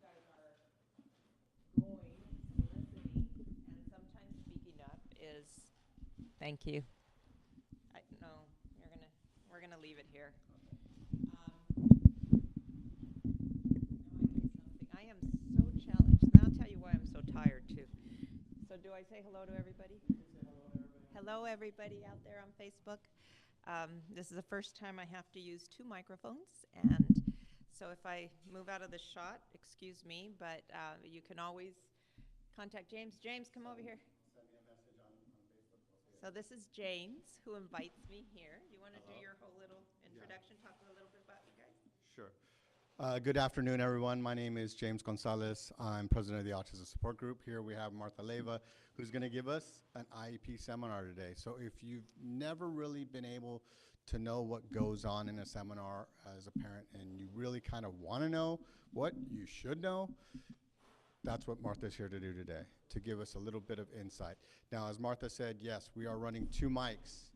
guys are going, listening, and sometimes speaking up is. Thank you. No, we're gonna leave it here. I am so challenged. And I'll tell you why I'm so tired too. So do I say hello to everybody? Hello, everybody out there on Facebook. This is the first time I have to use 2 microphones, and so if I move out of the shot, excuse me, but you can always contact James. James, come over here. Send me a message on Facebook. We'll see it. So this is James, who invites me here. You want to do your whole little introduction, talk a little bit about you guys? Sure. Good afternoon, everyone. My name is James Gonzalez. I'm president of the Autism Support Group. Here we have Marta Leyva, who's going to give us an IEP seminar today. So if you've never really been able to know what goes on in a seminar as a parent and you really kind of want to know what you should know, that's what Martha's here to do today, to give us a little bit of insight. Now, as Martha said, yes, we are running 2 mics.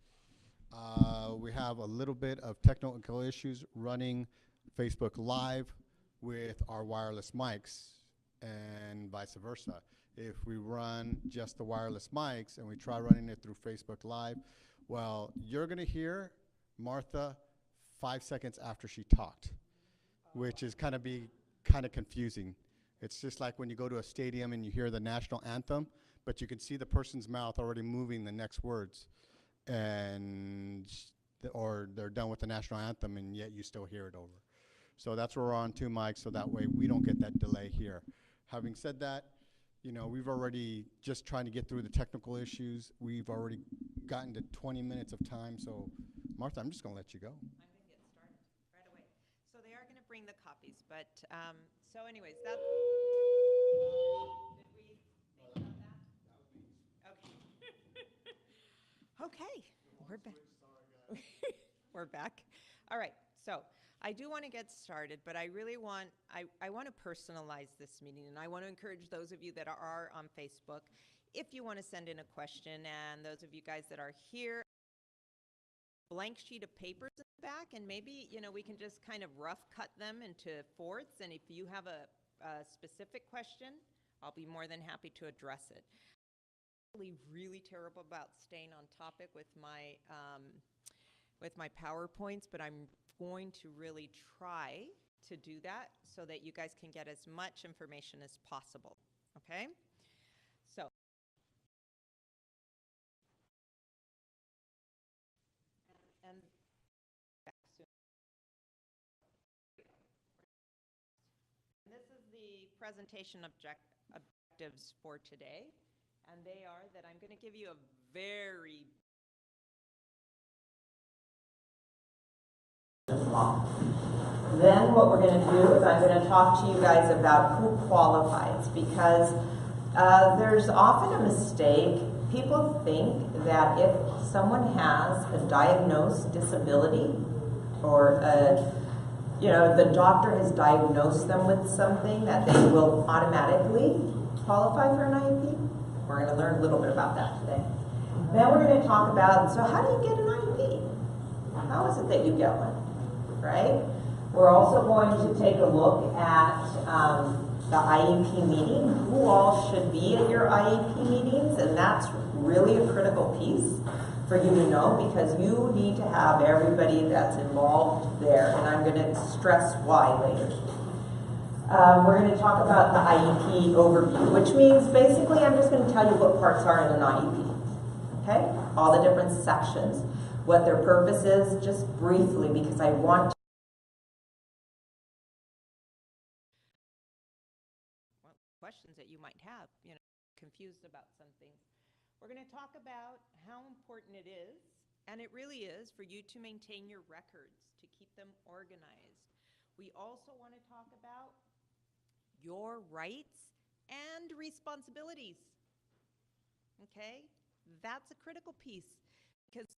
We have a little bit of technical issues running Facebook Live with our wireless mics and vice versa. If we run just the wireless mics and we try running it through Facebook Live, well, you're going to hear Martha 5 seconds after she talked, which is kind of confusing. It's just like when you go to a stadium and you hear the national anthem, but you can see the person's mouth already moving the next words, or they're done with the national anthem and yet you still hear it over. So that's where we're on 2 mics, so that way we don't get that delay here. Having said that, you know, we've already just trying to get through the technical issues. We've already gotten to 20 minutes of time, so Martha, I'm just going to let you go. I'm going to get started right away. So they are going to bring the copies, but so anyways, that's. Did we think about that? Okay. Okay, we're back. We're back. All right, so I do want to get started, but I really want, I want to personalize this meeting, and I want to encourage those of you that are on Facebook, if you want to send in a question, and those of you guys that are here, blank sheet of papers in the back, and maybe, you know, we can just kind of rough cut them into fourths, and if you have a specific question, I'll be more than happy to address it. I'm really terrible about staying on topic with my PowerPoints, but I'm going to really try to do that so that you guys can get as much information as possible, okay? So, and this is the presentation objectives for today, and they are that I'm going to give you a very Then what we're going to do is I'm going to talk to you guys about who qualifies, because there's often a mistake. People think that if someone has a diagnosed disability, or you know, the doctor has diagnosed them with something, that they will automatically qualify for an IEP. We're going to learn a little bit about that today. Then we're going to talk about, so how do you get an IEP? How is it that you get one? Right? We're also going to take a look at the IEP meeting, who all should be at your IEP meetings, and that's really a critical piece for you to know, because you need to have everybody that's involved there, and I'm going to stress why later. We're going to talk about the IEP overview, which means basically I'm just going to tell you what parts are in an IEP, okay? All the different sections, what their purpose is, just briefly, because I want questions that you might have, you know, confused about some things. We're going to talk about how important it is, and it really is, for you to maintain your records, to keep them organized. We also want to talk about your rights and responsibilities. Okay? That's a critical piece, because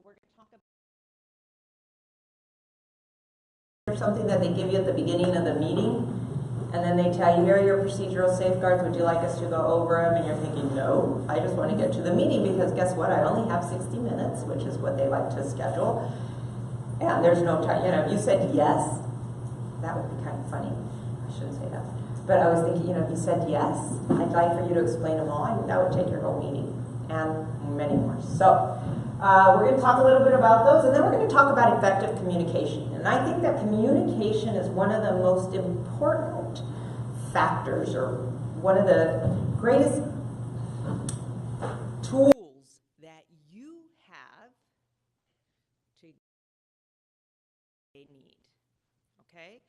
we're going to talk about something that they give you at the beginning of the meeting, And then they tell you, here are your procedural safeguards, would you like us to go over them? And you're thinking, no, I just want to get to the meeting, because guess what, I only have 60 minutes, which is what they like to schedule. And there's no time, if you said yes, that would be kind of funny. I shouldn't say that. But I was thinking, if you said yes, I'd like for you to explain them all, that would take your whole meeting, and many more. So we're going to talk a little bit about those, and then we're going to talk about effective communication. And I think that communication is one of the most important factors, or one of the greatest tools that you have to need. Okay?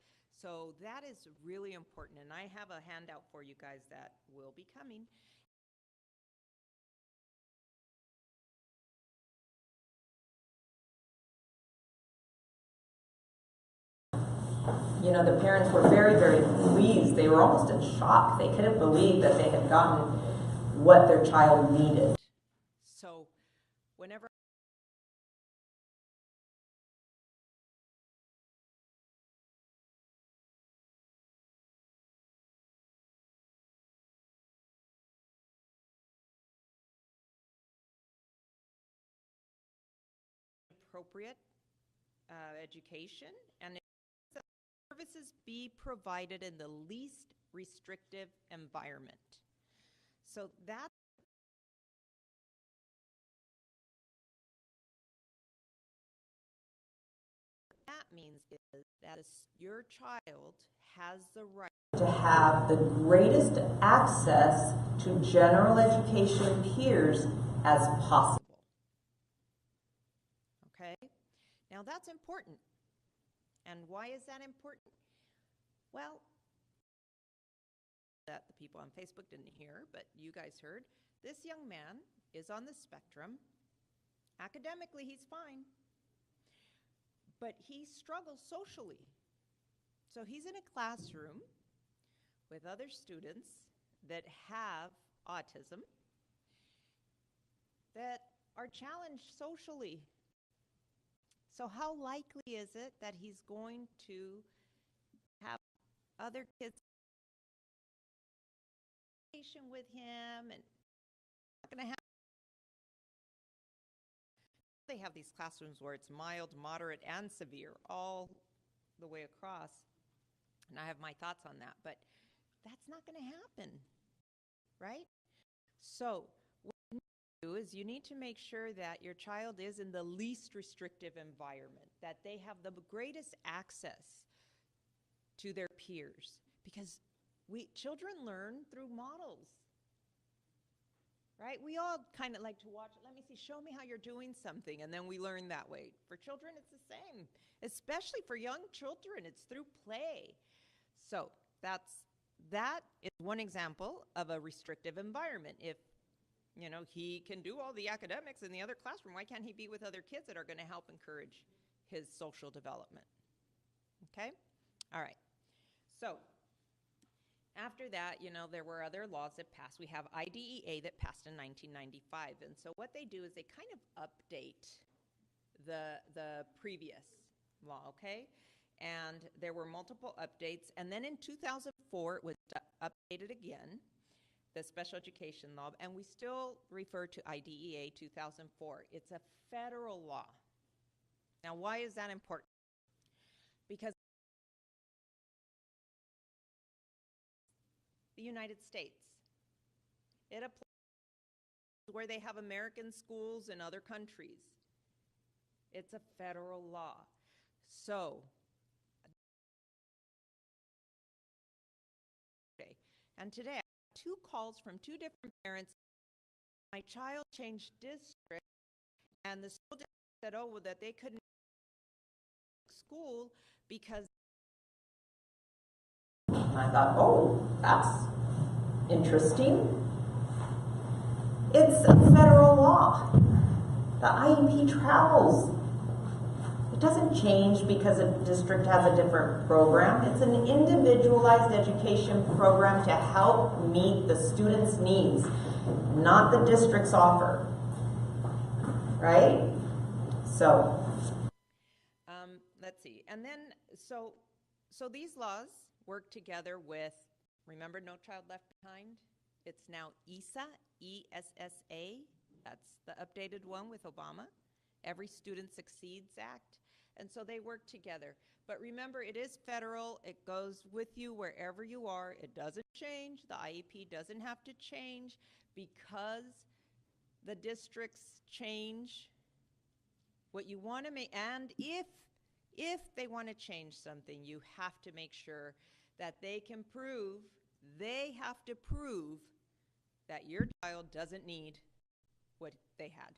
So that is really important, and I have a handout for you guys that will be coming. The parents were very, very pleased. They were almost in shock. They couldn't believe that they had gotten what their child needed. So whenever appropriate education, and services be provided in the least restrictive environment. So that means is that your child has the right to have the greatest access to general education peers as possible. Okay? Now that's important. And why is that important? Well, that the people on Facebook didn't hear, but you guys heard. This young man is on the spectrum. Academically, he's fine. But he struggles socially. So he's in a classroom with other students that have autism, that are challenged socially. So how likely is it that he's going to have other kids with him, and not going to have? They have these classrooms where it's mild, moderate, and severe all the way across, and I have my thoughts on that, but that's not going to happen, right? So what you need to do is you need to make sure that your child is in the least restrictive environment, that they have the greatest access to their peers, because children learn through models, right? We all kind of like to watch, let me see, show me how you're doing something, and then we learn that way. For children, it's the same, especially for young children, it's through play. So that is one example of a restrictive environment. If he can do all the academics in the other classroom, why can't he be with other kids that are going to help encourage his social development? Okay? All right. So after that, there were other laws that passed. We have IDEA that passed in 1995. And so what they do is they kind of update the previous law, okay? And there were multiple updates. And then in 2004, it was updated again, the special education law, and we still refer to IDEA 2004. It's a federal law. Now, why is that important? Because the United States, it applies where they have American schools in other countries. It's a federal law. So, and today I have 2 calls from 2 different parents. My child changed district, and the school district said, oh, well, that they couldn't school because I thought, oh, that's interesting. It's a federal law. The IEP travels. It doesn't change because a district has a different program. It's an individualized education program to help meet the student's needs, not the district's offer. Right? So, let's see. And then, so these laws work together with, remember No Child Left Behind? It's now ESSA, E-S-S-A. That's the updated one with Obama. Every Student Succeeds Act. And so they work together. But remember, it is federal. It goes with you wherever you are. It doesn't change. The IEP doesn't have to change because the districts change. What you want to make, and if they want to change something, you have to make sure that they can prove, they have to prove that your child doesn't need what they had.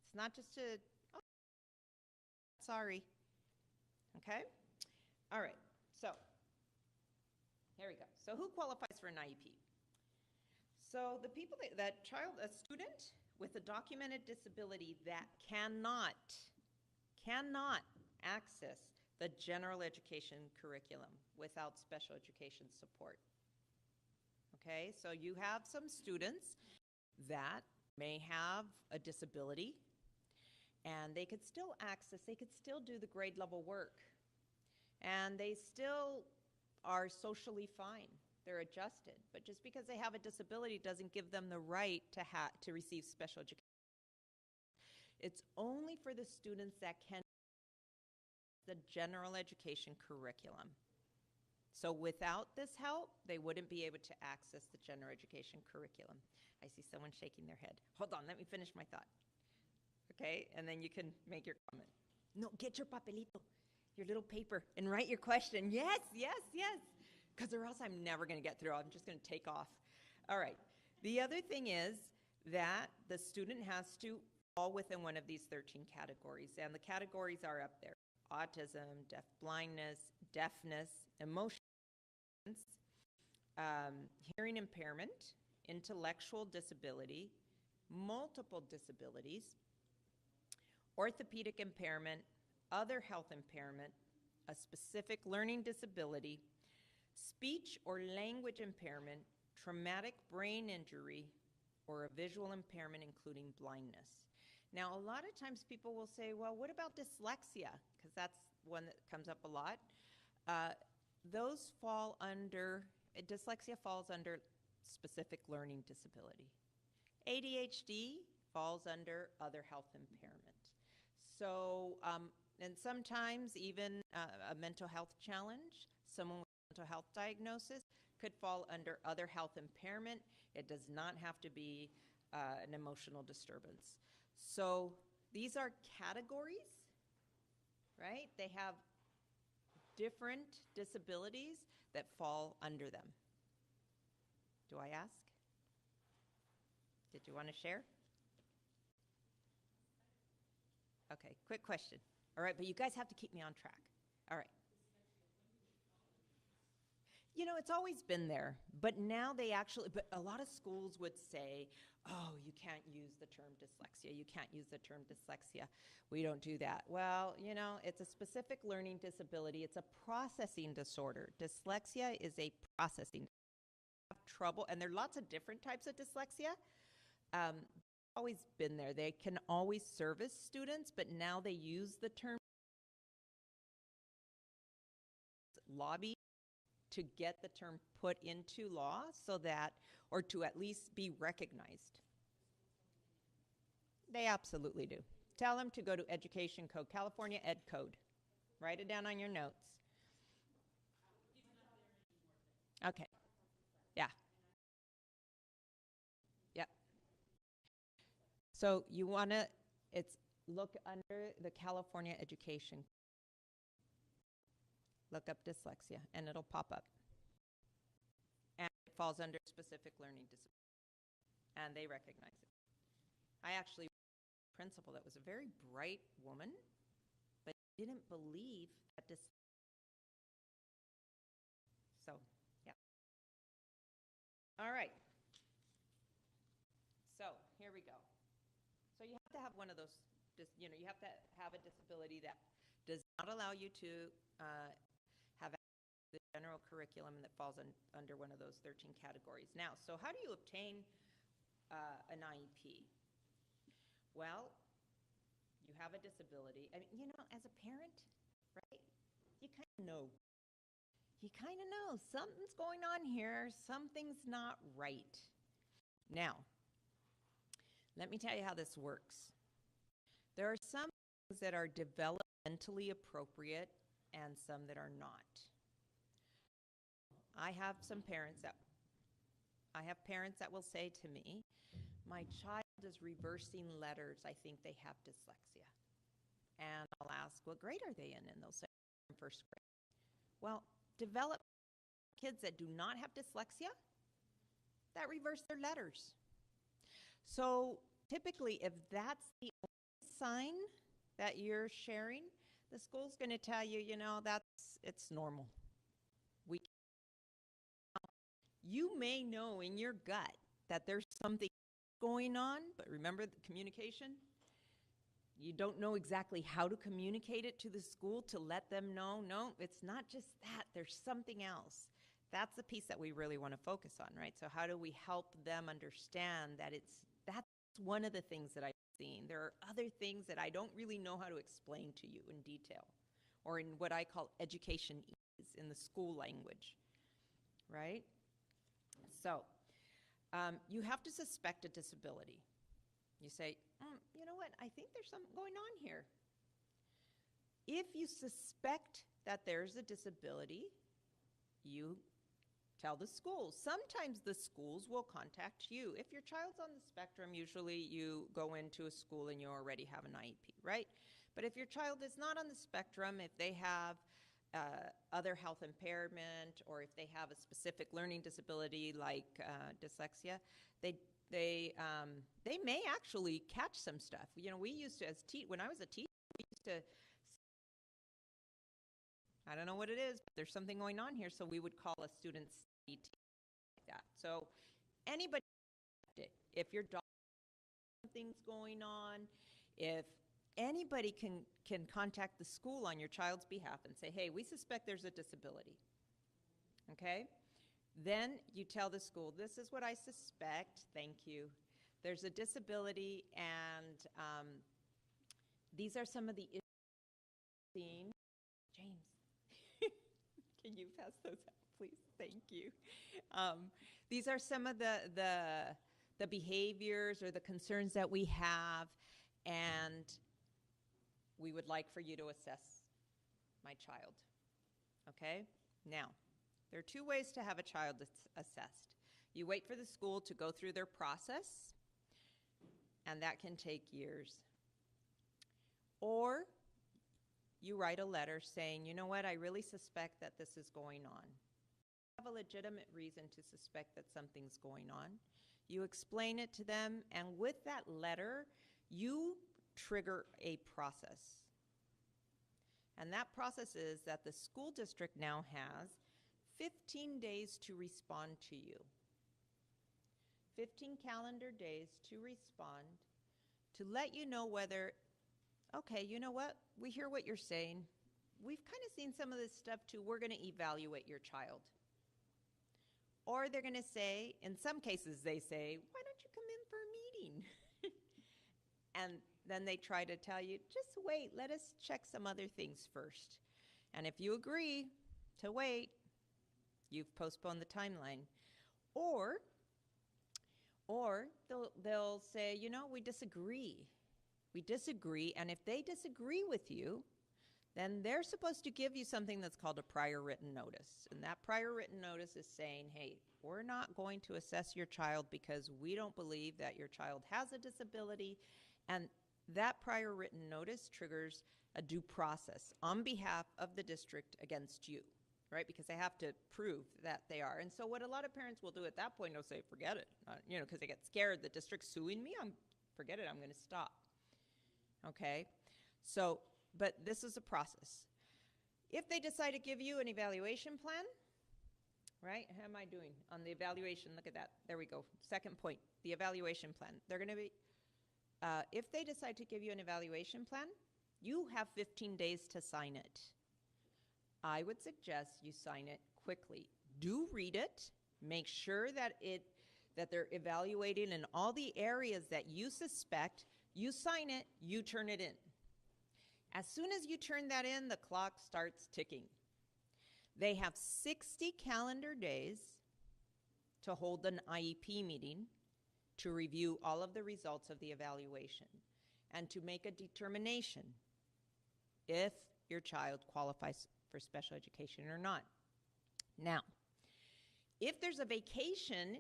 It's not just a, oh, sorry. Okay? All right. So, here we go. So who qualifies for an IEP? So the people a student with a documented disability that cannot access the general education curriculum without special education support. Okay, so you have some students that may have a disability and they could still do the grade level work, and they still are socially fine. They're adjusted, but just because they have a disability doesn't give them the right to receive special education. It's only for the students that can the general education curriculum. So without this help, they wouldn't be able to access the general education curriculum. I see someone shaking their head. Hold on, let me finish my thought. Okay, and then you can make your comment. No, get your papelito, your little paper, and write your question. Yes, yes, yes. Because or else I'm never going to get through. I'm just going to take off. All right. The other thing is that the student has to fall within one of these 13 categories, and the categories are up there: autism, deafblindness, deafness, emotional, hearing impairment, intellectual disability, multiple disabilities, orthopedic impairment, other health impairment, a specific learning disability, speech or language impairment, traumatic brain injury, or a visual impairment including blindness. Now, a lot of times people will say, well, what about dyslexia? Because that's one that comes up a lot. Those fall under, dyslexia falls under specific learning disability. ADHD falls under other health impairment. So, and sometimes even a mental health challenge, someone with a mental health diagnosis could fall under other health impairment. It does not have to be an emotional disturbance. So these are categories, right? They have different disabilities that fall under them. Do I ask? Did you want to share? Okay, quick question. All right, but you guys have to keep me on track. All right. You know, it's always been there, but now they actually, but a lot of schools would say, oh, you can't use the term dyslexia. You can't use the term dyslexia. We don't do that. Well, you know, it's a specific learning disability. It's a processing disorder. Dyslexia is a processing trouble, and there are lots of different types of dyslexia. Always been there. They can always service students, but now they use the term lobby to get the term put into law so that, or to at least be recognized. They absolutely do. Tell them to go to Education Code, California Ed Code. Write it down on your notes. Okay. Yeah. Yep. So you want to, look under the California Education. Look up dyslexia and it'll pop up. And it falls under specific learning disability. And they recognize it. I actually had a principal that was a very bright woman, but didn't believe that So, yeah. All right. So, here we go. So you have to have one of those, you know, you have to have a disability that does not allow you to have the general curriculum that falls under one of those 13 categories. Now, so how do you obtain an IEP? Well, you have a disability. I mean, you know, as a parent, right, you kind of know. you kind of know something's going on here, something's not right. Now, let me tell you how this works. There are some things that are developmentally appropriate and some that are not. I have parents that will say to me, my child is reversing letters, I think they have dyslexia. And I'll ask, what grade are they in? And they'll say, in first grade. Well, develop kids that do not have dyslexia, that reverse their letters. So typically, if that's the only sign that you're sharing, the school's going to tell you, it's normal. You may know in your gut that there's something going on, but remember the communication? You don't know exactly how to communicate it to the school to let them know. No, it's not just that. There's something else. That's the piece that we really want to focus on, right? So how do we help them understand that that's one of the things that I've seen. There are other things that I don't really know how to explain to you in detail, or in what I call education ease in the school language, right? So you have to suspect a disability. You say, you know what, I think there's something going on here. If you suspect that there's a disability, you tell the schools. Sometimes the schools will contact you. If your child's on the spectrum, usually you go into a school and you already have an IEP, right? But if your child is not on the spectrum, if they have other health impairment, or if they have a specific learning disability like dyslexia, they may actually catch some stuff. We used to, when I was a teacher, we used to, I don't know what it is, but there's something going on here, so we would call a student study team like that. So anybody, if your dog, something's going on, if anybody can contact the school on your child's behalf and say, hey, we suspect there's a disability, okay? Then you tell the school, this is what I suspect, thank you. There's a disability, and these are some of the issues seen. James, can you pass those out, please? Thank you. These are some of the behaviors or the concerns that we have, and we would like for you to assess my child, okay? Now, there are two ways to have a child assessed. You wait for the school to go through their process, and that can take years. Or you write a letter saying, you know what, I really suspect that this is going on. You have a legitimate reason to suspect that something's going on. You explain it to them, and with that letter, you trigger a process. And that process is that the school district now has 15 days to respond to you. 15 calendar days to respond, to let you know whether, okay, you know what, we hear what you're saying. We've kind of seen some of this stuff too. We're going to evaluate your child. Or they're going to say, in some cases they say, why don't you come in for a meeting? And then they try to tell you, just wait, let us check some other things first. And if you agree to wait, you've postponed the timeline. Or they'll say, you know, we disagree. We disagree, and if they disagree with you, then they're supposed to give you something that's called a prior written notice. And that prior written notice is saying, hey, we're not going to assess your child because we don't believe that your child has a disability. And that prior written notice triggers a due process on behalf of the district against you, right? Because they have to prove that they are. And so what a lot of parents will do at that point, they'll say, forget it, because they get scared, the district's suing me, forget it, I'm going to stop. Okay? So, but this is a process. If they decide to give you an evaluation plan, right? How am I doing on the evaluation? Look at that. There we go. Second point, the evaluation plan. They're going to be, if they decide to give you an evaluation plan, you have 15 days to sign it. I would suggest you sign it quickly. Do read it. Make sure that they're evaluating in all the areas that you suspect. You sign it, you turn it in. As soon as you turn that in, the clock starts ticking. They have 60 calendar days to hold an IEP meeting to review all of the results of the evaluation and to make a determination if your child qualifies for special education or not. Now, if there's a vacation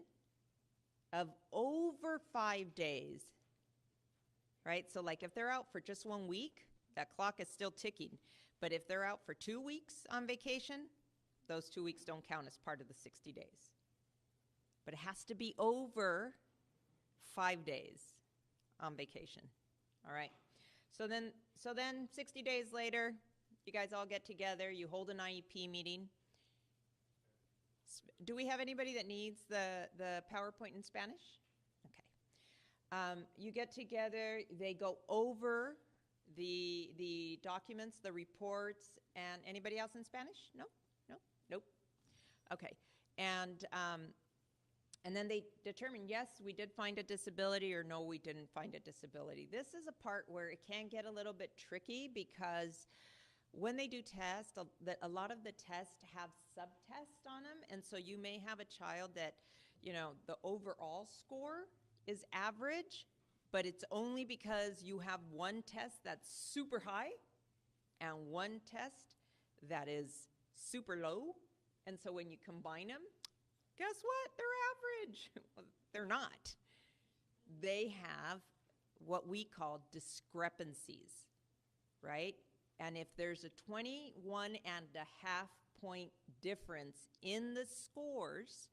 of over 5 days, right? So like if they're out for just 1 week, that clock is still ticking. But if they're out for 2 weeks on vacation, those 2 weeks don't count as part of the 60 days. But it has to be over 5 days on vacation. All right. So then 60 days later, you guys all get together, you hold an IEP meeting. Do we have anybody that needs the PowerPoint in Spanish? Okay. You get together, they go over the documents, the reports, and anybody else in Spanish? No? No? Nope. Okay. And then they determine, yes, we did find a disability, or no, we didn't find a disability. This is a part where it can get a little bit tricky because when they do tests, a lot of the tests have subtests on them, and so you may have a child that, you know, the overall score is average, but it's only because you have one test that's super high and one test that is super low, and so when you combine them, guess what? They're average. Well, they're not. They have what we call discrepancies, right? And if there's a 21.5 point difference in the scores,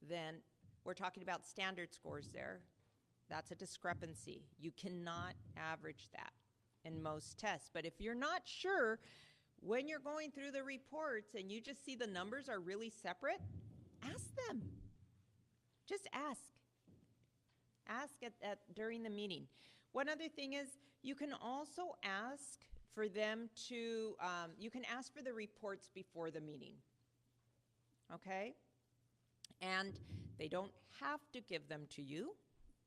then we're talking about standard scores there. That's a discrepancy. You cannot average that in most tests. But if you're not sure, when you're going through the reports and you just see the numbers are really separate, ask them. Just ask. Ask during the meeting. One other thing is you can also ask for them to, you can ask for the reports before the meeting. Okay? And they don't have to give them to you.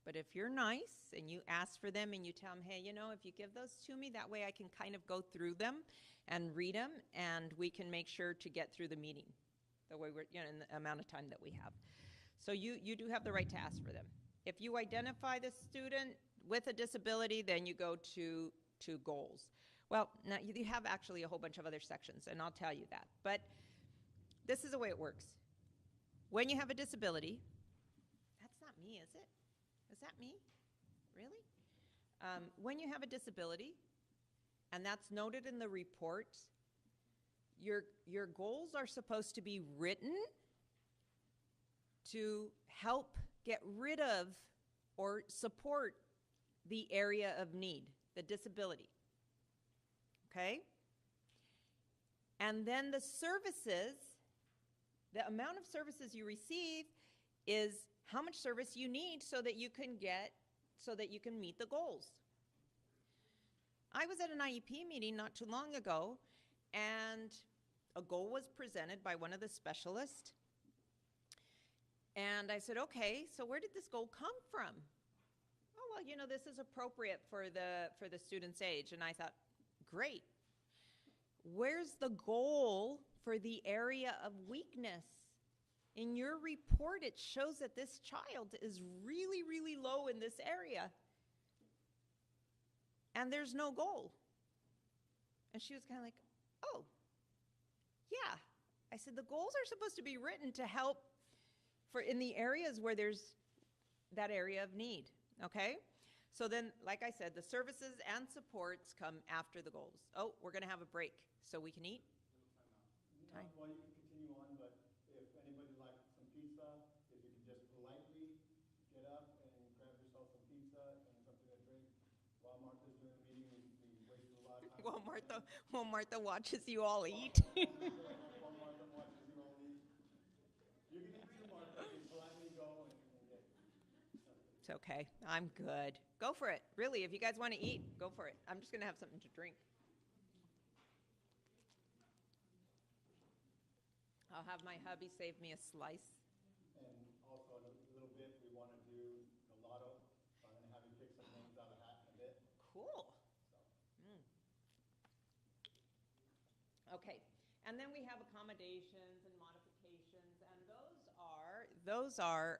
But if you're nice and you ask for them and you tell them, hey, you know, if you give those to me, that way I can kind of go through them and read them, and we can make sure to get through the meeting the way we're, you know, in the amount of time that we have. So you do have the right to ask for them. If you identify the student with a disability, then you go to goals. Well, now you have actually a whole bunch of other sections, and I'll tell you that. But this is the way it works. When you have a disability, that's not me, is it? Is that me? Really? When you have a disability, and that's noted in the report, your goals are supposed to be written to help get rid of or support the area of need, the disability. Okay? And then the services, the amount of services you receive is how much service you need so that you can meet the goals. I was at an IEP meeting not too long ago, and a goal was presented by one of the specialists. And I said, okay, so where did this goal come from? Oh, well, you know, this is appropriate for the student's age. And I thought, great. Where's the goal for the area of weakness? In your report, it shows that this child is really, really low in this area. And there's no goal. And she was kind of like, oh, yeah. I said, the goals are supposed to be written to help for in the areas where there's that area of need, okay? So then, like I said, the services and supports come after the goals. Oh, we're going to have a break so we can eat. Well, you can continue on, but if anybody likes some pizza, if you could just politely get up and grab yourself some pizza and something to drink while Martha's doing the meeting, we wasted a lot of time. While Martha watches you all eat. While Martha watches you all eat. You can eat too, Martha. You can politely go and get something. It's okay. I'm good. Go for it. Really, if you guys want to eat, go for it. I'm just going to have something to drink. I'll have my hubby save me a slice. And also in a little bit, we want to do the lotto. So I'm going to have you pick some names out of the hat in a bit. Cool. Okay. And then we have accommodations and modifications, and those are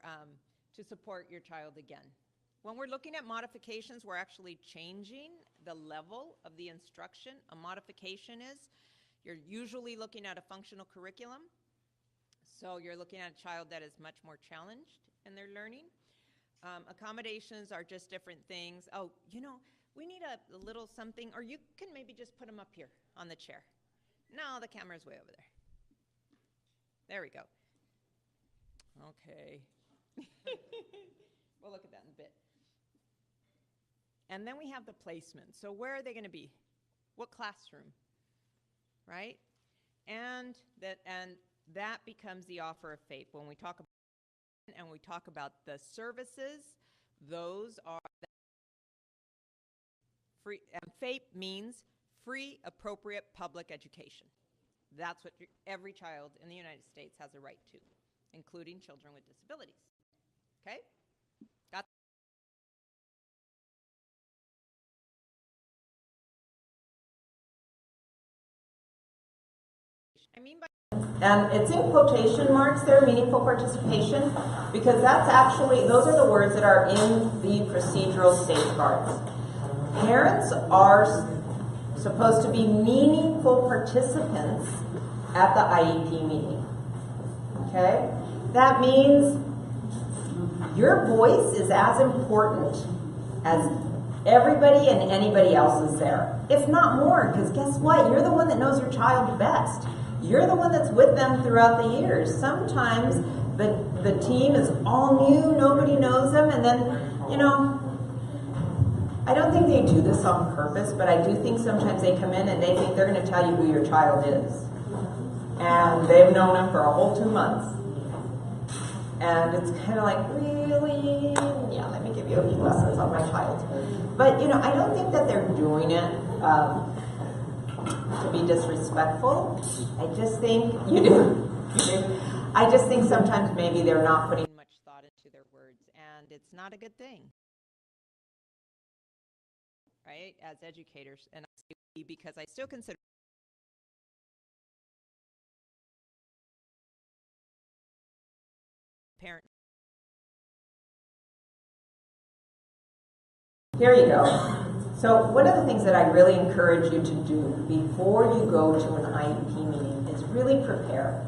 to support your child again. When we're looking at modifications, we're actually changing the level of the instruction. A modification is, you're usually looking at a functional curriculum. So you're looking at a child that is much more challenged in their learning. Accommodations are just different things. Oh, you know, we need a little something, or you can maybe just put them up here on the chair. No, the camera's way over there. There we go. Okay. We'll look at that in a bit. And then we have the placement. So where are they going to be? What classroom? Right? And that becomes the offer of FAPE. When we talk about the services, those are free. And FAPE means free, appropriate public education. That's what every child in the United States has a right to, including children with disabilities. Okay? Got I mean by And it's in quotation marks there, meaningful participation, because that's actually, those are the words that are in the procedural safeguards. Parents are supposed to be meaningful participants at the IEP meeting. Okay? That means your voice is as important as everybody and anybody else is there. If not more, because guess what? You're the one that knows your child best. You're the one that's with them throughout the years. Sometimes the team is all new, nobody knows them, and then, you know, I don't think they do this on purpose, but I do think sometimes they come in and they think they're going to tell you who your child is. And they've known him for a whole 2 months. And it's kind of like, really? Yeah, let me give you a few lessons on my child. But, you know, I don't think that they're doing it to be disrespectful. I just think, you do. I just think sometimes maybe they're not putting much thought into their words, and it's not a good thing. Right? As educators, and because I still consider parent. Here you go. So one of the things that I really encourage you to do before you go to an IEP meeting is really prepare.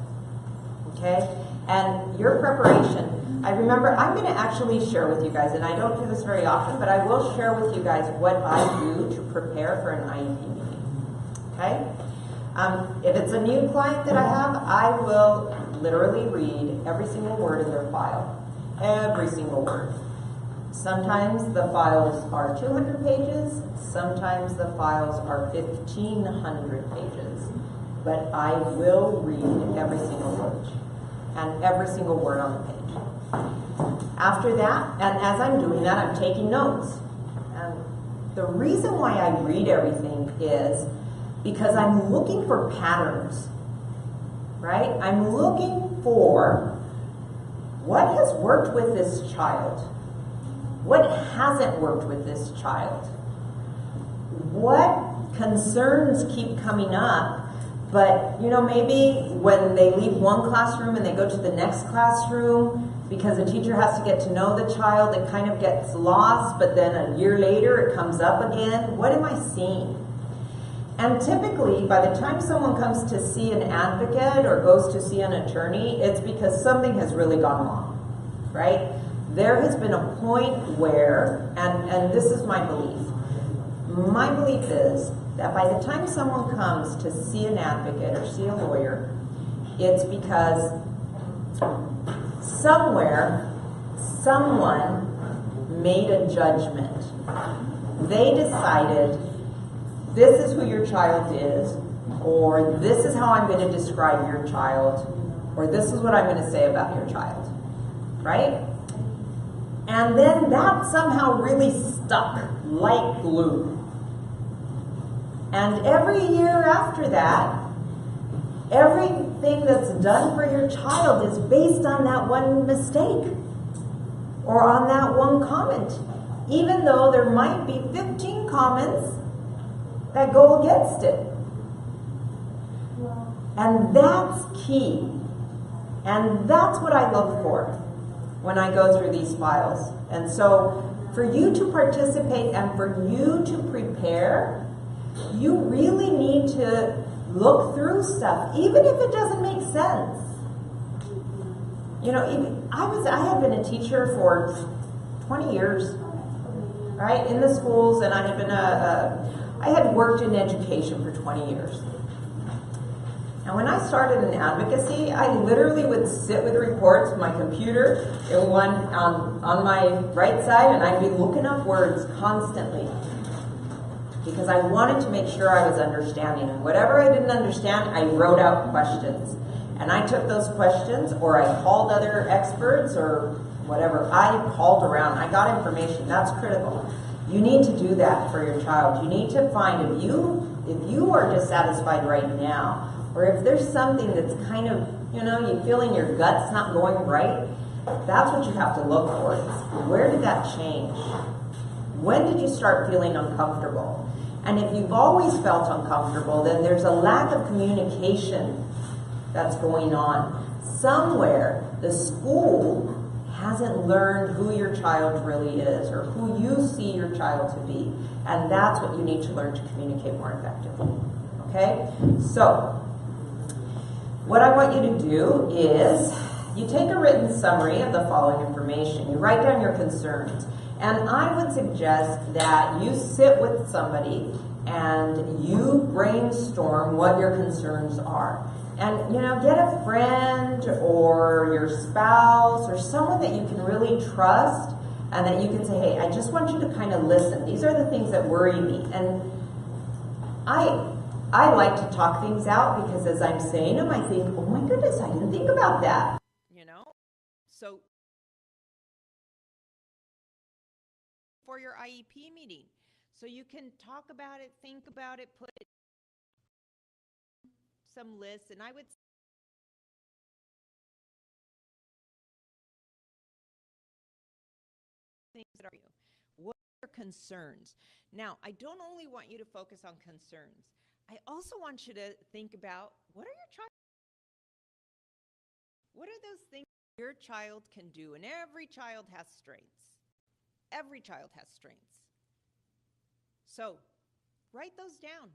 Okay? And your preparation, I remember, I'm going to actually share with you guys, and I don't do this very often, but I will share with you guys what I do to prepare for an IEP meeting. Okay? If it's a new client that I have, I will literally read every single word in their file. Every single word. Sometimes the files are 200 pages, sometimes the files are 1,500 pages, but I will read every single word and every single word on the page. After that, and as I'm doing that, I'm taking notes. And the reason why I read everything is because I'm looking for patterns, right? I'm looking for what has worked with this child. What hasn't worked with this child? What concerns keep coming up, but you know, maybe when they leave one classroom and they go to the next classroom, because the teacher has to get to know the child, it kind of gets lost, but then a year later it comes up again. What am I seeing? And typically, by the time someone comes to see an advocate or goes to see an attorney, it's because something has really gone wrong, right? There has been a point where, and this is my belief is that by the time someone comes to see an advocate or see a lawyer, it's because somewhere, someone made a judgment. They decided, this is who your child is, or this is how I'm going to describe your child, or this is what I'm going to say about your child, right? And then that somehow really stuck like glue. And every year after that, everything that's done for your child is based on that one mistake or on that one comment, even though there might be 15 comments that go against it. And that's key. And that's what I look for when I go through these files. And so for you to participate and for you to prepare, you really need to look through stuff, even if it doesn't make sense. You know, I had been a teacher for 20 years, right, in the schools, and I had worked in education for 20 years. And when I started in advocacy, I literally would sit with reports, my computer, in one on my right side, and I'd be looking up words constantly because I wanted to make sure I was understanding. And whatever I didn't understand, I wrote out questions. And I took those questions, or I called other experts, or whatever. I called around. I got information. That's critical. You need to do that for your child. You need to find if you are dissatisfied right now, or if there's something that's kind of, you know, you feel in your gut's not going right, that's what you have to look for. Where did that change? When did you start feeling uncomfortable? And if you've always felt uncomfortable, then there's a lack of communication that's going on. Somewhere, the school hasn't learned who your child really is or who you see your child to be. And that's what you need to learn to communicate more effectively. Okay? So, what I want you to do is you take a written summary of the following information. You write down your concerns. And I would suggest that you sit with somebody and you brainstorm what your concerns are. And, you know, get a friend or your spouse or someone that you can really trust and that you can say, hey, I just want you to kind of listen. These are the things that worry me. And I like to talk things out because as I'm saying them, I think, oh my goodness, I didn't think about that. You know? So for your IEP meeting, so you can talk about it, think about it, put some lists, and I would things that are you. What are your concerns? Now, I don't only want you to focus on concerns. I also want you to think about what are those things your child can do? And every child has strengths. Every child has strengths. So write those down,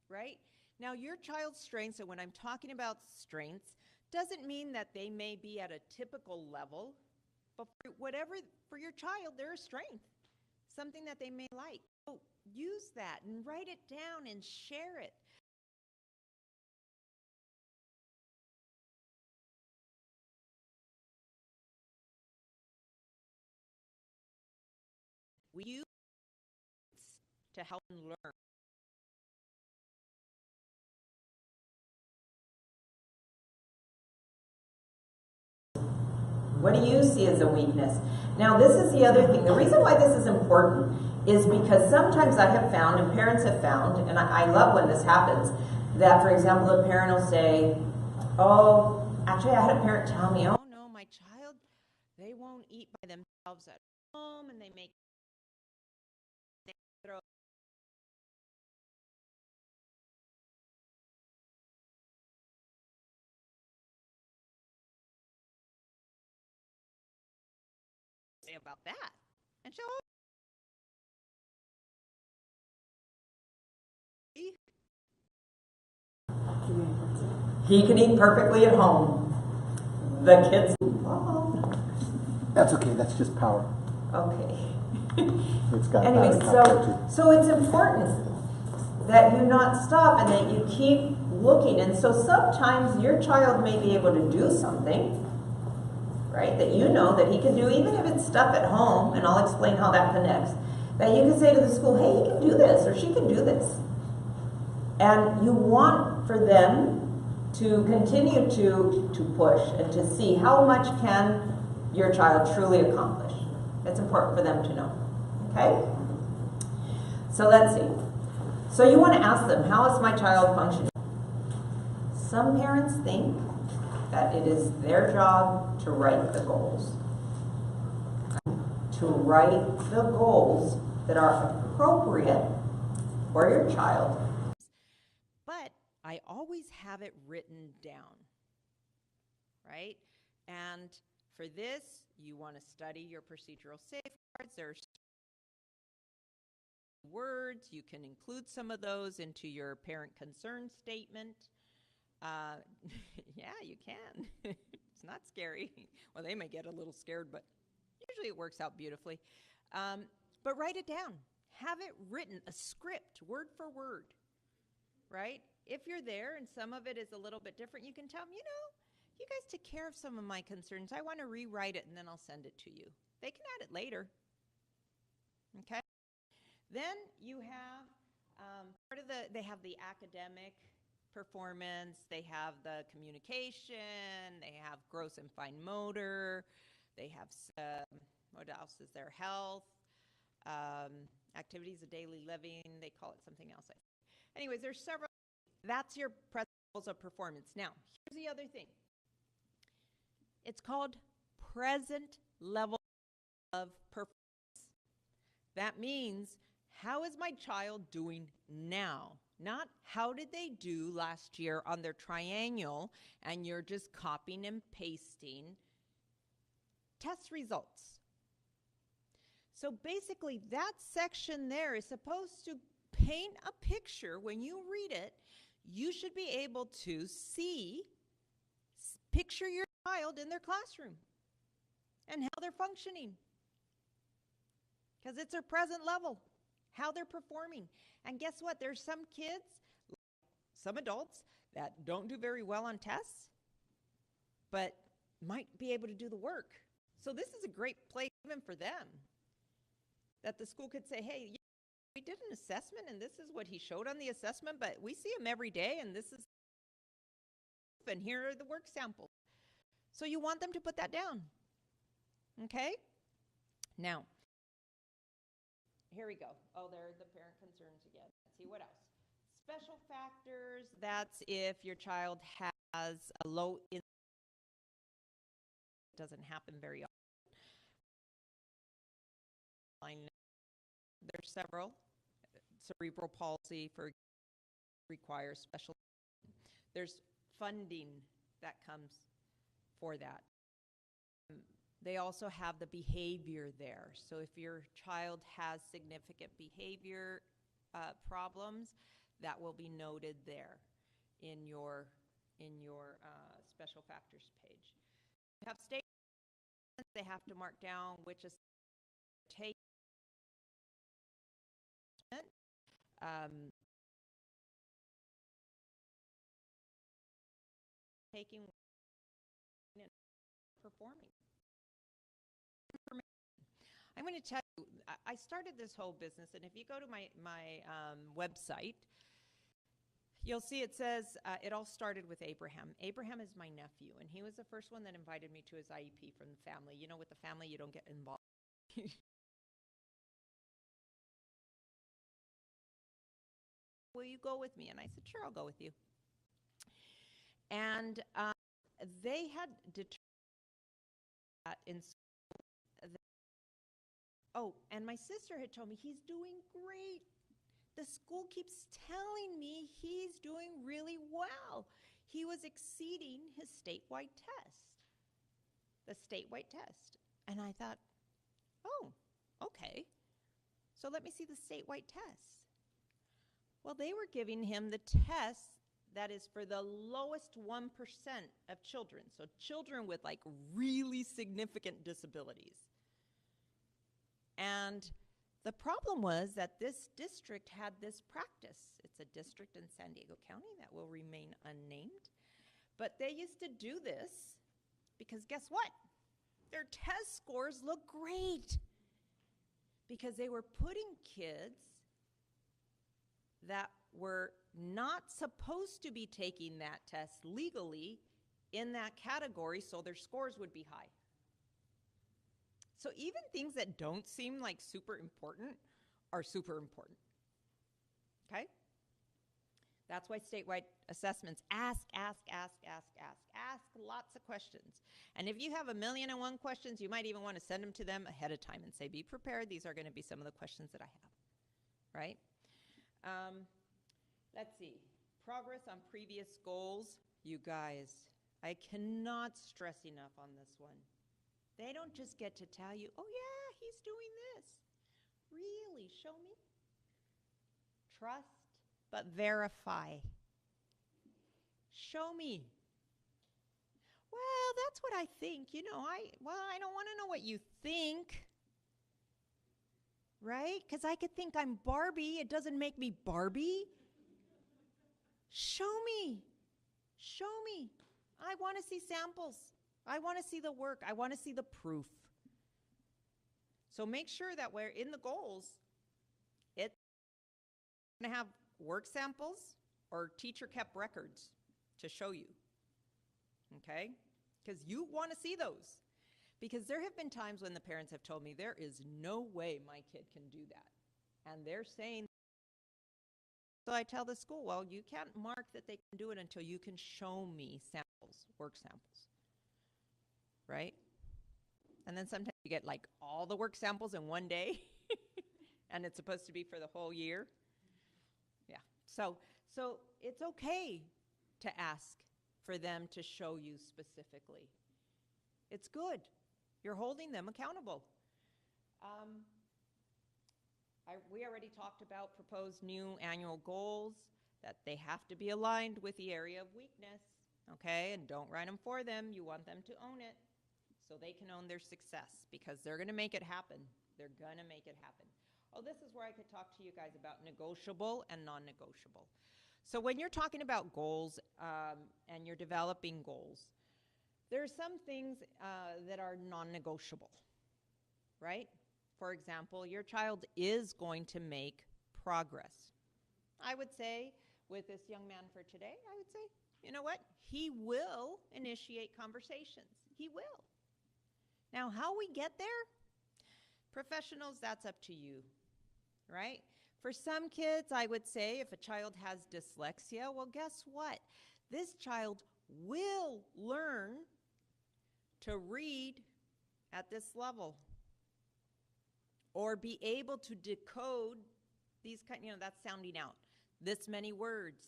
right? Now, your child's strengths, and when I'm talking about strengths, doesn't mean that they may be at a typical level, but for your child, they're a strength, something that they may like. So use that and write it down and share it. We use to help them learn. What do you see as a weakness? Now, this is the other thing. The reason why this is important is because sometimes I have found, and parents have found, and I love when this happens, that, for example, a parent will say, oh, actually, I had a parent tell me, oh, no, my child, they won't eat by themselves at home, and they throw say about that. And so he can eat perfectly at home. The kids, That's okay, that's just power. okay. It's got Anyway, power top there, too. so it's important that you not stop and that you keep looking. And so sometimes your child may be able to do something, right, that you know that he can do, even if it's stuff at home, and I'll explain how that connects, that you can say to the school, hey, he can do this, or she can do this. And you want for them to continue to push and to see how much can your child truly accomplish. It's important for them to know, okay? So let's see. So you want to ask them, how is my child functioning? Some parents think that it is their job to write the goals. To write the goals that are appropriate for your child. but I always have it written down, right? And for this, you want to study your procedural safeguards. There's words. You can include some of those into your parent concern statement. Yeah, you can. It's not scary. Well, they may get a little scared, but usually it works out beautifully. But write it down. Have it written, a script, word for word, right? If you're there and some of it is a little bit different, you can tell them, you guys take care of some of my concerns. I want to rewrite it, and then I'll send it to you. They can add it later, okay? Then you have they have the academic performance, they have the communication, they have gross and fine motor, they have, what else is there, health, activities of daily living, they call it something else. Anyways, there's several, that's your principles of performance. Now, here's the other thing. It's called present level of performance. That means, how is my child doing now? Not how did they do last year on their triennial, and you're just copying and pasting test results. So basically, that section there is supposed to paint a picture. When you read it, you should be able to picture your child in their classroom and how they're functioning. Because it's their present level, how they're performing. And guess what? There's some kids, some adults, that don't do very well on tests, but might be able to do the work. So this is a great place even for them, that the school could say, hey, we did an assessment, and this is what he showed on the assessment, but we see him every day, and this is, and here are the work samples. So you want them to put that down, okay? Now, here we go. Oh, there are the parent concerns again. Let's see, what else? Special factors, that's if your child has a low incidence. It doesn't happen very often. There's several. Cerebral palsy requires special. There's funding that comes for that. They also have the behavior there. So if your child has significant behavior problems, that will be noted there in your special factors page. You have statements. They have to mark down which is take. Taking and performing. I'm going to tell you, I started this whole business, and if you go to my website, you'll see it says, it all started with Abraham. Abraham is my nephew, and he was the first one that invited me to his IEP from the family. You know, with the family, you don't get involved. Will you go with me? And I said, sure, I'll go with you. And they had determined that in school. Oh, and my sister had told me, he's doing great. The school keeps telling me he's doing really well. He was exceeding his statewide test, the statewide test. And I thought, oh, okay. So let me see the statewide test. Well, they were giving him the test that is for the lowest 1% of children. So children with like really significant disabilities. And the problem was that this district had this practice. It's a district in San Diego County that will remain unnamed. But they used to do this because guess what? Their test scores look great because they were putting kids that were not supposed to be taking that test legally in that category, so their scores would be high. So even things that don't seem like super important are super important, okay? That's why statewide assessments ask lots of questions. And if you have 1,000,001 questions, you might even want to send them to them ahead of time and say, be prepared, these are going to be some of the questions that I have, right? Let's see. Progress on previous goals, you guys, I cannot stress enough on this one. They don't just get to tell you, oh yeah, he's doing this. Really, show me. Trust, but verify. Show me. Well, that's what I think. You know, I don't want to know what you think. Right? Because I could think I'm Barbie. It doesn't make me Barbie. Show me. Show me. I want to see samples. I want to see the work. I want to see the proof. So make sure that we're in the goals. It's going to have work samples or teacher kept records to show you. Okay? Because you want to see those. Because there have been times when the parents have told me, there is no way my kid can do that. And they're saying, so I tell the school, well, you can't mark that they can do it until you can show me samples, work samples. Right? And then sometimes you get like all the work samples in one day, and it's supposed to be for the whole year. Yeah. So it's okay to ask for them to show you specifically. It's good. You're holding them accountable. We already talked about proposed new annual goals, that they have to be aligned with the area of weakness, okay? And don't write them for them. You want them to own it so they can own their success, because they're going to make it happen. They're going to make it happen. Oh, this is where I could talk to you guys about negotiable and non-negotiable. So when you're talking about goals and you're developing goals, there are some things that are non-negotiable, right? For example, your child is going to make progress. I would say, with this young man for today, I would say, you know what? He will initiate conversations. He will. Now, how we get there? Professionals, that's up to you, right? For some kids, I would say if a child has dyslexia, well, guess what? This child will learn to read at this level or be able to decode these kind, that's sounding out, this many words,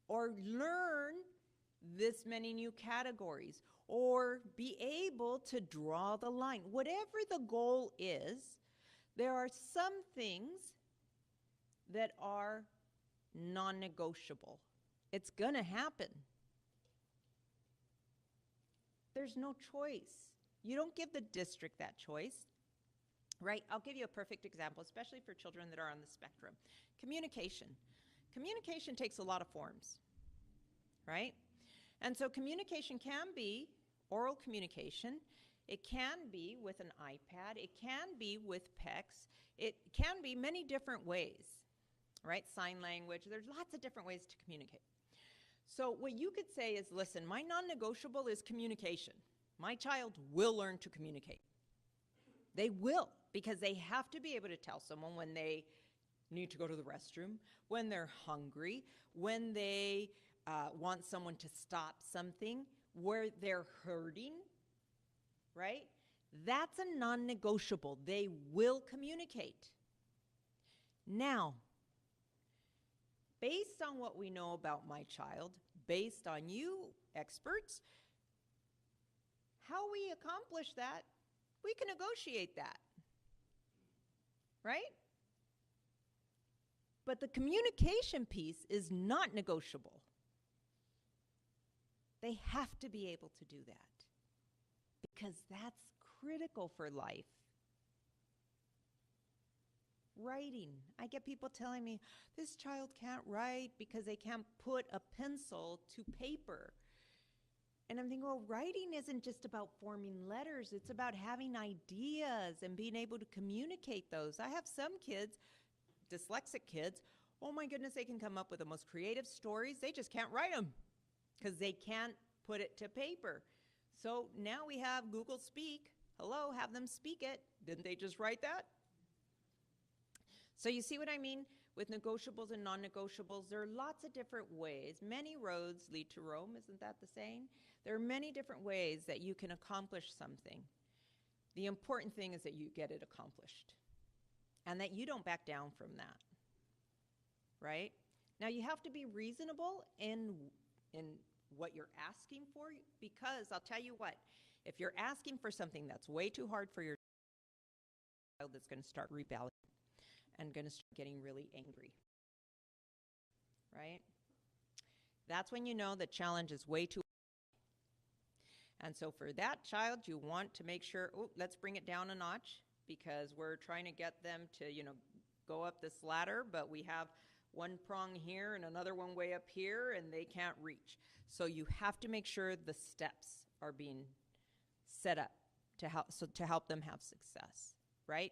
or learn this many new categories, or be able to draw the line. Whatever the goal is, there are some things that are non-negotiable. It's gonna happen. There's no choice. You don't give the district that choice, right? I'll give you a perfect example, especially for children that are on the spectrum. Communication. Communication takes a lot of forms, right? And so communication can be oral communication. It can be with an iPad. It can be with PECs. It can be many different ways, right? Sign language. There's lots of different ways to communicate. So what you could say is, listen, my non-negotiable is communication. My child will learn to communicate. They will, because they have to be able to tell someone when they need to go to the restroom, when they're hungry, when they want someone to stop something, where they're hurting, right? That's a non-negotiable. They will communicate. Now, based on what we know about my child, based on you experts, how we accomplish that, we can negotiate that, right? But the communication piece is not negotiable. They have to be able to do that, because that's critical for life. Writing. I get people telling me, this child can't write because they can't put a pencil to paper. And I'm thinking, well, writing isn't just about forming letters. It's about having ideas and being able to communicate those. I have some kids, dyslexic kids, oh my goodness, they can come up with the most creative stories. They just can't write them because they can't put it to paper. So now we have Google Speak. Hello, have them speak it. Didn't they just write that? So you see what I mean? With negotiables and non-negotiables, there are lots of different ways. Many roads lead to Rome, isn't that the saying? There are many different ways that you can accomplish something. The important thing is that you get it accomplished and that you don't back down from that, right? Now, you have to be reasonable in what you're asking for, because I'll tell you what, if you're asking for something that's way too hard for your child, that's going to start rebelling and going to start getting really angry, right? That's when you know the challenge is way too hard. And so for that child, you want to make sure, oh, let's bring it down a notch, because we're trying to get them to, go up this ladder, but we have one prong here and another one way up here, and they can't reach. So you have to make sure the steps are being set up to help them have success, right?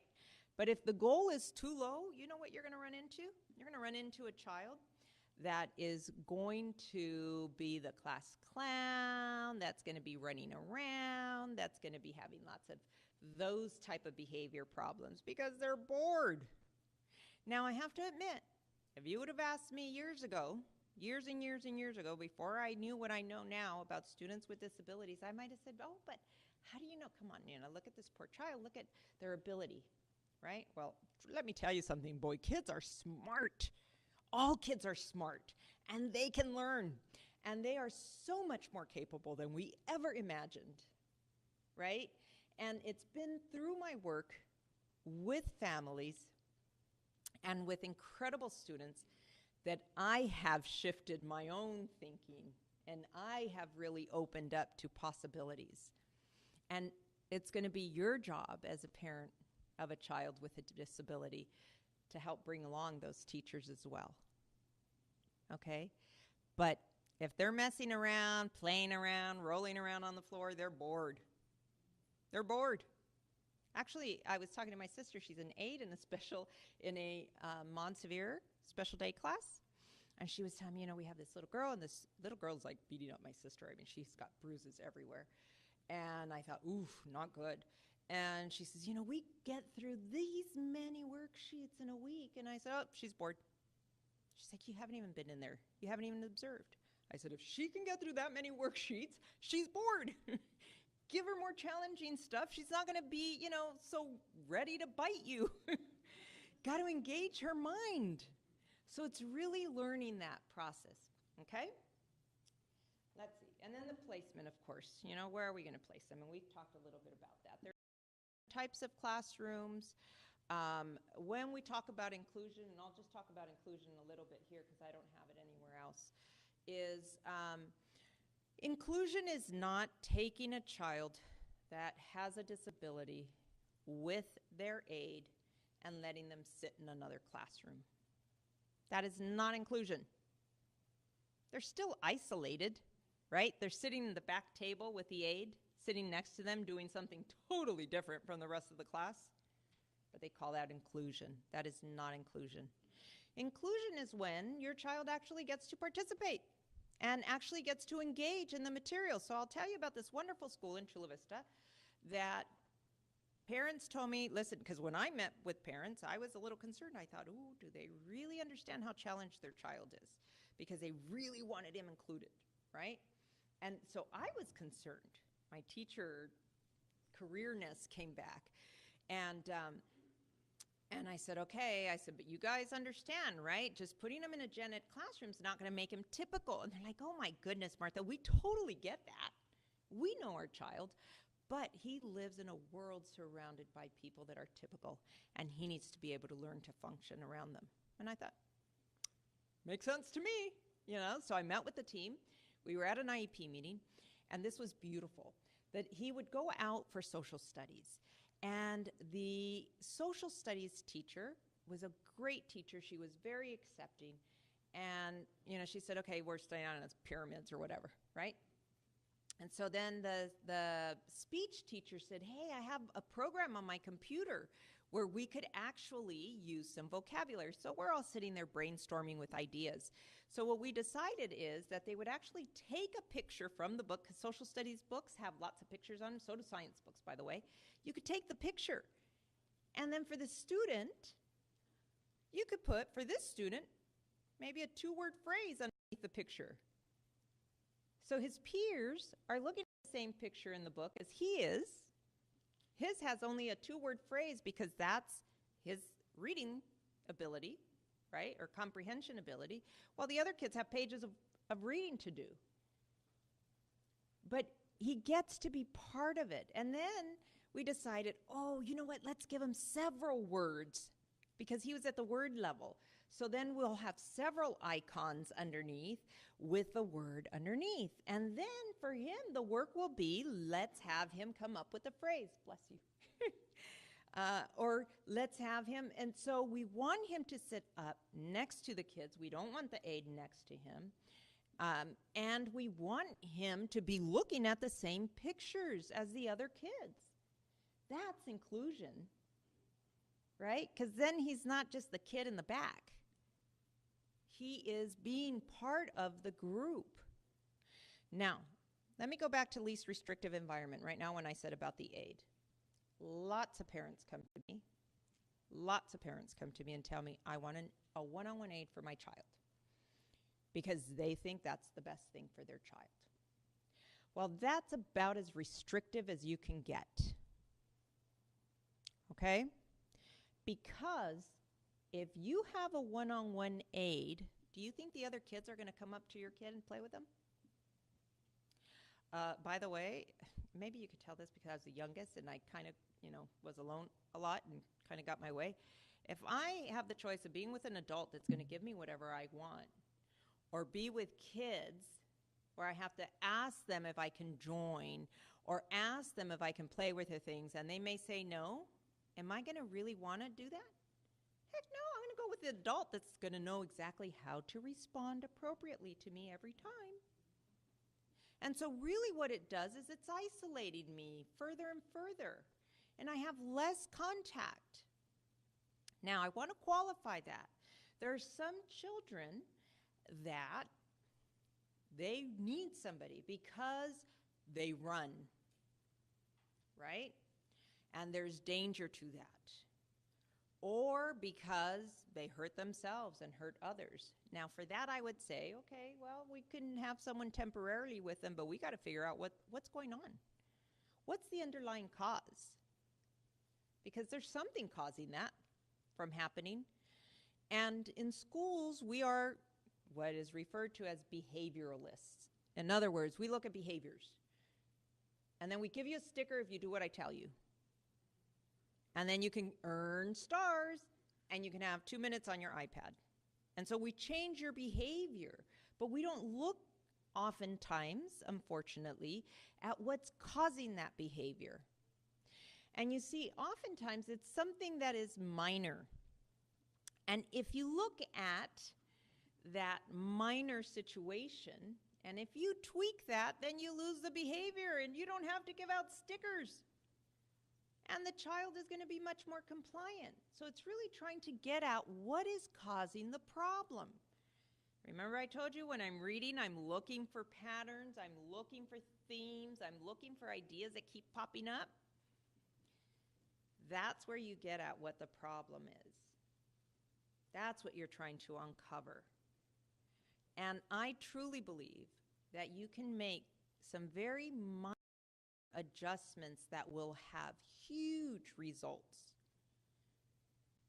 But if the goal is too low, you know what you're going to run into? You're going to run into a child that is going to be the class clown, that's going to be running around, that's going to be having lots of those type of behavior problems because they're bored. Now, I have to admit, if you would have asked me years ago, years and years and years ago, before I knew what I know now about students with disabilities, I might have said, oh, but how do you know? Come on, look at this poor child, look at their ability, right? Well, let me tell you something, boy, kids are smart. All kids are smart, and they can learn, and they are so much more capable than we ever imagined, right? And it's been through my work with families and with incredible students that I have shifted my own thinking, and I have really opened up to possibilities. And it's going to be your job as a parent of a child with a disability to help bring along those teachers as well. Okay? But if they're messing around, playing around, rolling around on the floor, they're bored. They're bored. Actually, I was talking to my sister. She's an aide in a Montsevier special day class. And she was telling me, we have this little girl, and this little girl's like beating up my sister. I mean, she's got bruises everywhere. And I thought, oof, not good. And she says, we get through these many worksheets in a week. And I said, oh, she's bored. She's like, you haven't even been in there. You haven't even observed. I said, if she can get through that many worksheets, she's bored. Give her more challenging stuff. She's not going to be, so ready to bite you. Got to engage her mind. So it's really learning that process, okay? Let's see. And then the placement, of course. Where are we going to place them? And we've talked a little bit about that. There are types of classrooms. When we talk about inclusion, and I'll just talk about inclusion a little bit here because I don't have it anywhere else, is inclusion is not taking a child that has a disability with their aid and letting them sit in another classroom. That is not inclusion. They're still isolated, right? They're sitting in the back table with the aide, sitting next to them doing something totally different from the rest of the class. But they call that inclusion. That is not inclusion. Inclusion is when your child actually gets to participate and actually gets to engage in the material. So I'll tell you about this wonderful school in Chula Vista that parents told me, listen, because when I met with parents, I was a little concerned. I thought, ooh, do they really understand how challenged their child is? Because they really wanted him included, right? And so I was concerned. My teacher careerness came back. And I said, okay. I said, but you guys understand, right? Just putting him in a gen ed classroom is not going to make him typical. And they're like, oh, my goodness, Martha, we totally get that. We know our child. But he lives in a world surrounded by people that are typical, and he needs to be able to learn to function around them. And I thought, makes sense to me, So I met with the team. We were at an IEP meeting, and this was beautiful, that he would go out for social studies. And the social studies teacher was a great teacher. She was very accepting. And, she said, okay, we're staying on as pyramids or whatever, right? And so then the speech teacher said, hey, I have a program on my computer where we could actually use some vocabulary. So we're all sitting there brainstorming with ideas. So what we decided is that they would actually take a picture from the book, because social studies books have lots of pictures on them, so do science books, by the way. You could take the picture. And then for the student, you could put, for this student, maybe a 2-word phrase underneath the picture. So his peers are looking at the same picture in the book as he is. His has only a 2-word phrase because that's his reading ability, right? Or comprehension ability, while the other kids have pages of reading to do. But he gets to be part of it. And then we decided, oh, you know what, let's give him several words, because he was at the word level. So then we'll have several icons underneath with the word underneath. And then for him, the work will be, let's have him come up with a phrase. Bless you. Or let's have him, and so we want him to sit up next to the kids. We don't want the aide next to him. And we want him to be looking at the same pictures as the other kids. That's inclusion, right? Because then he's not just the kid in the back. He is being part of the group. Now, let me go back to least restrictive environment right now when I said about the aid. Lots of parents come to me. Lots of parents come to me and tell me, I want a one-on-one aid for my child, because they think that's the best thing for their child. Well, that's about as restrictive as you can get. Okay? Because if you have a one-on-one aid, do you think the other kids are going to come up to your kid and play with them? By the way, maybe you could tell this because I was the youngest and I kind of, was alone a lot and kind of got my way. If I have the choice of being with an adult that's going to give me whatever I want, or be with kids where I have to ask them if I can join, or ask them if I can play with their things, and they may say no, am I going to really want to do that? Heck no, I'm going to go with the adult that's going to know exactly how to respond appropriately to me every time. And so really what it does is it's isolating me further and further, and I have less contact. Now, I want to qualify that. There are some children that they need somebody because they run, right? And there's danger to that. Or because they hurt themselves and hurt others. Now, for that, I would say, okay, well, we can have someone temporarily with them, but we got to figure out what's going on. What's the underlying cause? Because there's something causing that from happening. And in schools, we are what is referred to as behavioralists. In other words, we look at behaviors. And then we give you a sticker if you do what I tell you. And then you can earn stars, and you can have 2 minutes on your iPad. And so we change your behavior, but we don't look oftentimes, unfortunately, at what's causing that behavior. And you see, oftentimes it's something that is minor. And if you look at that minor situation, and if you tweak that, then you lose the behavior, and you don't have to give out stickers. And the child is going to be much more compliant. So it's really trying to get at what is causing the problem. Remember I told you when I'm reading, I'm looking for patterns, I'm looking for themes, I'm looking for ideas that keep popping up. That's where you get at what the problem is. That's what you're trying to uncover. And I truly believe that you can make some very minor adjustments that will have huge results.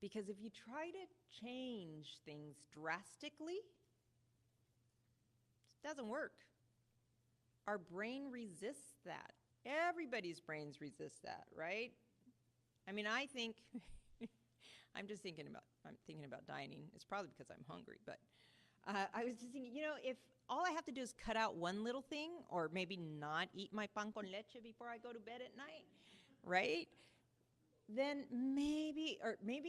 Because if you try to change things drastically, it doesn't work. Our brain resists that. Everybody's brains resist that, right? I mean, I think, I'm thinking about dining. It's probably because I'm hungry, but I was just thinking, if all I have to do is cut out one little thing, or maybe not eat my pan con leche before I go to bed at night, right? Then maybe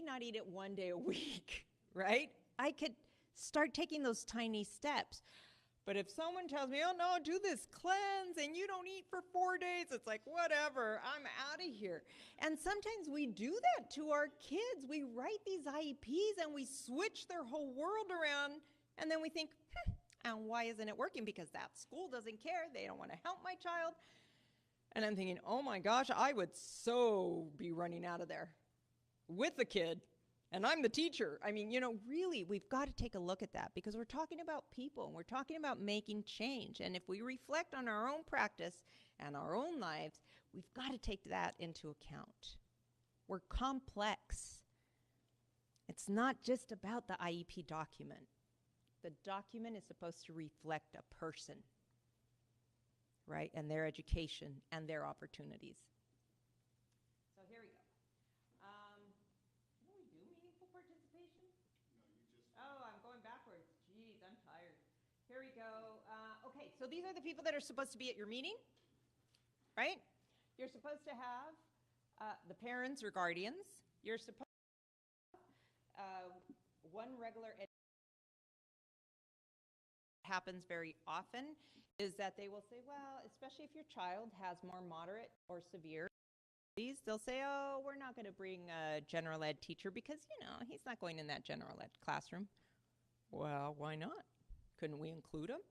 not eat it one day a week, right? I could start taking those tiny steps. But if someone tells me, oh no, do this cleanse and you don't eat for 4 days, it's like, whatever, I'm out of here. And sometimes we do that to our kids. We write these IEPs and we switch their whole world around, and then we think, and why isn't it working? Because that school doesn't care. They don't want to help my child. And I'm thinking, oh my gosh, I would so be running out of there with the kid. And I'm the teacher. I mean, really, we've got to take a look at that, because we're talking about people and we're talking about making change. And if we reflect on our own practice and our own lives, we've got to take that into account. We're complex. It's not just about the IEP document. The document is supposed to reflect a person, right? And their education and their opportunities. So here we go. Can we do meaningful participation? Oh, I'm going backwards. Jeez, I'm tired. Here we go. Okay, so these are the people that are supposed to be at your meeting, right? You're supposed to have the parents or guardians. You're supposed to have one regular happens very often is that they will say, well, especially if your child has more moderate or severe disease, they'll say, oh, we're not going to bring a general ed teacher because, you know, he's not going in that general ed classroom. Well, why not? Couldn't we include him?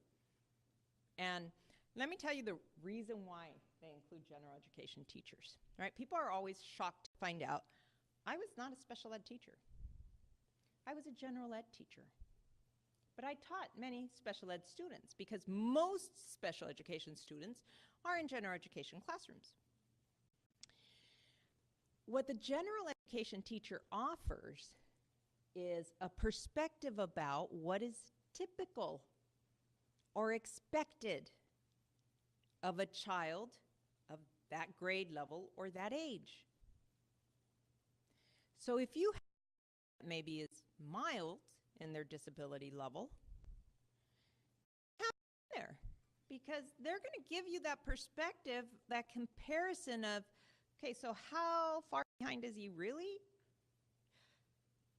And let me tell you the reason why they include general education teachers, right? People are always shocked to find out, I was not a special ed teacher. I was a general ed teacher. But I taught many special ed students because most special education students are in general education classrooms. What the general education teacher offers is a perspective about what is typical or expected of a child of that grade level or that age. So if you have maybe is mild in their disability level, have them there, because they're going to give you that perspective, that comparison of, okay, so how far behind is he really?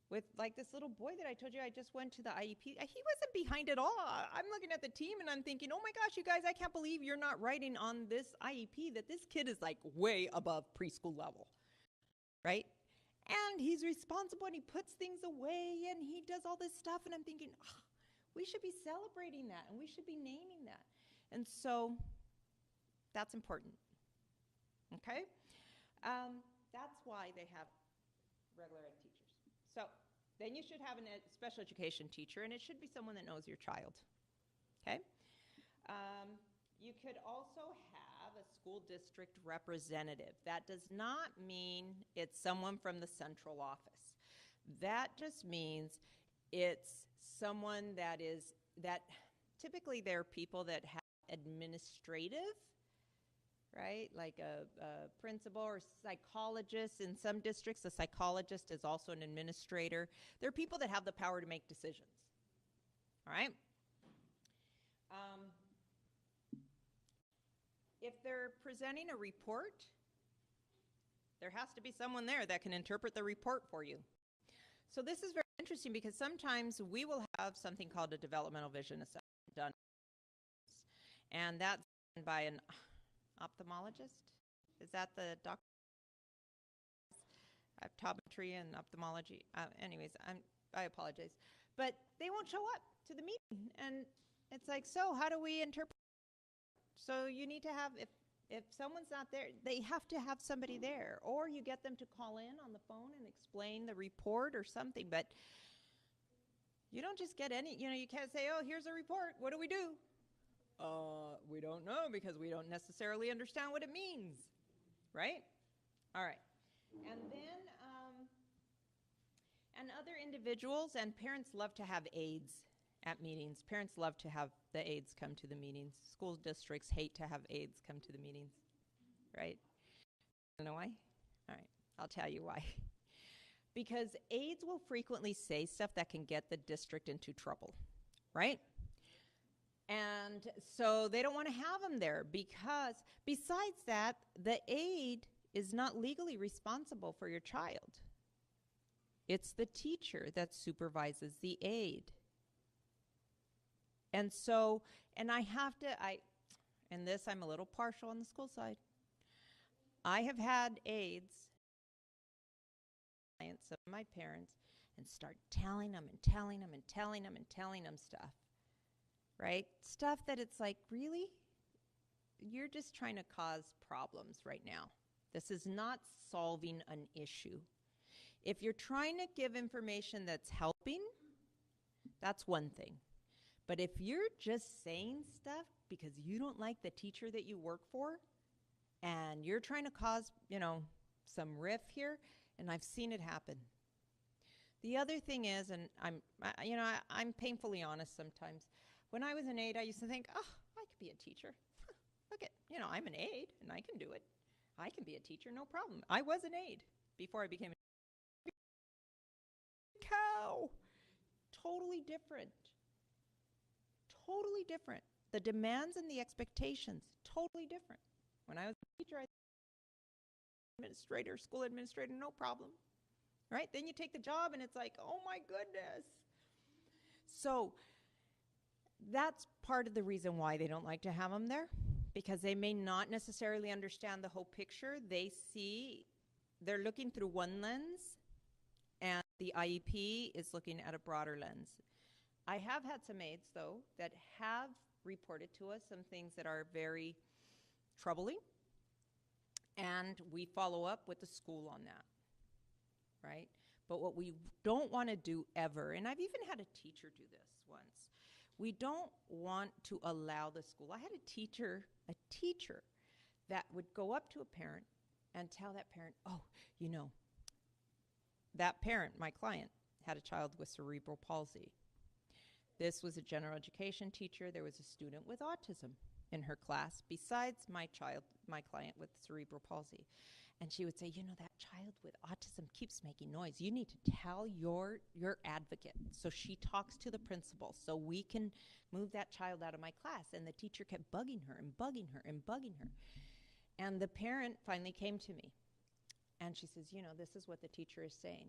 With like this little boy that I told you I just went to the IEP, he wasn't behind at all. I'm looking at the team and I'm thinking, oh my gosh, you guys, I can't believe you're not writing on this IEP that this kid is like way above preschool level, right? And he's responsible and he puts things away and he does all this stuff. And I'm thinking, oh, we should be celebrating that and we should be naming that. And so that's important, okay? That's why they have regular ed teachers. So then you should have a special education teacher, and it should be someone that knows your child, okay? You could also have a school district representative. That does not mean it's someone from the central office. That just means it's someone that typically they're people that have administrative, right? Like a principal or psychologist. In some districts, a psychologist is also an administrator. They're people that have the power to make decisions, all right? If they're presenting a report, there has to be someone there that can interpret the report for you. So this is very interesting because sometimes we will have something called a developmental vision assessment done, and that's done by an ophthalmologist. Is that the doctor? Optometry and ophthalmology. Anyways, I apologize. But they won't show up to the meeting. And it's like, so how do we interpret? So you need to have, if someone's not there, they have to have somebody there. Or you get them to call in on the phone and explain the report or something. But you don't just get any, you can't say, oh, here's a report. What do we do? We don't know because we don't necessarily understand what it means, right? All right. And then, and other individuals and parents love to have aides at meetings. Parents love to have the aides come to the meetings. School districts hate to have aides come to the meetings, right? You know why? All right, I'll tell you why. Because aides will frequently say stuff that can get the district into trouble, right? And so they don't want to have them there because besides that, the aide is not legally responsible for your child. It's the teacher that supervises the aide. And so, and I have to, and this I'm a little partial on the school side. I have had aides, clients of my parents, and start telling them and telling them and telling them and telling them stuff. Right? Stuff that it's like, really? You're just trying to cause problems right now. This is not solving an issue. If you're trying to give information that's helping, that's one thing. But if you're just saying stuff because you don't like the teacher that you work for, and you're trying to cause, some riff here, and I've seen it happen. The other thing is, and I'm painfully honest sometimes. When I was an aide, I used to think, oh, I could be a teacher. Look at, I'm an aide and I can do it. I can be a teacher, no problem. I was an aide before I became a cow. Totally different. Totally different. The demands and the expectations, totally different. When I was a teacher, I was administrator, school administrator, no problem. Right? Then you take the job and it's like, oh my goodness. So that's part of the reason why they don't like to have them there, because they may not necessarily understand the whole picture. They're looking through one lens, and the IEP is looking at a broader lens. I have had some aides, though, that have reported to us some things that are very troubling, and we follow up with the school on that, right? But what we don't want to do ever, and I've even had a teacher do this once, we don't want to allow the school. I had a teacher that would go up to a parent and tell that parent, oh, that parent, my client, had a child with cerebral palsy. This was a general education teacher. There was a student with autism in her class besides my client with cerebral palsy. And she would say, that child with autism keeps making noise. You need to tell your advocate. So she talks to the principal so we can move that child out of my class. And the teacher kept bugging her and bugging her and bugging her. And the parent finally came to me. And she says, this is what the teacher is saying.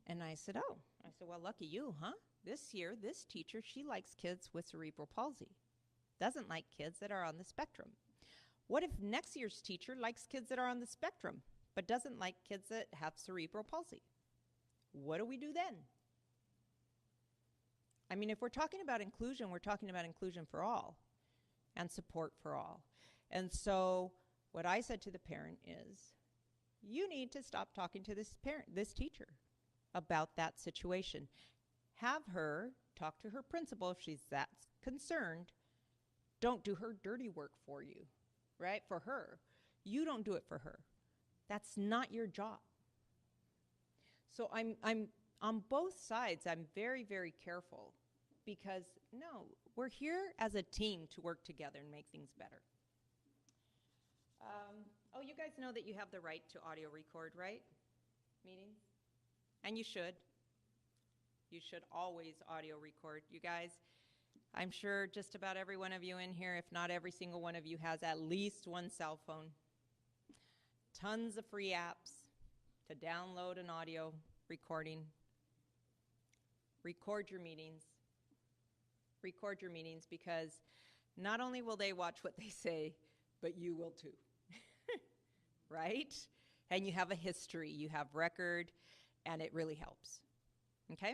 And I said, oh. I said, well, lucky you, huh? This year, this teacher, she likes kids with cerebral palsy. Doesn't like kids that are on the spectrum. What if next year's teacher likes kids that are on the spectrum, but doesn't like kids that have cerebral palsy? What do we do then? I mean, if we're talking about inclusion, we're talking about inclusion for all and support for all. And so what I said to the parent is, you need to stop talking to this teacher about that situation. Have her talk to her principal if she's that concerned. Don't do her dirty work for you. Right? For her. You don't do it for her. That's not your job. So I'm on both sides, I'm very, very careful because no, we're here as a team to work together and make things better. Oh, you guys know that you have the right to audio record, right? Meetings? And you should. You should always audio record. You guys, I'm sure just about every one of you in here, if not every single one of you, has at least one cell phone. Tons of free apps to download an audio recording. Record your meetings. Record your meetings because not only will they watch what they say, but you will too. Right? And you have a history, you have record, and it really helps. Okay?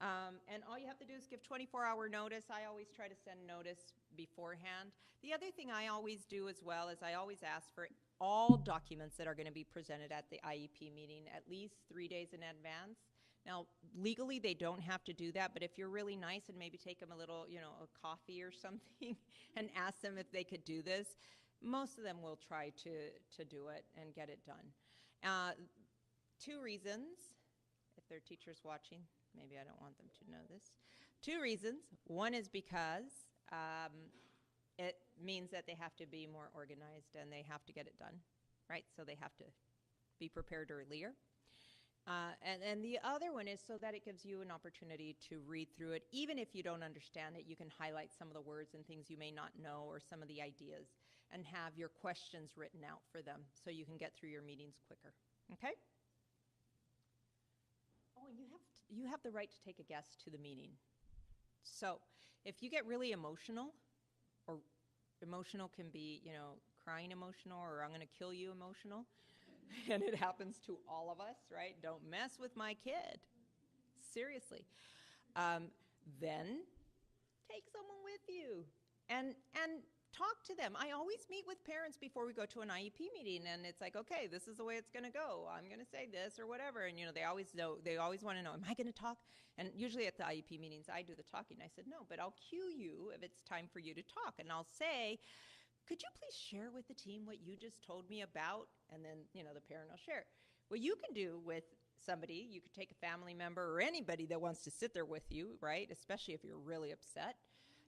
And all you have to do is give 24-hour notice. I always try to send notice beforehand. The other thing I always do as well is I always ask for all documents that are going to be presented at the IEP meeting at least 3 days in advance. Now, legally, they don't have to do that, but if you're really nice and maybe take them a little, a coffee or something and ask them if they could do this, most of them will try to do it and get it done. 2 reasons, if there are teachers watching, maybe I don't want them to know this. 2 reasons. One is because it means that they have to be more organized and they have to get it done, right? So they have to be prepared earlier. And the other one is so that it gives you an opportunity to read through it. Even if you don't understand it, you can highlight some of the words and things you may not know or some of the ideas and have your questions written out for them so you can get through your meetings quicker, okay? Oh, and you have the right to take a guest to the meeting. So if you get really emotional, or emotional can be, crying emotional or I'm going to kill you emotional, and it happens to all of us, right? Don't mess with my kid. Seriously. Then take someone with you and talk to them. I always meet with parents before we go to an IEP meeting, and it's like, okay, this is the way it's going to go. I'm going to say this or whatever, and they always want to know, am I going to talk? And usually at the IEP meetings, I do the talking. I said, no, but I'll cue you if it's time for you to talk, and I'll say, could you please share with the team what you just told me about? And then, the parent will share. What you can do with somebody, you could take a family member or anybody that wants to sit there with you, right, especially if you're really upset,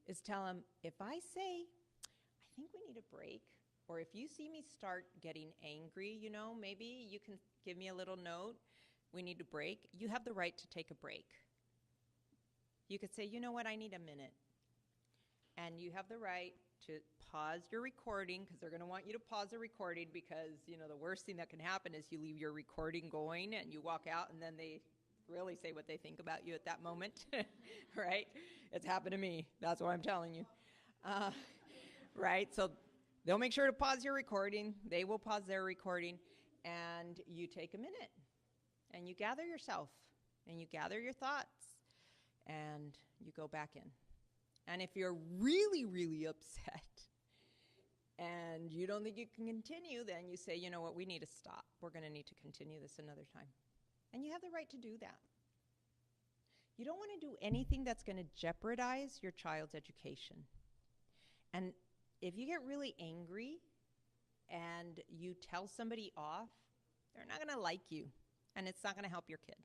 is tell them, if I say, I think we need a break, or if you see me start getting angry, you know, maybe you can give me a little note, we need a break. You have the right to take a break. You could say, you know what, I need a minute. And you have the right to pause your recording, because they're going to want you to pause the recording, because, you know, the worst thing that can happen is you leave your recording going and you walk out and then they really say what they think about you at that moment, right? It's happened to me. That's what I'm telling you. Right? So they'll make sure to pause your recording. They will pause their recording, and you take a minute and you gather yourself and you gather your thoughts and you go back in. And if you're really, really upset and you don't think you can continue, then you say, you know what, we need to stop. We're going to need to continue this another time. And you have the right to do that. You don't want to do anything that's going to jeopardize your child's education. And if you get really angry and you tell somebody off, they're not going to like you, and it's not going to help your kid.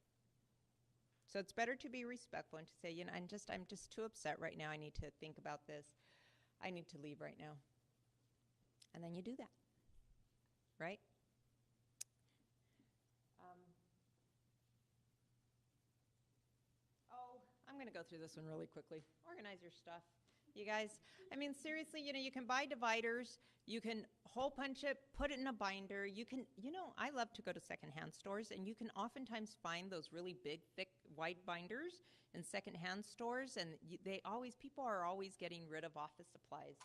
So it's better to be respectful and to say, you know, I'm just too upset right now. I need to think about this. I need to leave right now. And then you do that, right? I'm going to go through this one really quickly. Organize your stuff. You guys, I mean, seriously, you know, you can buy dividers. You can hole punch it, put it in a binder. You can, you know, I love to go to secondhand stores, and you can oftentimes find those really big, thick, white binders in secondhand stores, and people are always getting rid of office supplies.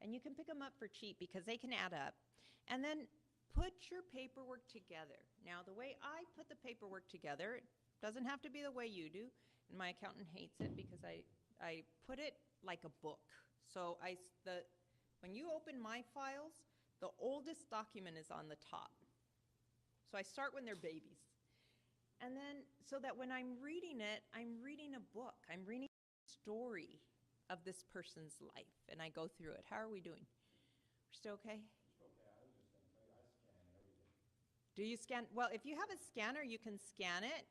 And you can pick them up for cheap because they can add up. And then put your paperwork together. Now, the way I put the paperwork together, it doesn't have to be the way you do. And my accountant hates it because I put it like a book. So when you open my files, the oldest document is on the top. So I start when they're babies. And then, so that when I'm reading it, I'm reading a book. I'm reading a story of this person's life, and I go through it. How are we doing? We're still okay? Okay, I was just going to tell you, I scan everything. Do you scan? Well, if you have a scanner, you can scan it.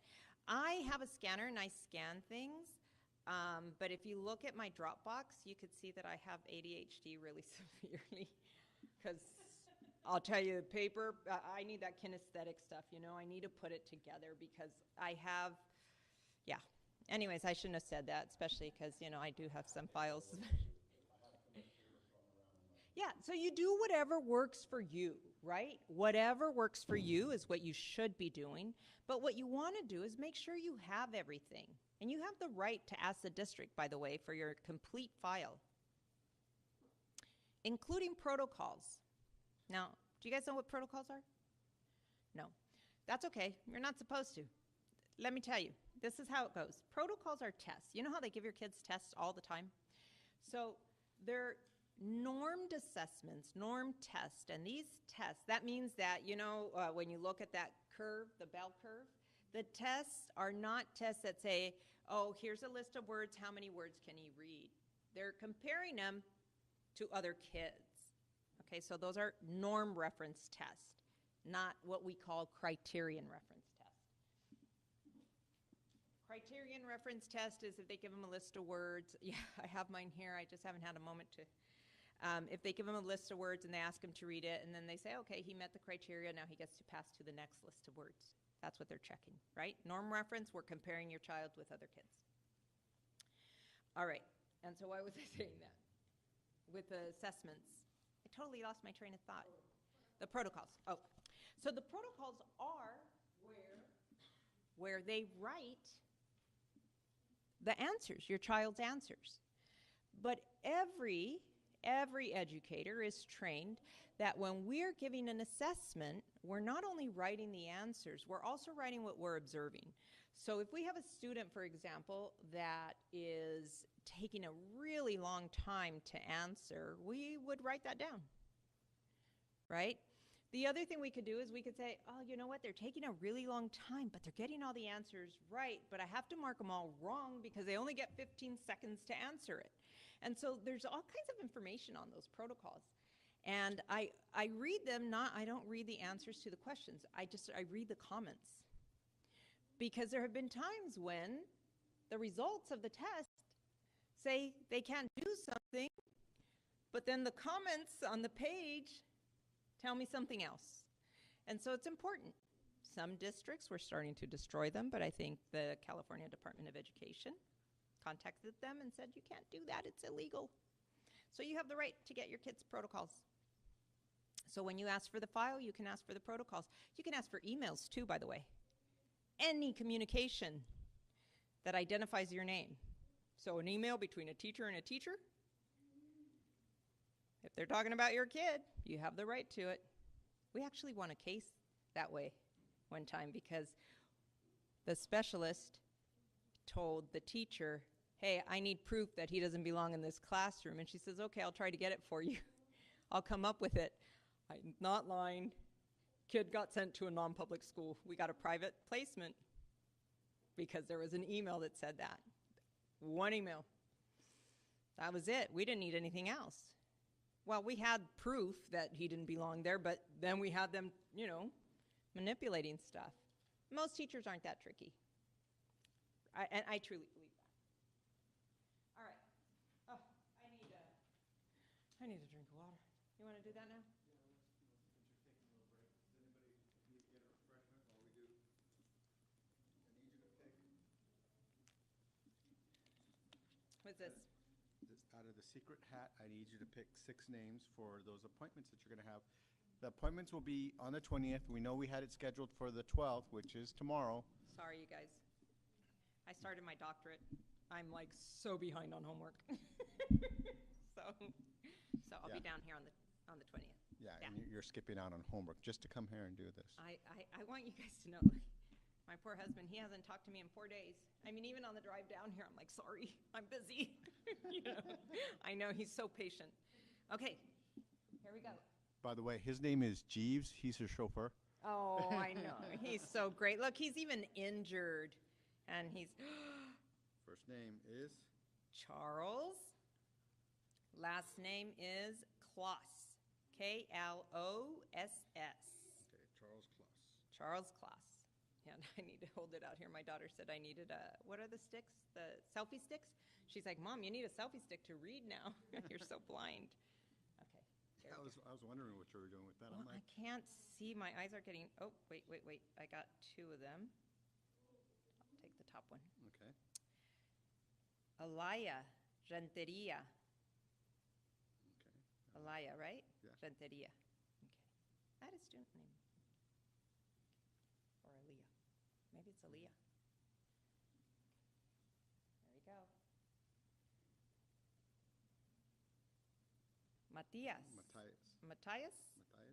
I have a scanner and I scan things, but if you look at my Dropbox, you could see that I have ADHD really severely, because I'll tell you, paper, I need that kinesthetic stuff, you know, I need to put it together because I have, yeah. Anyways, I shouldn't have said that, especially because, you know, I do have some files. Yeah, so you do whatever works for you, right? Whatever works for you is what you should be doing. But what you want to do is make sure you have everything. And you have the right to ask the district, by the way, for your complete file, including protocols. Now, do you guys know what protocols are? No. That's okay. You're not supposed to. Let me tell you, this is how it goes. Protocols are tests. You know how they give your kids tests all the time? So they're normed assessments, norm tests, and these tests, that means that, you know, when you look at that curve, the bell curve, the tests are not tests that say, oh, here's a list of words, how many words can he read? They're comparing them to other kids. Okay, so those are norm reference tests, not what we call criterion reference tests. Criterion reference test is if they give them a list of words. Yeah, I have mine here. I just haven't had a moment to. If they give them a list of words and they ask him to read it, and then they say, okay, he met the criteria, now he gets to pass to the next list of words. That's what they're checking, right? Norm reference, we're comparing your child with other kids. All right, and so why was I saying that? With the assessments, I totally lost my train of thought. The protocols, oh. So the protocols are where they write the answers, your child's answers. But every educator is trained that when we're giving an assessment, we're not only writing the answers, we're also writing what we're observing. So if we have a student, for example, that is taking a really long time to answer, we would write that down, right? The other thing we could do is we could say, oh, you know what, they're taking a really long time, but they're getting all the answers right, but I have to mark them all wrong because they only get 15 seconds to answer it. And so there's all kinds of information on those protocols. And I read them, I don't read the answers to the questions. I read the comments. Because there have been times when the results of the test say they can't do something, but then the comments on the page tell me something else. And so it's important. Some districts were starting to destroy them, but I think the California Department of Education contacted them and said, you can't do that, it's illegal. So you have the right to get your kids' protocols. So when you ask for the file, you can ask for the protocols. You can ask for emails too, by the way. Any communication that identifies your name. So an email between a teacher and a teacher, if they're talking about your kid, you have the right to it. We actually won a case that way one time because the specialist told the teacher, hey, I need proof that he doesn't belong in this classroom. And she says, okay, I'll try to get it for you. I'll come up with it. I'm not lying. Kid got sent to a non-public school. We got a private placement because there was an email that said that. One email. That was it. We didn't need anything else. Well, we had proof that he didn't belong there, but then we had them, manipulating stuff. Most teachers aren't that tricky. And I truly believe that. All right. Oh, I need a drink of water. You want to do that now? What's this? Out of the secret hat, I need you to pick 6 names for those appointments that you're going to have. The appointments will be on the 20th. We know we had it scheduled for the 12th, which is tomorrow. Sorry, you guys. I started my doctorate. I'm like so behind on homework. so I'll be down here on the 20th. Yeah, and you're skipping out on homework just to come here and do this. I want you guys to know, my poor husband, he hasn't talked to me in 4 days. I mean, even on the drive down here, I'm like, sorry, I'm busy. I know, he's so patient. Okay, here we go. By the way, his name is Jeeves. He's your chauffeur. Oh, I know. He's so great. Look, he's even injured. And he's... First name is? Charles. Last name is Kloss. Kloss. Okay, Charles Kloss. Charles Kloss. And I need to hold it out here. My daughter said I needed what are the sticks? The selfie sticks? She's like, Mom, you need a selfie stick to read now. You're so blind. Okay. I was wondering what you were doing with that. Well, I can't see. My eyes are getting, oh, wait. I got 2 of them. I'll take the top one. Okay. Alaya Renteria. Okay. Alaya, right? Yeah. Renteria. Okay. That is student name. Or Aaliyah. Maybe it's Aaliyah. There we go. Matthias. Matthias? Or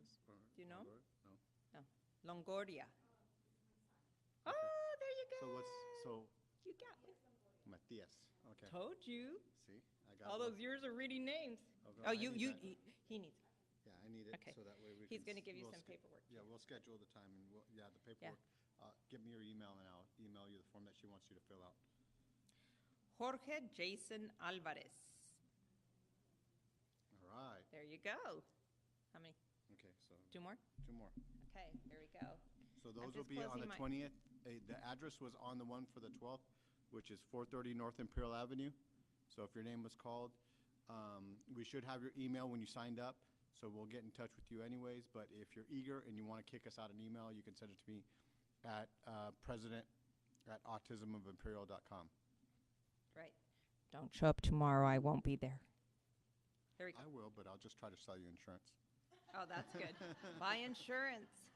Do you know? No. No. Longoria. Oh, there you go. You got it. Matthias. Okay. Told you. See, I got All those years of reading names. I He need needs that. Yeah, I need it. Okay. So that way we He's can going to give you we'll some sch- paperwork. Yeah, we'll schedule the time and the paperwork. Give me your email and I'll email you the form that she wants you to fill out. Jorge Jason Alvarez. All right. There you go. How many? Okay, so 2 more? 2 more. Okay, here we go. So those will just be on closing the my- 20th. The address was on the one for the 12th, which is 430 North Imperial Avenue. So if your name was called, we should have your email when you signed up. So we'll get in touch with you anyways. But if you're eager and you want to kick us out an email, you can send it to me at president@autismofimperial.com. Right. Don't show up tomorrow. I won't be there. Here we go. I will, but I'll just try to sell you insurance. Oh, that's good. Buy insurance.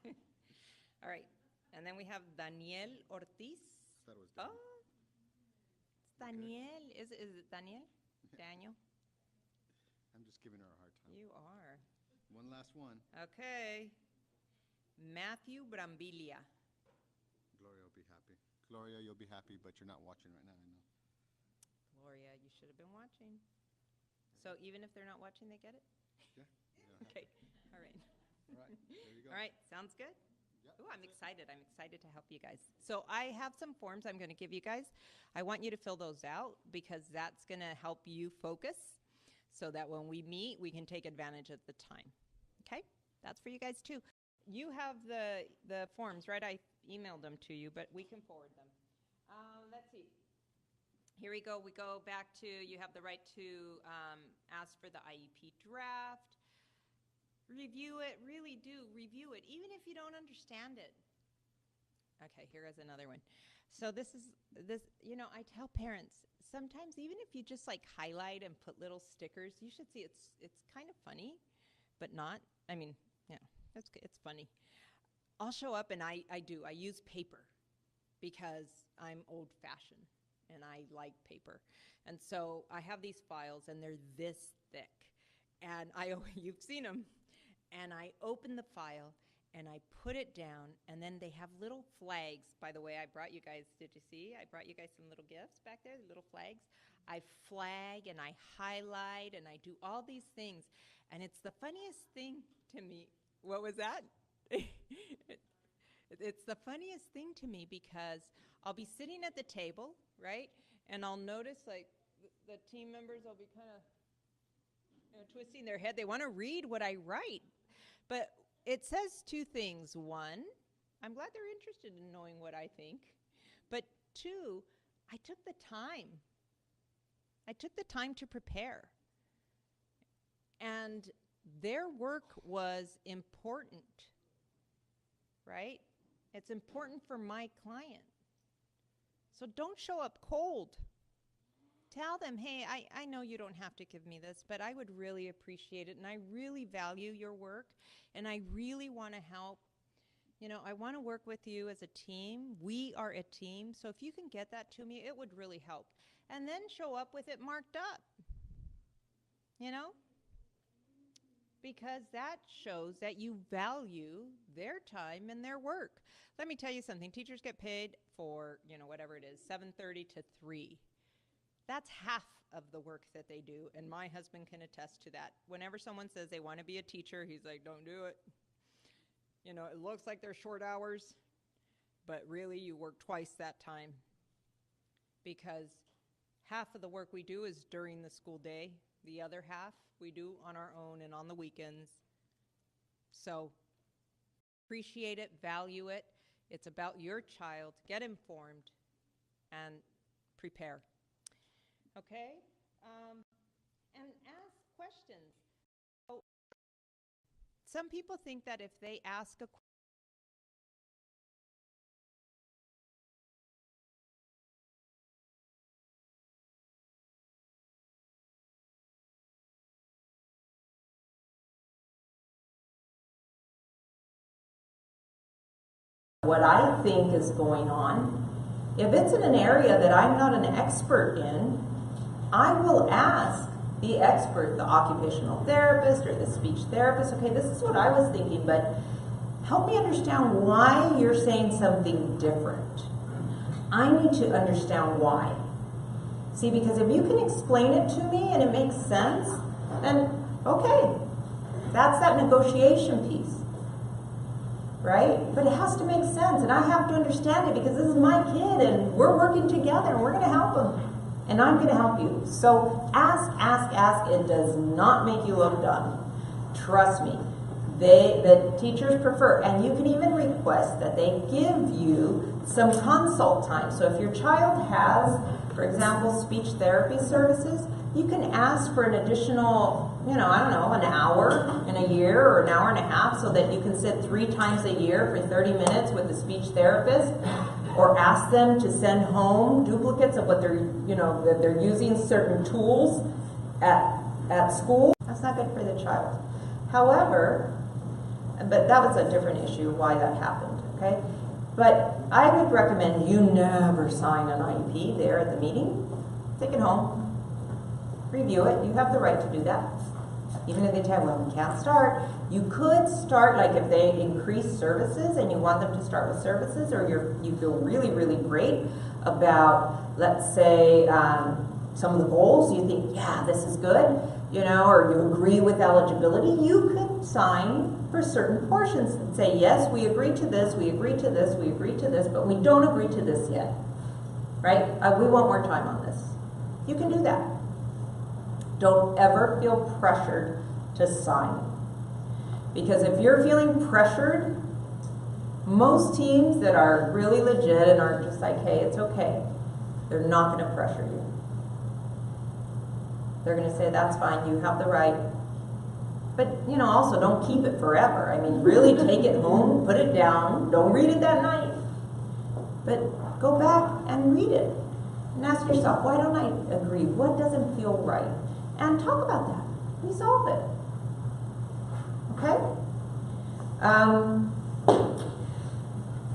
All right. And then we have Daniel Ortiz. That was Oh, done. it's Daniel. Is it Daniel? Daniel? I'm just giving her a hard time. You are. One last one. Okay. Matthew Brambilia. Gloria will be happy. Gloria, you'll be happy, but you're not watching right now, I know. Gloria, you should have been watching. So even if they're not watching, they get it? Yeah. Okay. All right. All right, there you go. All right. Sounds good. Yep, Oh, I'm that's it. excited. I'm excited to help you guys. So I have some forms I'm going to give you guys. I want you to fill those out because that's going to help you focus so that when we meet, we can take advantage of the time. Okay? That's for you guys too. You have the forms, right? I emailed them to you, but we can forward them. Let's see. Here we go. We go back to, you have the right to ask for the IEP draft. Review it, really do review it, even if you don't understand it. Okay, here is another one. So this, you know, I tell parents, sometimes even if you just like highlight and put little stickers, you should see it's kind of funny, but not, I mean, yeah, it's funny. I'll show up and I use paper because I'm old fashioned and I like paper. And so I have these files and they're this thick and you've seen them. And I open the file and I put it down, and then they have little flags. By the way, I brought you guys, did you see? I brought you guys some little gifts back there, little flags. I flag and I highlight and I do all these things. And it's the funniest thing to me. What was that? It's the funniest thing to me because I'll be sitting at the table, right? And I'll notice like the team members will be kind of twisting their head. They want to read what I write. But it says two things. One, I'm glad they're interested in knowing what I think. But two, I took the time. I took the time to prepare. And their work was important, right? It's important for my client. So don't show up cold. Tell them, hey, I know you don't have to give me this, but I would really appreciate it, and I really value your work, and I really want to help. You know, I want to work with you as a team. We are a team, so if you can get that to me, it would really help. And then show up with it marked up, you know, because that shows that you value their time and their work. Let me tell you something. Teachers get paid for, you know, whatever it is, 7:30 to 3. That's half of the work that they do, and my husband can attest to that. Whenever someone says they want to be a teacher, he's like, don't do it. You know, it looks like they're short hours, but really you work twice that time because half of the work we do is during the school day. The other half we do on our own and on the weekends. So appreciate it, value it. It's about your child. Get informed and prepare. Okay? And ask questions. So, some people think that if they ask a question, what I think is going on, if it's in an area that I'm not an expert in, I will ask the expert, the occupational therapist or the speech therapist, okay, this is what I was thinking, but help me understand why you're saying something different. I need to understand why. See, because if you can explain it to me and it makes sense, then okay, that's that negotiation piece. Right? But it has to make sense, and I have to understand it because this is my kid and we're working together and we're going to help him. And I'm going to help you. So ask, ask, ask. It does not make you look dumb. Trust me. The teachers prefer, and you can even request that they give you some consult time. So if your child has, for example, speech therapy services, you can ask for an additional, you know, I don't know, an hour in a year or an hour and a half so that you can sit 3 times a year for 30 minutes with the speech therapist, or ask them to send home duplicates of what they're, you know, that they're using certain tools at school. That's not good for the child. However, but that was a different issue why that happened, okay? But I would recommend you never sign an IEP there at the meeting. Take it home. Review it. You have the right to do that. Even if they tell you, well, we can't start. You could start, like if they increase services and you want them to start with services, or you feel really, really great about, let's say, some of the goals. You think, yeah, this is good, you know, or you agree with eligibility. You could sign for certain portions and say, yes, we agree to this, we agree to this, we agree to this, but we don't agree to this yet, right? We want more time on this. You can do that. Don't ever feel pressured to sign. Because if you're feeling pressured, Most teams that are really legit and are just like, hey, it's okay, they're not going to pressure you. They're going to say, that's fine, you have the right. But, you know, also don't keep it forever. I mean, really take it home, put it down, don't read it that night. But go back and read it. And ask yourself, why don't I agree? What doesn't feel right? And talk about that. Resolve it. Okay?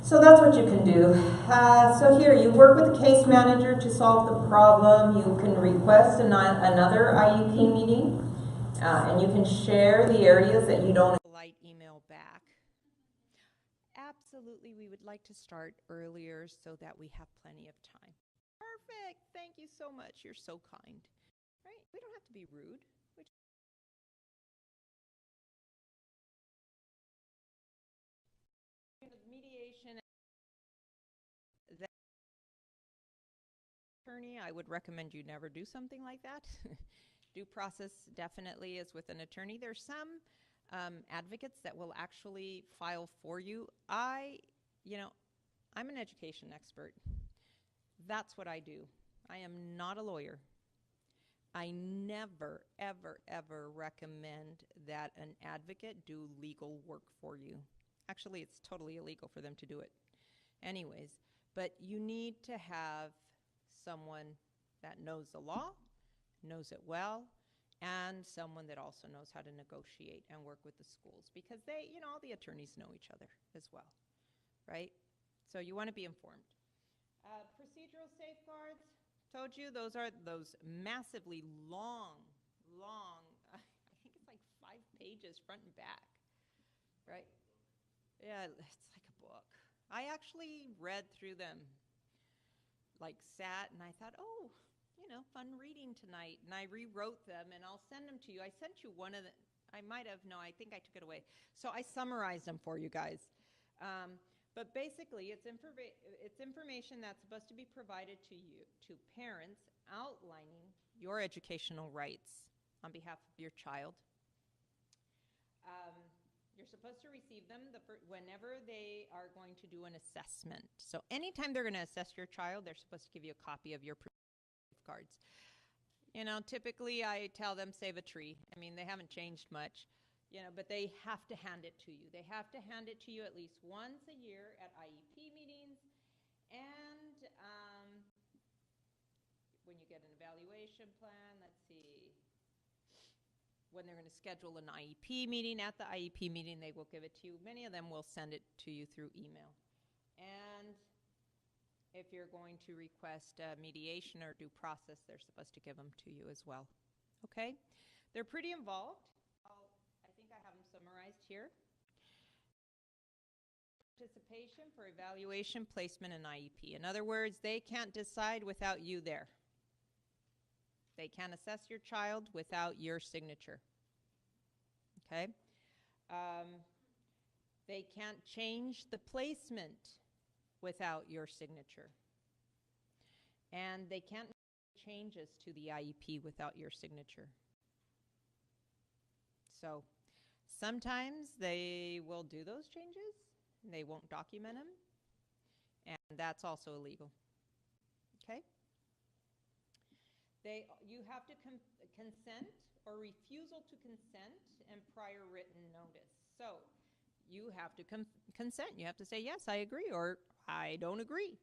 So that's what you can do. So here, you work with the case manager to solve the problem. You can request another IEP meeting, and you can share the areas that you don't. Polite email back. Absolutely, we would like to start earlier so that we have plenty of time. Perfect. Thank you so much. You're so kind. Right? We don't have to be rude. Mediation. That attorney, I would recommend you never do something like that. Due process definitely is with an attorney. There's some advocates that will actually file for you. I'm an education expert. That's what I do. I am not a lawyer. I never, ever, ever recommend that an advocate do legal work for you. Actually, it's totally illegal for them to do it. Anyways, but you need to have someone that knows the law, knows it well, and someone that also knows how to negotiate and work with the schools, because they, all the attorneys know each other as well, right? So you want to be informed. Procedural safeguards, told you, those are those massively long, I think it's like 5 pages front and back, right? Yeah, it's like a book. I actually read through them, like sat, and I thought, oh, fun reading tonight. And I rewrote them, and I'll send them to you. I sent you one of the, I think I took it away. So I summarized them for you guys. But basically, it's information that's supposed to be provided to you, to parents, outlining your educational rights on behalf of your child. You're supposed to receive them whenever they are going to do an assessment. So anytime they're going to assess your child, they're supposed to give you a copy of your cards. Typically I tell them save a tree. I mean, they haven't changed much, but they have to hand it to you. They have to hand it to you at least once a year at IEP meetings, and when you get an evaluation plan, let's see, when they're going to schedule an IEP meeting, at the IEP meeting, they will give it to you. Many of them will send it to you through email. And if you're going to request mediation or due process, they're supposed to give them to you as well. Okay? They're pretty involved. I think I have them summarized here. Participation for evaluation, placement, and IEP. In other words, they can't decide without you there. They can't assess your child without your signature. Okay? They can't change the placement without your signature. And they can't make changes to the IEP without your signature. So sometimes they will do those changes. They won't document them. And that's also illegal. Okay? You have to consent or refusal to consent and prior written notice. So you have to consent. You have to say, yes, I agree, or I don't agree.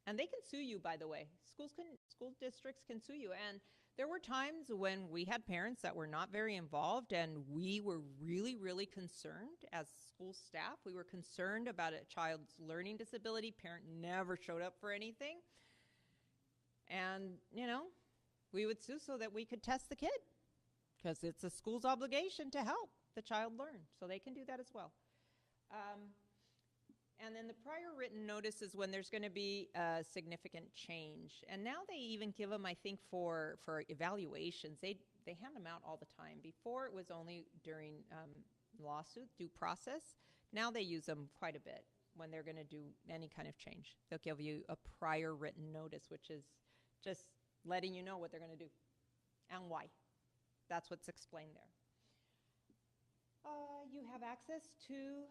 And they can sue you, by the way. School districts can sue you. And there were times when we had parents that were not very involved, and we were really, really concerned as school staff. We were concerned about a child's learning disability. Parent never showed up for anything. And, we would sue so that we could test the kid, because it's the school's obligation to help the child learn. So they can do that as well. And then the prior written notice is when there's going to be a significant change. And now they even give them, I think, for evaluations. They hand them out all the time. Before it was only during lawsuit, due process. Now they use them quite a bit when they're going to do any kind of change. They'll give you a prior written notice, which is just letting you know what they're going to do and why. That's what's explained there. You have access to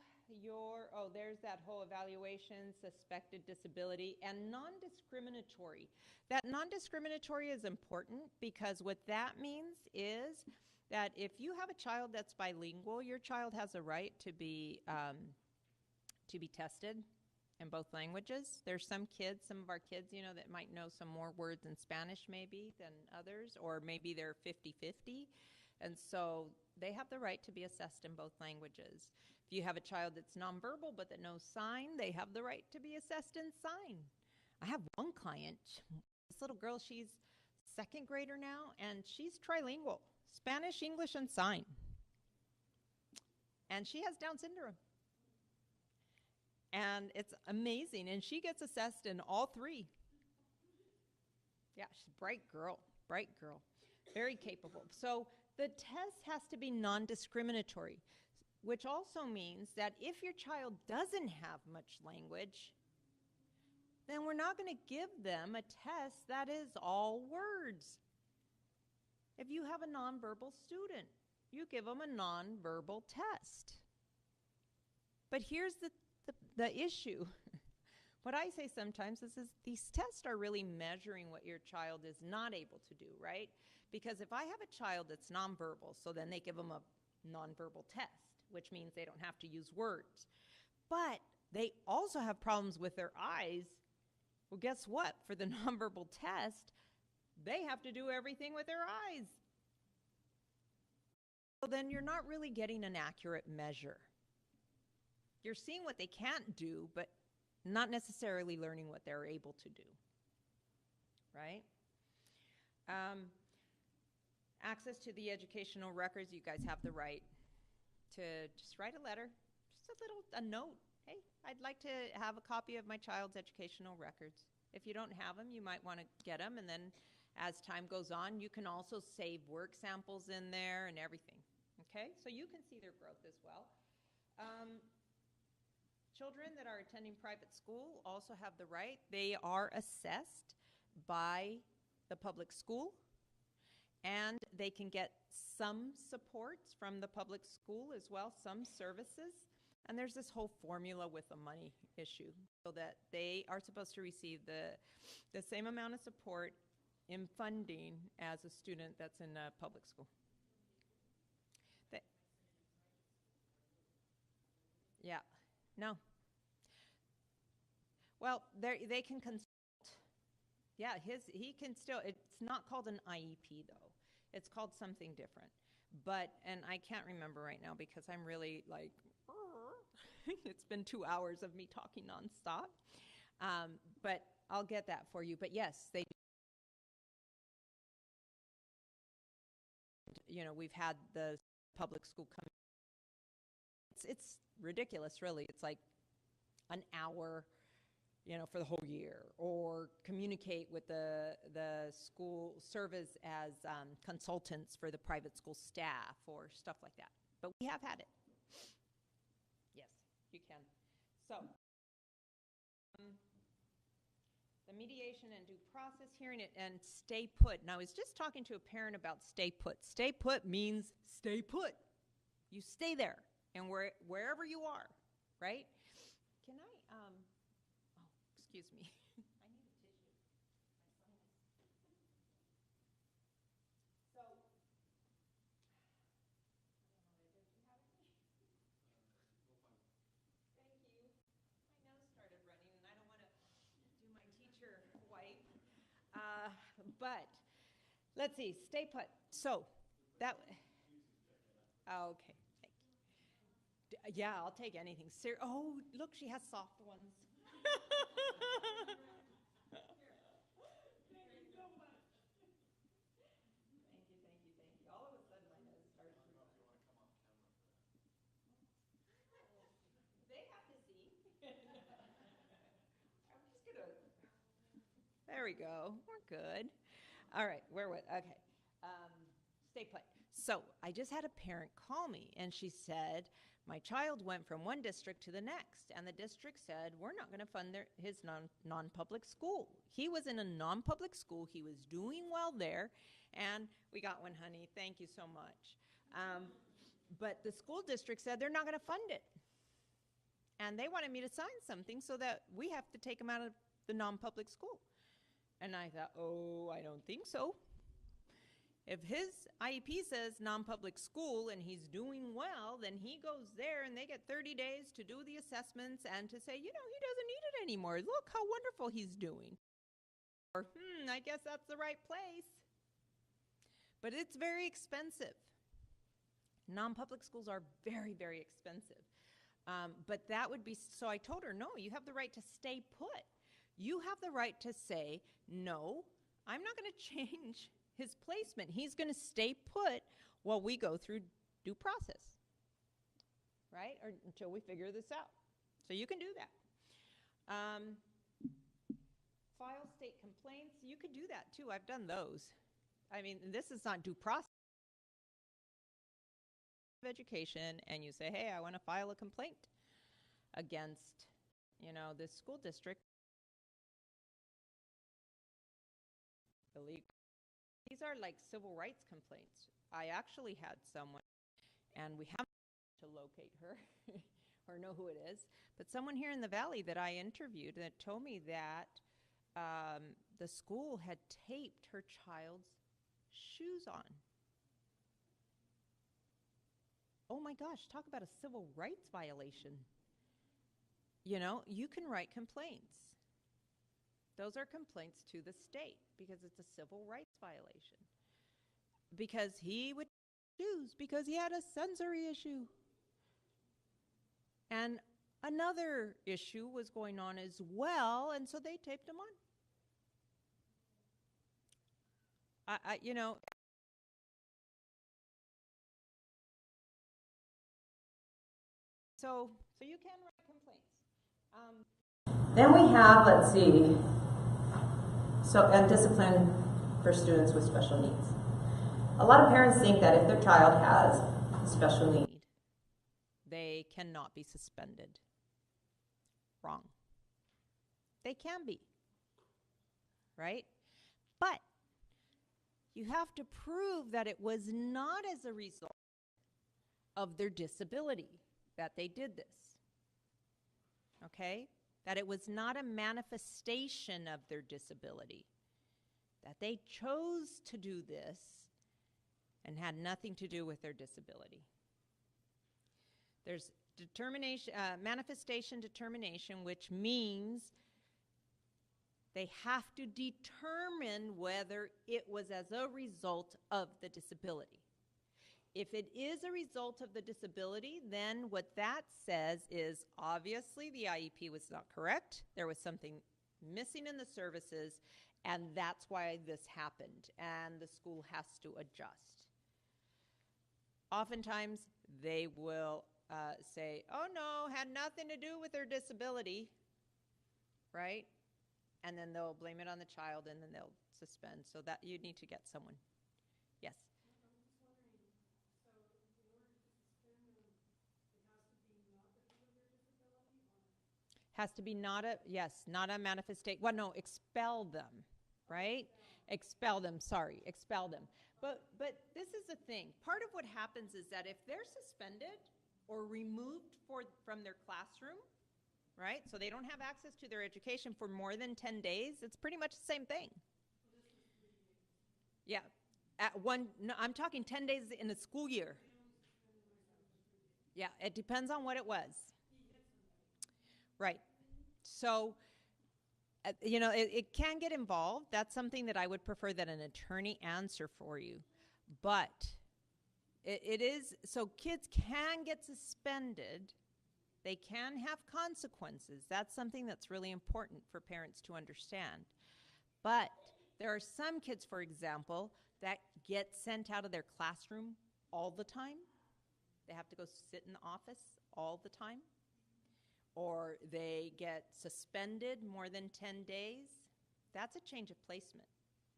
there's that whole evaluation, suspected disability, and non-discriminatory. That non-discriminatory is important because what that means is that if you have a child that's bilingual, your child has a right to be tested in both languages. There's some of our kids, that might know some more words in Spanish maybe than others, or maybe they're 50-50. And so they have the right to be assessed in both languages. If you have a child that's nonverbal but that knows sign, they have the right to be assessed in sign. I have one client, this little girl, she's second grader now, and she's trilingual, Spanish, English, and sign. And she has Down syndrome. And it's amazing, and she gets assessed in all three. Yeah, she's a bright girl, very capable. So the test has to be non-discriminatory, which also means that if your child doesn't have much language, then we're not going to give them a test that is all words. If you have a nonverbal student, you give them a nonverbal test. But here's the issue. What I say sometimes is these tests are really measuring what your child is not able to do, right? Because if I have a child that's nonverbal, so then they give them a nonverbal test, which means they don't have to use words. But they also have problems with their eyes. Well, guess what? For the nonverbal test, they have to do everything with their eyes. So then you're not really getting an accurate measure. You're seeing what they can't do, but not necessarily learning what they're able to do, right? Access to the educational records, you guys have the right to just write a letter, just a note. Hey, I'd like to have a copy of my child's educational records. If you don't have them, you might want to get them, and then as time goes on, you can also save work samples in there and everything, okay? So you can see their growth as well. Children that are attending private school also have the right. They are assessed by the public school, and they can get some supports from the public school as well, some services. And there's this whole formula with the money issue, so that they are supposed to receive the same amount of support in funding as a student that's in a public school. Yeah, no. Well, they can consult. Yeah, he can still, it's not called an IEP though. It's called something different. But, and I can't remember right now because I'm really like, it's been 2 hours of me talking nonstop. But I'll get that for you. But yes, they, we've had the public school come. It's ridiculous, really. It's like an hour, for the whole year, or communicate with the school, service as consultants for the private school staff or stuff like that. But we have had it. Yes, you can. So, the mediation and due process hearing and stay put. Now, I was just talking to a parent about stay put. Stay put means stay put. You stay there and wherever you are, right? Can I, excuse me. I need a tissue. My sinus. So, I don't know what I did. Do you have any? Thank you. My nose started running, and I don't want to do my teacher wipe. But let's see. Stay put. So that. Okay. Thank you. Yeah, I'll take anything. Oh, look, she has soft ones. Thank you so much. Thank you. All of a sudden, my nose started. I don't know if you want to come on camera for that. They have to see. I'm just gonna. There we go. We're good. All right, okay. Stay put. So I just had a parent call me, and she said, my child went from one district to the next, and the district said, we're not going to fund his non-public school. He was in a non-public school. He was doing well there, and we got one, honey. Thank you so much. But the school district said they're not going to fund it. And they wanted me to sign something so that we have to take him out of the non-public school. And I thought, oh, I don't think so. If his IEP says non-public school and he's doing well, then he goes there and they get 30 days to do the assessments and to say, you know, he doesn't need it anymore. Look how wonderful he's doing. Or, I guess that's the right place. But it's very expensive. Non-public schools are very, very expensive. But that would be, so I told her, no, you have the right to stay put. You have the right to say, no, I'm not going to change his placement. He's going to stay put while we go through due process, right? Or until we figure this out. So you can do that. File state complaints, you could do that too. I've done those. I mean, this is not due process of education, and you say, hey, I want to file a complaint against, you know, this school district. Illegal. These are like civil rights complaints. I actually had someone, and we haven't to locate her or know who it is, but someone here in the Valley that I interviewed that told me that the school had taped her child's shoes on. Oh my gosh, talk about a civil rights violation. You know, you can write complaints. Those are complaints to the state because it's a civil rights violation. Because he would choose because he had a sensory issue. And another issue was going on as well, and so they taped him on. You know, so you can write complaints. Then we have, let's see, and discipline for students with special needs. A lot of parents think that if their child has a special need, they cannot be suspended. Wrong. They can be, right? But you have to prove that it was not as a result of their disability that they did this, okay? That it was not a manifestation of their disability, that they chose to do this and had nothing to do with their disability. There's determination, manifestation determination, which means they have to determine whether it was as a result of the disability. If it is a result of the disability, then what that says is obviously the IEP was not correct. There was something missing in the services, and that's why this happened, and the school has to adjust. Oftentimes, they will say, oh no, had nothing to do with their disability, right? And then they'll blame it on the child, and then they'll suspend. So that you need to get someone. Yes? Has to be not a, yes, not a manifestation. Well, no, expel them, right? Expel them, sorry, expel them. But this is the thing. Part of what happens is that if they're suspended or removed from their classroom, right? So they don't have access to their education for more than 10 days, it's pretty much the same thing. Yeah. No, I'm talking 10 days in a school year. Yeah, it depends on what it was. Right. So, you know, it can get involved. That's something that I would prefer that an attorney answer for you. But it is, so kids can get suspended. They can have consequences. That's something that's really important for parents to understand. But there are some kids, for example, that get sent out of their classroom all the time. They have to go sit in the office all the time. Or they get suspended more than 10 days. That's a change of placement.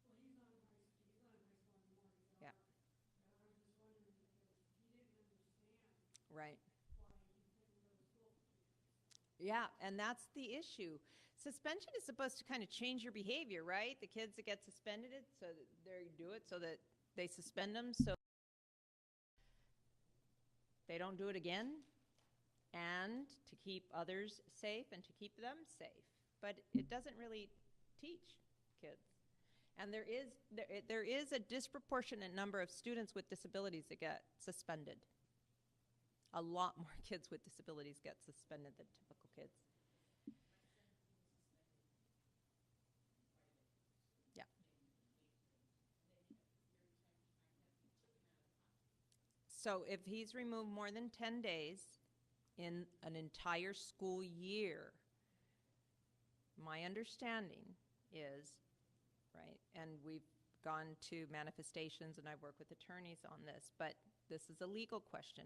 Well, he's not in high school anymore. Yeah. I was just wondering because he didn't understand Right. why he couldn't go to school for 2 years. Yeah, and that's the issue. Suspension is supposed to kind of change your behavior, right? The kids that get suspended, so that they do it so that they suspend them. So they don't do it again, and to keep others safe and to keep them safe. But it doesn't really teach kids. And there is a disproportionate number of students with disabilities that get suspended. A lot more kids with disabilities get suspended than typical kids. Yeah. So if he's removed more than 10 days in an entire school year, my understanding is, right, and we've gone to manifestations and I've worked with attorneys on this, but this is a legal question.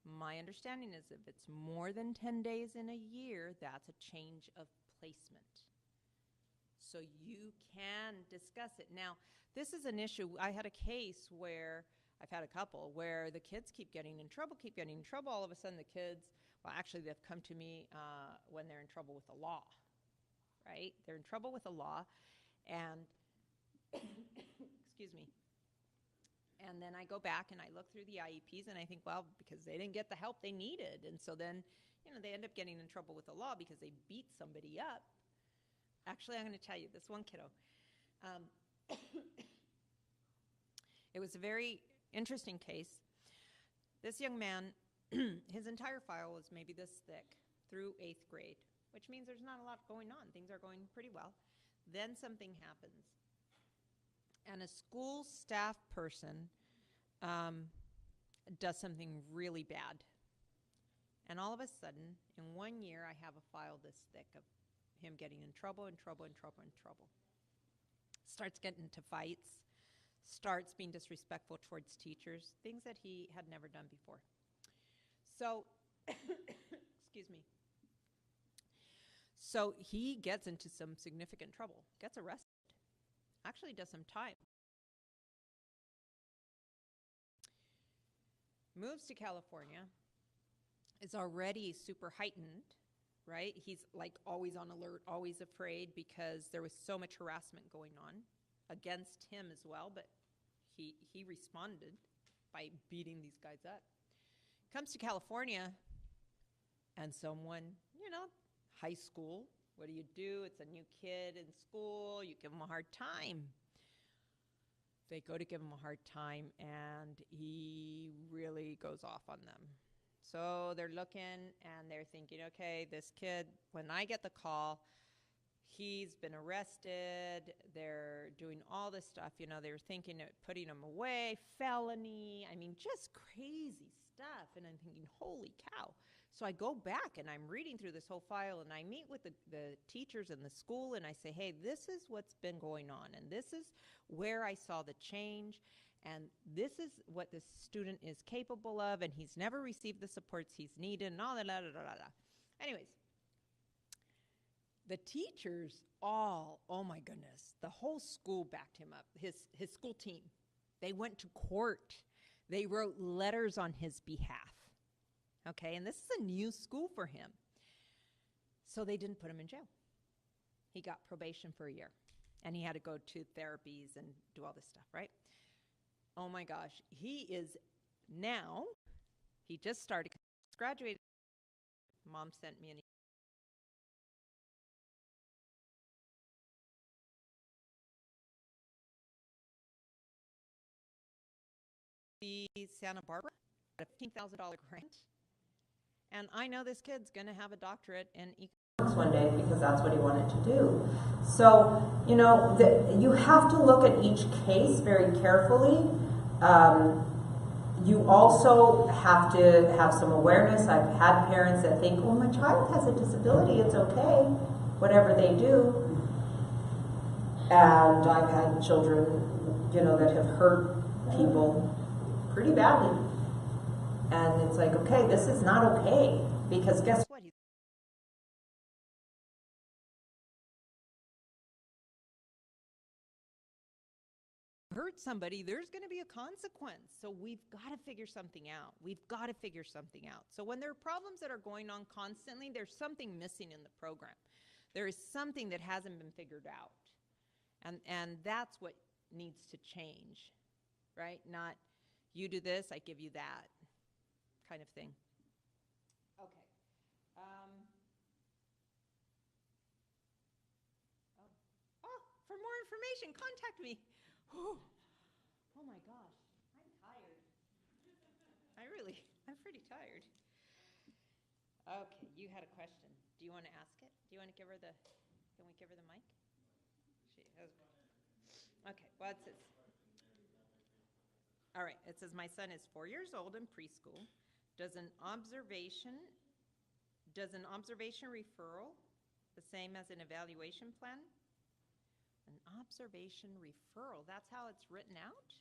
My understanding is if it's more than 10 days in a year, that's a change of placement. So you can discuss it. Now, this is an issue. I had a case where, I've had a couple, where the kids keep getting in trouble. All of a sudden the kids, well, actually they've come to me when they're in trouble with the law, right? They're in trouble with the law, and excuse me. And then I go back and I look through the IEPs and I think, well, because they didn't get the help they needed. And so then, you know, they end up getting in trouble with the law because they beat somebody up. Actually, I'm going to tell you, this one kiddo, it was a very interesting case. This young man, his entire file was maybe this thick through 8th grade, which means there's not a lot going on. Things are going pretty well. Then something happens. And a school staff person does something really bad. And all of a sudden, in 1 year, I have a file this thick of him getting in trouble. Starts getting into fights, starts being disrespectful towards teachers, things that he had never done before. So, excuse me. So he gets into some significant trouble, gets arrested, actually does some time. Moves to California, is already super heightened, right? He's like always on alert, always afraid because there was so much harassment going on against him as well, but he responded by beating these guys up. Comes to California, and someone, you know, high school, what do? It's a new kid in school, you give him a hard time. They go to give him a hard time, and he really goes off on them. So they're looking, and they're thinking, okay, this kid, when I get the call, he's been arrested, they're doing all this stuff, you know, they were thinking of putting him away, felony, I mean, just crazy stuff. And I'm thinking, holy cow. So I go back and I'm reading through this whole file, and I meet with the teachers in the school, and I say, hey, this is what's been going on, and this is where I saw the change, and this is what this student is capable of, and he's never received the supports he's needed, and all that, Anyways, the teachers all, oh my goodness, the whole school backed him up, his school team. They went to court. They wrote letters on his behalf. Okay, and this is a new school for him. So they didn't put him in jail. He got probation for a year, and he had to go to therapies and do all this stuff, right? Oh my gosh, he is now, he just started, graduated. Mom sent me an Santa Barbara, a $15,000 grant. And I know this kid's going to have a doctorate in economics one day because that's what he wanted to do. So, you know, you have to look at each case very carefully. You also have to have some awareness. I've had parents that think, well, my child has a disability, it's okay, whatever they do. And I've had children, you know, that have hurt people pretty badly. And it's like, okay, this is not okay, because guess what? Hurt somebody, there's going to be a consequence. So we've got to figure something out. So when there are problems that are going on constantly, there's something missing in the program. There is something that hasn't been figured out. And that's what needs to change, right? Not, you do this, I give you that kind of thing. Okay. For more information, contact me. Oh my gosh, I'm tired. I'm pretty tired. Okay, you had a question. Do you want to ask it? Do you want to give her the, can we give her the mic? Okay, well, it says, all right, it says, my son is 4 years old in preschool. Does an observation referral the same as an evaluation plan? An observation referral, that's how it's written out?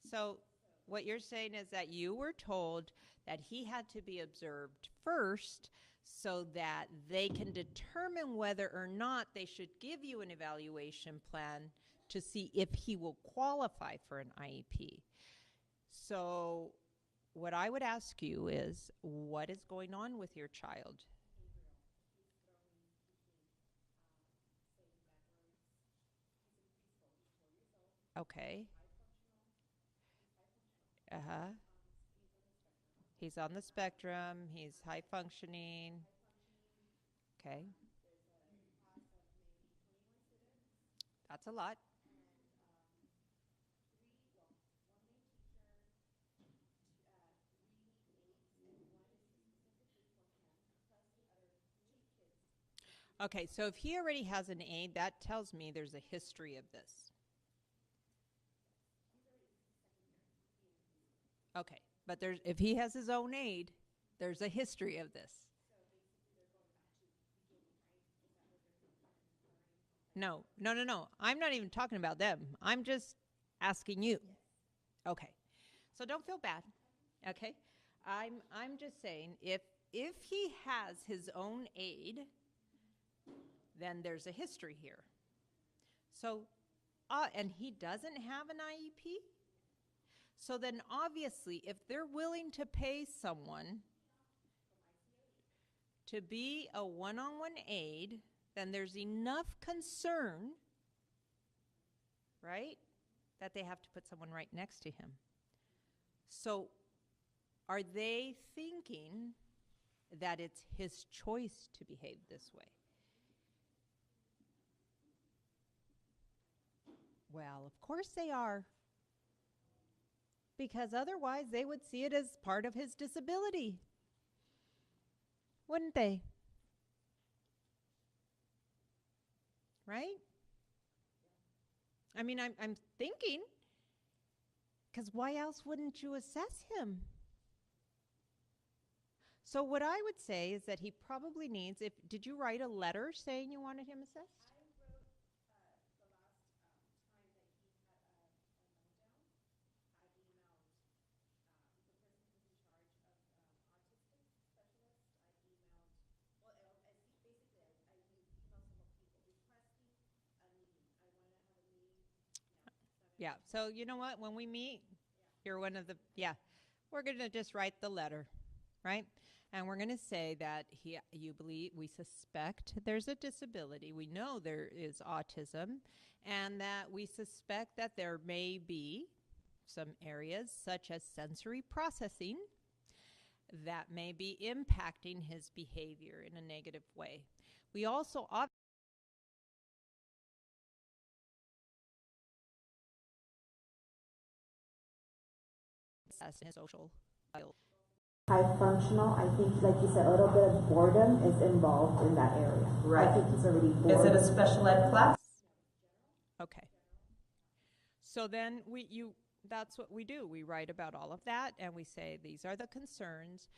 So what you're saying is that you were told that he had to be observed first so that they can determine whether or not they should give you an evaluation plan to see if he will qualify for an IEP. So what I would ask you is, what is going on with your child? Okay. Uh-huh. He's on the spectrum. He's high functioning. Okay. That's a lot. Okay, so if he already has an aide, that tells me there's a history of this. Okay, but if he has his own aide, there's a history of this. No. I'm not even talking about them. I'm just asking you. Okay, so don't feel bad. Okay, I'm just saying if he has his own aide, then there's a history here. So, and he doesn't have an IEP? So then obviously, if they're willing to pay someone to be a one-on-one aide, then there's enough concern, right, that they have to put someone right next to him. So are they thinking that it's his choice to behave this way? Well, of course they are. Because otherwise they would see it as part of his disability. Wouldn't they? Right? I mean, I'm thinking, because why else wouldn't you assess him? So what I would say is that he probably needs, did you write a letter saying you wanted him assessed? Yeah, so you know what, when we meet, you're one of the, we're going to just write the letter, right? And we're going to say that you believe, we suspect there's a disability, we know there is autism, and that we suspect that there may be some areas such as sensory processing that may be impacting his behavior in a negative way. We also assess his social skills. High functional, I think, like you said, a little bit of boredom is involved in that area. Right. I think he's already bored. Is it a special ed class? Okay. So then that's what we do. We write about all of that and we say these are the concerns,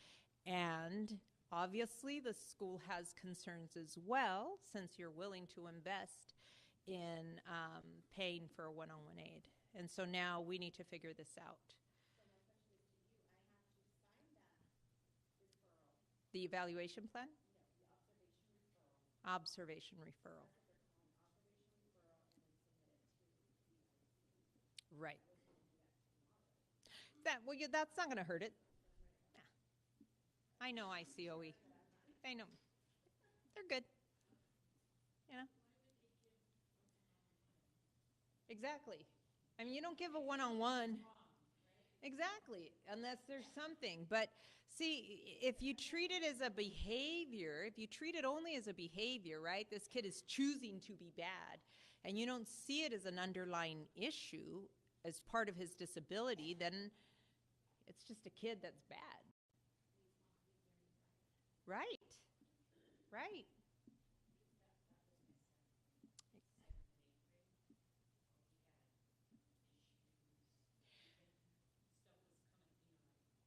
and obviously the school has concerns as well, since you're willing to invest in paying for a one-on-one aid. And so now we need to figure this out. The evaluation plan? Observation referral. Right. That's not going to hurt it. I know ICOE. They know. They're good. You know? Exactly. I mean, you don't give a one-on-one. Exactly, unless there's something. But see, if you treat it as a behavior, if you treat it only as a behavior, right? This kid is choosing to be bad, and you don't see it as an underlying issue as part of his disability, then it's just a kid that's bad. Right, right.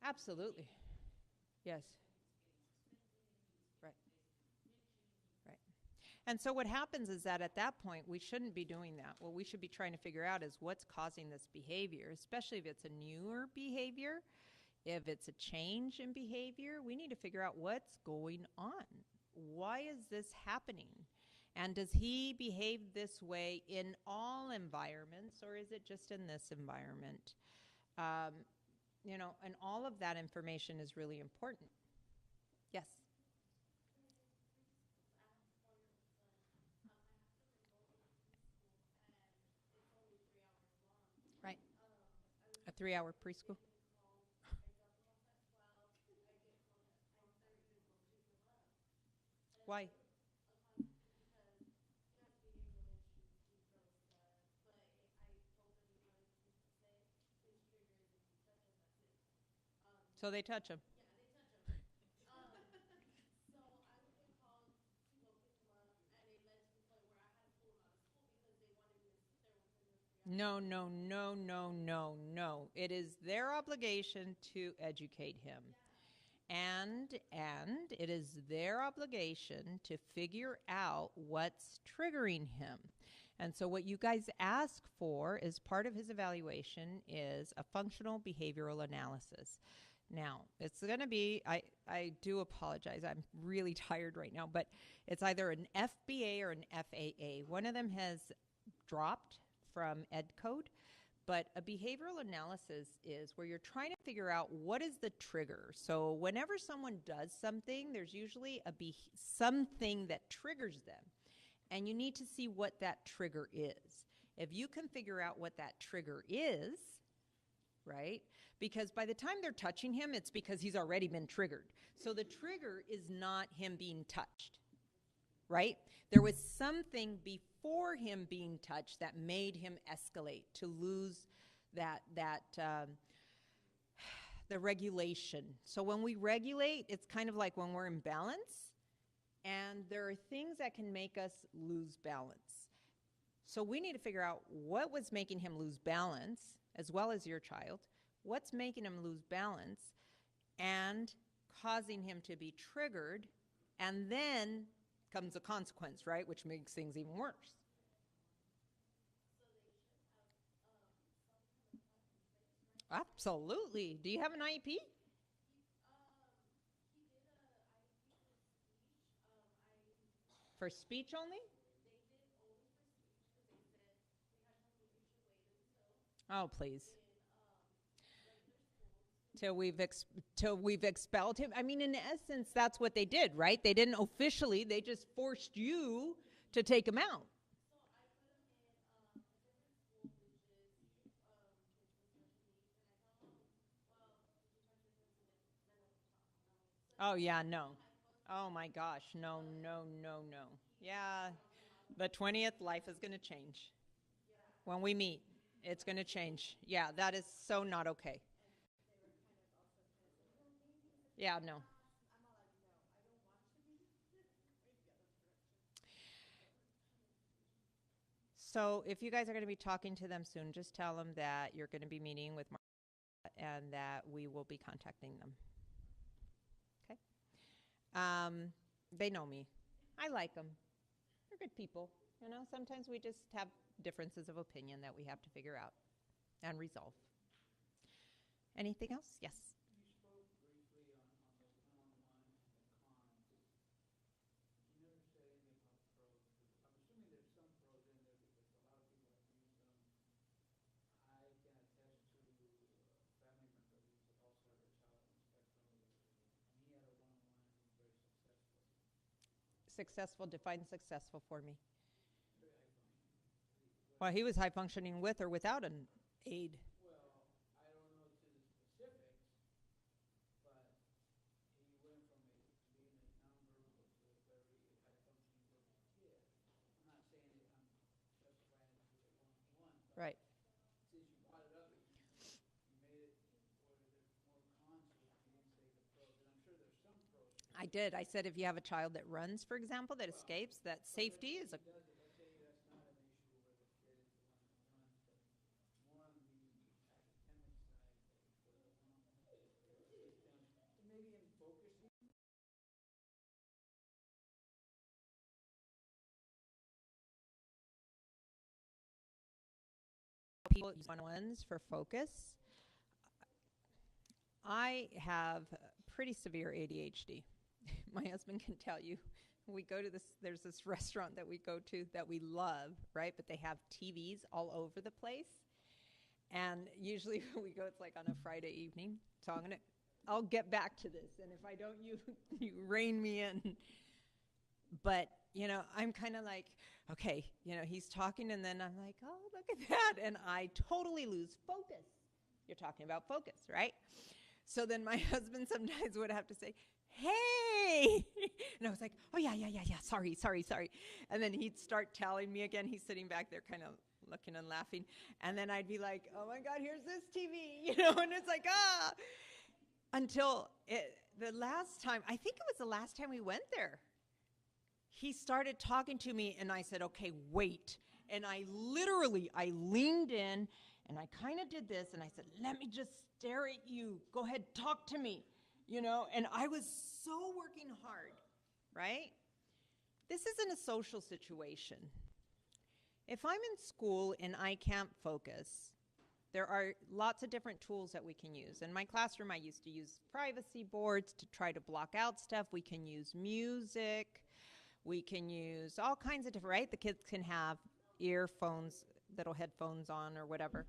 Absolutely. Yes. Right. Right. And so what happens is that at that point, we shouldn't be doing that. What we should be trying to figure out is what's causing this behavior, especially if it's a newer behavior, if it's a change in behavior. We need to figure out what's going on. Why is this happening? And does he behave this way in all environments, or is it just in this environment? You know, and all of that information is really important. Yes. Right. A 3-hour preschool. Why? So they touch him. No, no, no, no, no, no. It is their obligation to educate him. And it is their obligation to figure out what's triggering him. And so what you guys ask for as part of his evaluation is a functional behavioral analysis. Now, it's going to be, I do apologize, I'm really tired right now, but it's either an FBA or an FAA. One of them has dropped from Ed Code, but a behavioral analysis is where you're trying to figure out what is the trigger. So whenever someone does something, there's usually something that triggers them, and you need to see what that trigger is. If you can figure out what that trigger is, right? Because by the time they're touching him, it's because he's already been triggered. So the trigger is not him being touched, right? There was something before him being touched that made him escalate, to lose the regulation. So when we regulate, it's kind of like when we're in balance, and there are things that can make us lose balance. So we need to figure out what was making him lose balance, as well as your child. What's making him lose balance and causing him to be triggered, and then comes a consequence, right, which makes things even worse. Absolutely. Do you have an IEP? For speech only? Oh, please. Till we've expelled him. I mean, in essence, that's what they did, right? They didn't officially, they just forced you to take him out. Oh, yeah, no. Oh, my gosh. No, no, no, no. Yeah, the 20th, life is going to change. When we meet, it's going to change. Yeah, that is so not okay. Yeah, no. So if you guys are going to be talking to them soon, just tell them that you're going to be meeting with Marta and that we will be contacting them. Okay? They know me. I like them. They're good people. You know, sometimes we just have differences of opinion that we have to figure out and resolve. Anything else? Yes. You spoke briefly on the one-on-one and the cons. You never said anything about pros. I'm assuming there's some pros in there because a lot of people have used them. I can attest to a family member who's also had a child on the spectrum, and he had a one-on-one and was very successful. Successful, define successful for me. Very iPhone. Well, he was high functioning with or without an aid. Well, I don't know to the specifics, but he went from being a nonverbal to a very high-functioning verbal kid. I'm not saying that I'm justifying it with a one-on-one, but Right. since you brought it up, you made it where there's more cons to it. You didn't say the pros, and I'm sure there's some pros. I did. I said if you have a child that runs, for example, that escapes, that safety is a. Let's say that's not an issue where the kid is the one who runs, but more on the academic side, for the one-on-one system, and maybe in focusing. People use one-on-ones for focus. I have pretty severe ADHD. My husband can tell you. We go to this, there's this restaurant that we go to that we love, right? But they have TVs all over the place. And usually when we go, it's like on a Friday evening. So I'll get back to this. And if I don't, you rein me in. But, I'm kind of like, okay, he's talking and then I'm like, oh, look at that. And I totally lose focus. You're talking about focus, right? So then my husband sometimes would have to say, hey. And I was like, oh, yeah, sorry. And then he'd start telling me again. He's sitting back there kind of looking and laughing. And then I'd be like, oh, my God, here's this TV, and it's like, Until the last time, I think it was the last time we went there, he started talking to me, and I said, okay, wait. And I leaned in, and I kind of did this, and I said, let me just stare at you. Go ahead, talk to me, and I was so working hard, right? This isn't a social situation. If I'm in school and I can't focus, there are lots of different tools that we can use. In my classroom, I used to use privacy boards to try to block out stuff. We can use music. We can use all kinds of different, right? The kids can have earphones, little headphones on or whatever,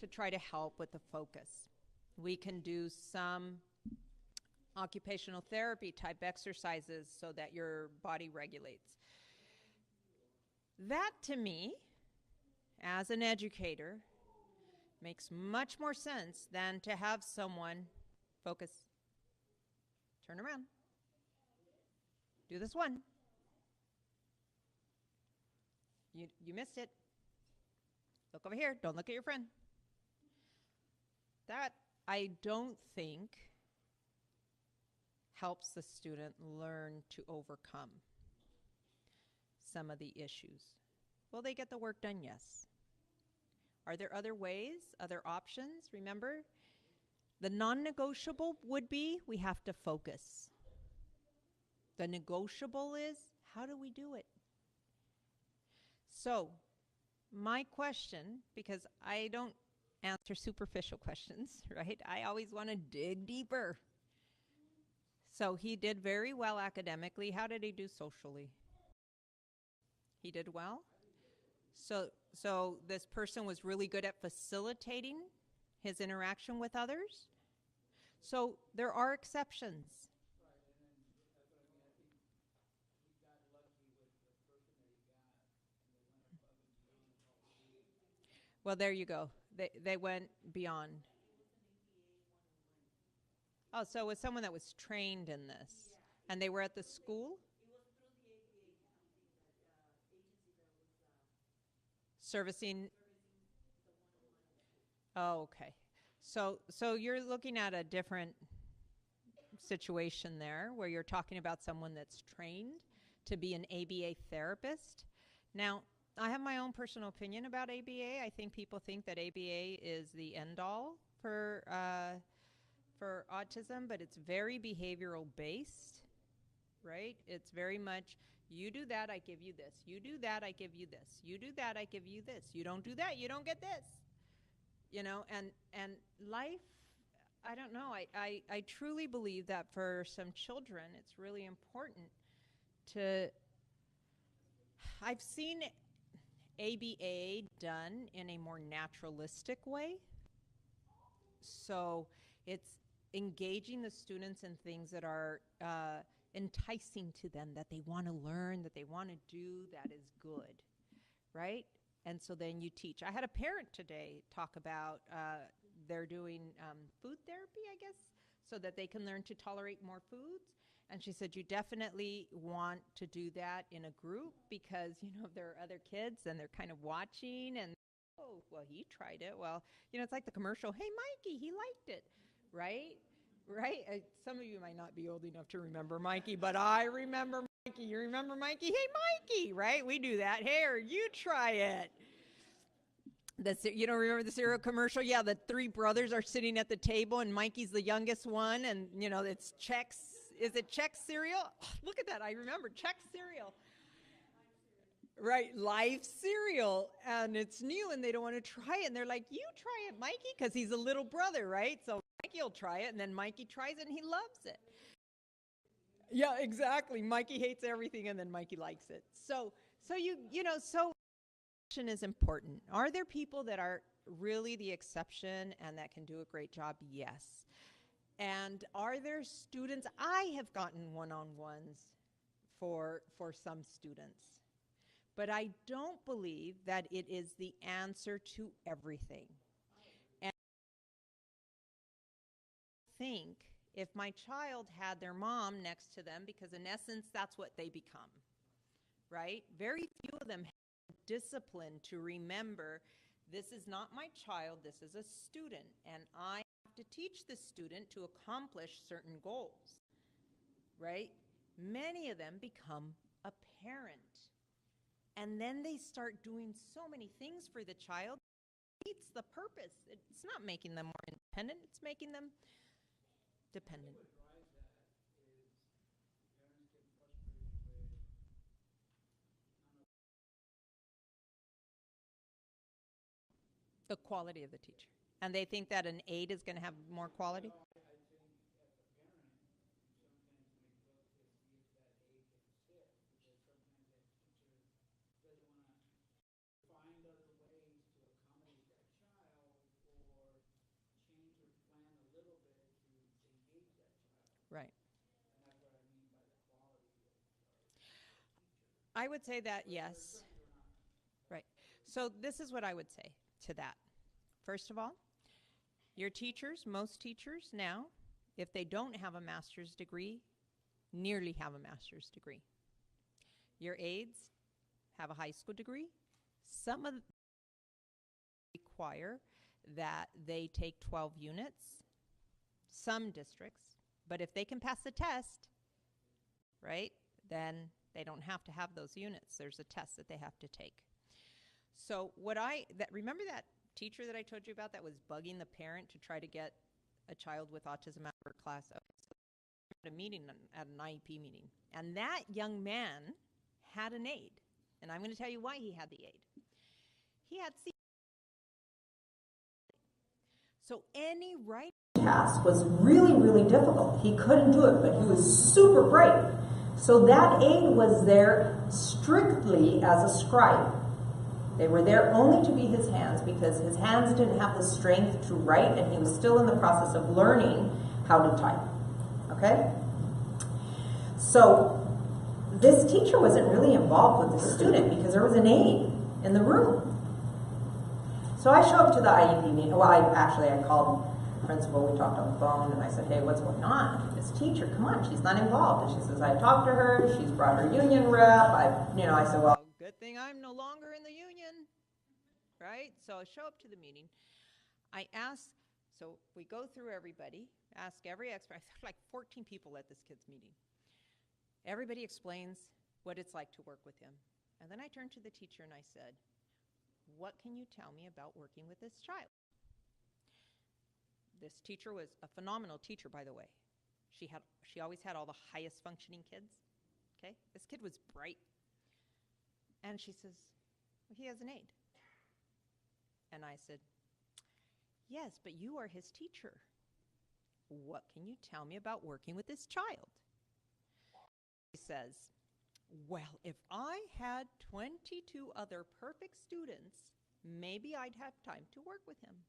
to try to help with the focus. We can do some occupational therapy type exercises so that your body regulates. That, to me, as an educator, makes much more sense than to have someone focus. Turn around. Do this one. You missed it. Look over here. Don't look at your friend. That, I don't think, helps the student learn to overcome some of the issues. Will they get the work done? Yes. Are there other ways, other options? Remember, the non-negotiable would be we have to focus. The negotiable is how do we do it? So, my question, because I don't answer superficial questions, right? I always want to dig deeper. So he did very well academically. How did he do socially? He did well? So this person was really good at facilitating his interaction with others? So there are exceptions. Right, and then that's what I mean. I think he got lucky with the person that he got, and they went above and beyond what we need. Well, there you go. They went beyond. Oh, so it was someone that was trained in this. And they were at the school? Servicing. Oh, okay. So you're looking at a different situation there where you're talking about someone that's trained to be an ABA therapist. Now, I have my own personal opinion about ABA. I think people think that ABA is the end-all for autism, but it's very behavioral based, right? It's very much, you do that, I give you this. You do that, I give you this. You do that, I give you this. You don't do that, you don't get this. And life, I don't know. I truly believe that for some children, it's really important to, I've seen ABA done in a more naturalistic way. So it's engaging the students in things that are enticing to them, that they want to learn, that they want to do, that is good, right? And so then you teach. I had a parent today talk about they're doing food therapy, I guess, so that they can learn to tolerate more foods. And she said, you definitely want to do that in a group because, you know, there are other kids and they're kind of watching and, oh, well, he tried it. Well, you know, it's like the commercial, hey, Mikey, he liked it, right? Right? Some of you might not be old enough to remember Mikey, but I remember Mikey. You remember Mikey? Hey, Mikey, right? We do that. Here, you try it. You don't remember the cereal commercial? Yeah, the three brothers are sitting at the table and Mikey's the youngest one and, you know, it's Chex. Is it Chex cereal? Oh, look at that. I remember Chex cereal. Right, Life cereal. And it's new and they don't want to try it. And they're like, you try it, Mikey, because he's a little brother, right? So Mikey will try it and then Mikey tries it and he loves it. Yeah, exactly. Mikey hates everything and then Mikey likes it. So is important. Are there people that are really the exception and that can do a great job? Yes. And are there students? I have gotten one-on-ones for some students, but I don't believe that it is the answer to everything. And I think if my child had their mom next to them, because in essence, that's what they become, right? Very few of them discipline to remember this is not my child, this is a student, and I have to teach the student to accomplish certain goals, right? Many of them become a parent, and then they start doing so many things for the child. It's the purpose. It's not making them more independent, it's making them dependent. The quality of the teacher. And they think that an aide is going to have more quality? Right. I would say that, yes. Right. So this is what I would say to that. First of all, your teachers, most teachers now, if they don't have a master's degree, nearly have a master's degree. Your aides have a high school degree. Some of them require that they take 12 units, some districts, but if they can pass the test, right, then they don't have to have those units. There's a test that they have to take. So remember that teacher that I told you about that was bugging the parent to try to get a child with autism out of her class? Okay, so at a meeting, at an IEP meeting, and that young man had an aide, and I'm going to tell you why he had the aide. He had so any writing task was really, really difficult. He couldn't do it, but he was super bright. So that aide was there strictly as a scribe. They were there only to be his hands because his hands didn't have the strength to write and he was still in the process of learning how to type. Okay? So this teacher wasn't really involved with the student because there was an aide in the room. So I show up to the IEP meeting. Well, I called the principal. We talked on the phone, and I said, "Hey, what's going on? This teacher, come on, she's not involved." And she says, "I talked to her. She's brought her union rep." I said, "Well, good thing I'm no longer in the union, right?" So I show up to the meeting. I ask. So we go through everybody, ask every expert. There's like 14 people at this kid's meeting. Everybody explains what it's like to work with him, and then I turned to the teacher and I said, "What can you tell me about working with this child?" This teacher was a phenomenal teacher, by the way. She always had all the highest functioning kids. Okay, this kid was bright, and she says, "Well, he has an aide." And I said, "Yes, but you are his teacher. What can you tell me about working with this child?" He says, "Well, if I had 22 other perfect students, maybe I'd have time to work with him."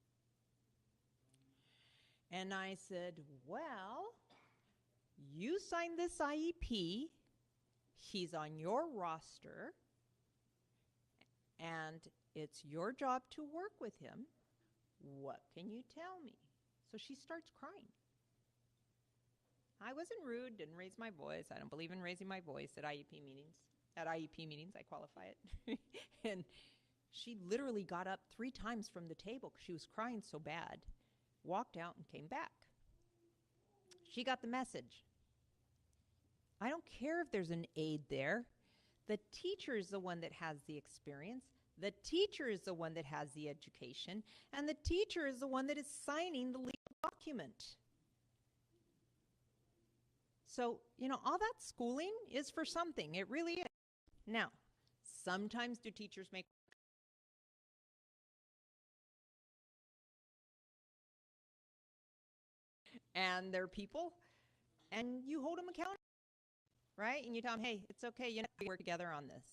And I said, "Well, you signed this IEP, he's on your roster, and It's your job to work with him. What can you tell me? So she starts crying. I wasn't rude, didn't raise my voice. I don't believe in raising my voice at IEP meetings. At IEP meetings, I qualify it. And she literally got up 3 times from the table because she was crying so bad, walked out and came back. She got the message. I don't care if there's an aide there. The teacher is the one that has the experience. The teacher is the one that has the education. And the teacher is the one that is signing the legal document. So, all that schooling is for something. It really is. Now, sometimes do teachers make and they're people, and you hold them accountable, right? And you tell them, hey, it's okay, we work together on this.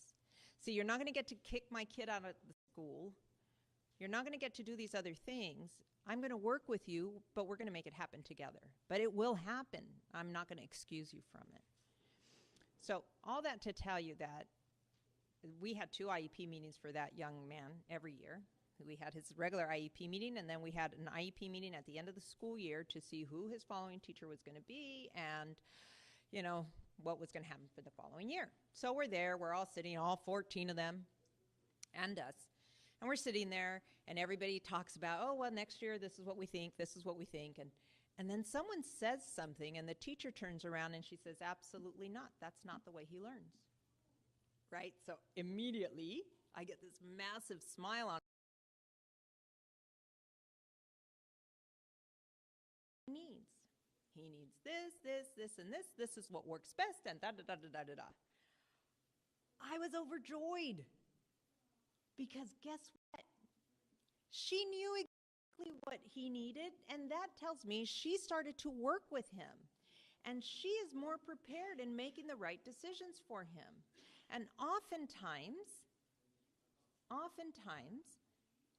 See, you're not going to get to kick my kid out of the school. You're not going to get to do these other things. I'm going to work with you, but we're going to make it happen together. But it will happen. I'm not going to excuse you from it. So all that to tell you that we had 2 IEP meetings for that young man every year. We had his regular IEP meeting, and then we had an IEP meeting at the end of the school year to see who his following teacher was going to be and, what was going to happen for the following year. So we're there. We're all sitting, all 14 of them and us. And we're sitting there, and everybody talks about, oh, well, next year, this is what we think, this is what we think. And then someone says something, and the teacher turns around, and she says, absolutely not. That's not the way he learns. Right? So immediately, I get this massive smile on needs. He needs this, and this. This is what works best, and da-da-da-da-da-da. I was overjoyed. Because guess what? She knew exactly what he needed, and that tells me she started to work with him. And she is more prepared in making the right decisions for him. And oftentimes,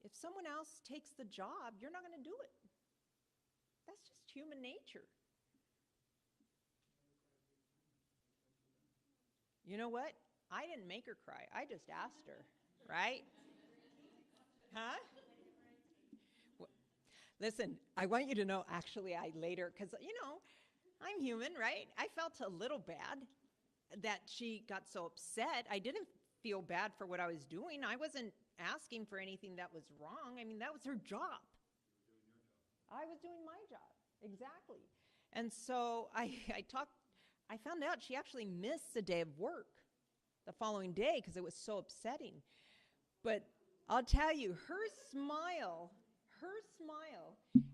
if someone else takes the job, you're not going to do it. That's just human nature. You know what? I didn't make her cry. I just asked her, right? Huh? Well, listen, I want you to know, actually, I later, because, I'm human, right? I felt a little bad that she got so upset. I didn't feel bad for what I was doing. I wasn't asking for anything that was wrong. I mean, that was her job. I was doing my job, exactly. And so I found out she actually missed a day of work the following day because it was so upsetting. But I'll tell you, her smile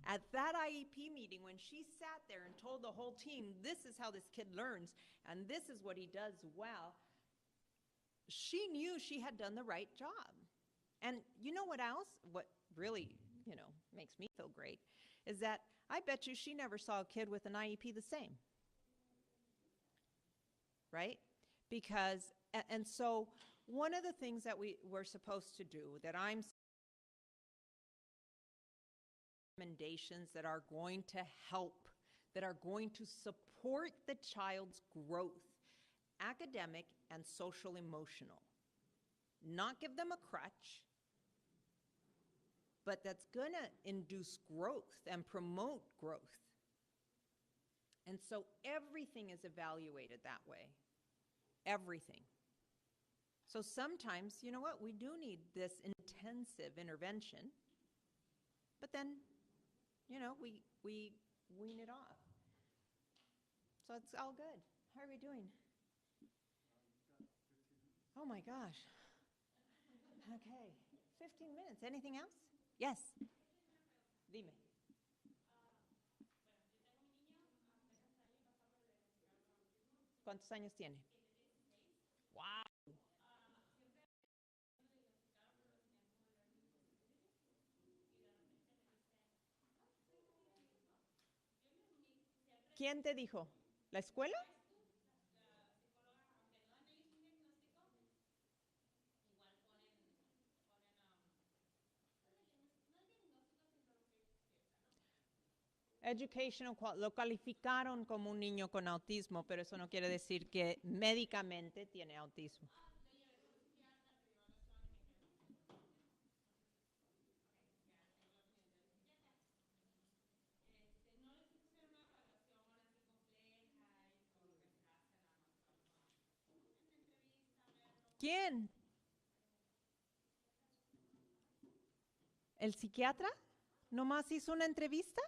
at that IEP meeting when she sat there and told the whole team, this is how this kid learns and this is what he does well, she knew she had done the right job. And you know what else? What really, makes me feel great is that I bet you she never saw a kid with an IEP the same. Right? Because, and so one of the things that we're supposed to do, that I'm recommendations that are going to help, that are going to support the child's growth, academic and social emotional. Not give them a crutch, but that's going to induce growth and promote growth. And so everything is evaluated that way. Everything. So sometimes, you know what, we do need this intensive intervention, but then, we wean it off. So it's all good. How are we doing? Oh my gosh. Okay, 15 minutes. Anything else? Yes. Dime. ¿Cuántos años tiene? Wow. ¿Quién te dijo? ¿La escuela? Educational, lo calificaron como un niño con autismo, pero eso no quiere decir que médicamente tiene autismo. ¿Quién? ¿El psiquiatra? ¿Nomás hizo una entrevista?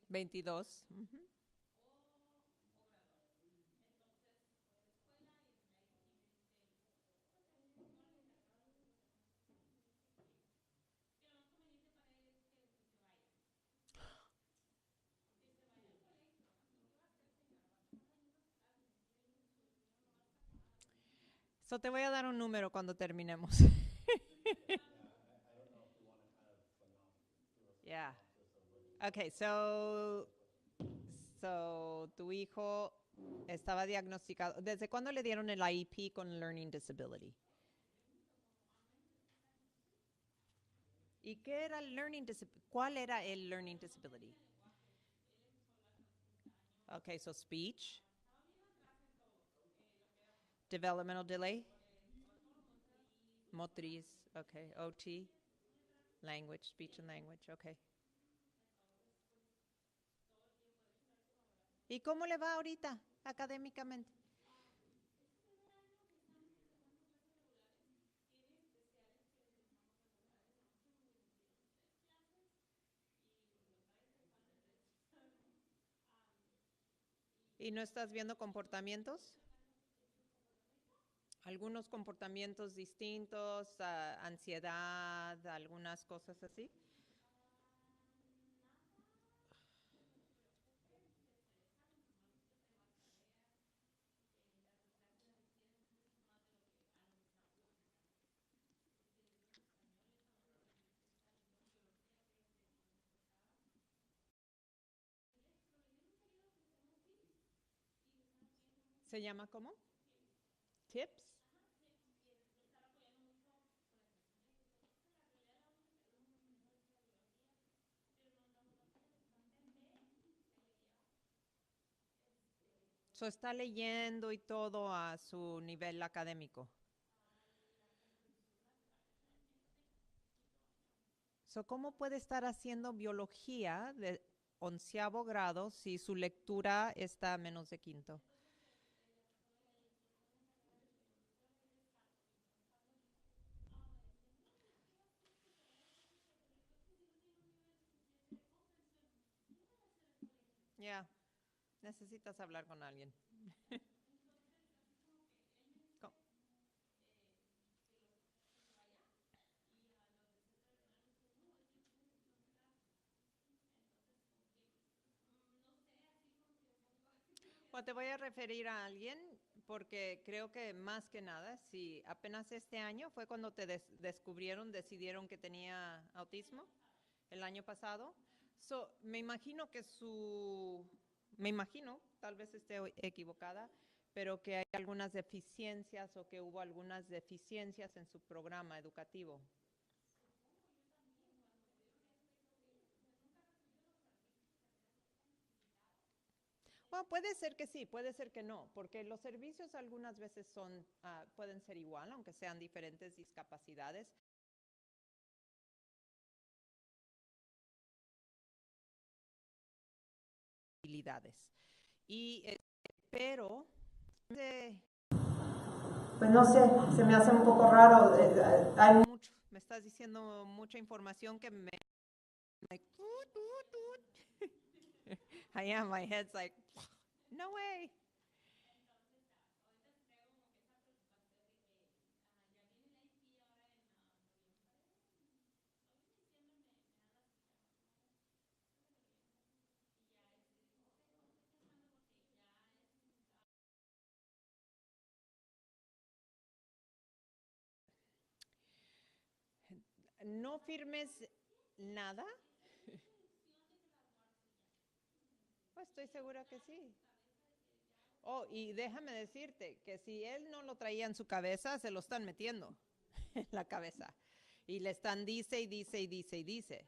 ¿22? Ujú. So te voy a dar un número cuando terminemos. Yeah. Okay, so tu hijo estaba diagnosticado. ¿Desde cuándo le dieron el IEP con Learning Disability? ¿Y qué era el Learning Disability? ¿Cuál era el Learning Disability? Okay, so speech. Developmental delay. Motriz, okay. OT. Language, speech and language, okay. ¿Y cómo le va ahorita académicamente? ¿Y no estás viendo comportamientos? Algunos comportamientos distintos, ansiedad, algunas cosas así. ¿Se llama cómo? Tips. So está leyendo y todo a su nivel académico. So, ¿cómo puede estar haciendo biología de 11º grado si su lectura está a menos de 5º? Ya, necesitas hablar con alguien. Co- Bueno, te voy a referir a alguien porque creo que más que nada, si apenas este año fue cuando te descubrieron, decidieron que tenía autismo, el año pasado. So, me imagino, tal vez esté equivocada, pero que hay algunas deficiencias o que hubo algunas deficiencias en su programa educativo. Bueno, puede ser que sí, puede ser que no, porque los servicios algunas veces pueden ser igual, aunque sean diferentes discapacidades. Pero Pues no sé, se me hace un poco raro. Hay mucho, me estás diciendo mucha información que me like, I am, my head's like, no way. no firmes nada. Pues estoy segura que sí. Oh, y déjame decirte que si él no lo traía en su cabeza, se lo están metiendo en la cabeza. Y le están dice y dice y dice y dice.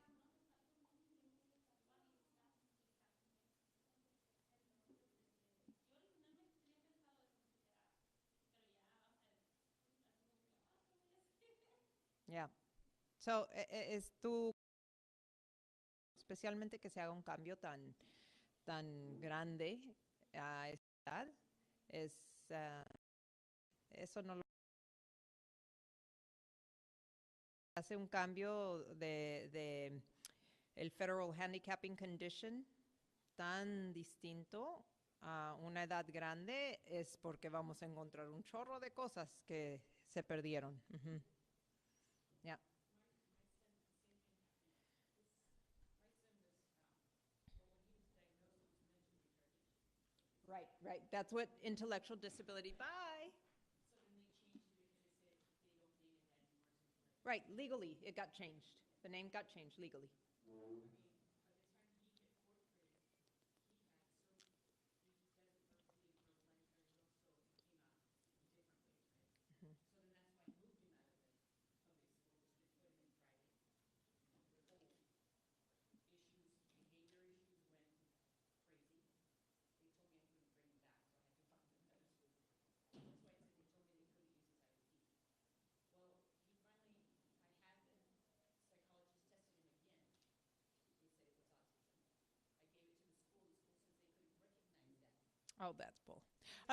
Ya. So, es tú, especialmente que se haga un cambio tan grande a esta edad, es, eso no lo hace un cambio de el Federal Handicapping Condition tan distinto a una edad grande, es porque vamos a encontrar un chorro de cosas que se perdieron. Ujú. Yeah. Right, right. That's what intellectual disability. Bye. Right, legally, it got changed. The name got changed legally. Oh, that's bull.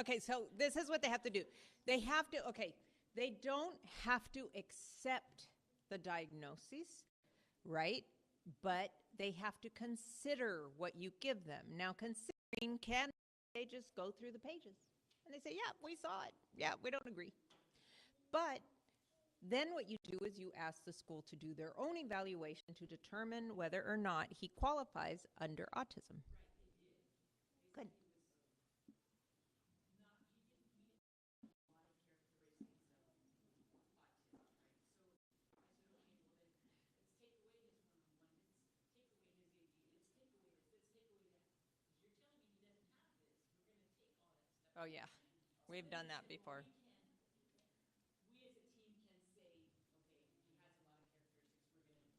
Okay, so this is what they have to do. They have to, okay, they don't have to accept the diagnosis, right? But they have to consider what you give them. Now, considering, can they just go through the pages? And they say, yeah, we saw it. Yeah, we don't agree. But then what you do is you ask the school to do their own evaluation to determine whether or not he qualifies under autism. Good. Oh, yeah. We've done that before.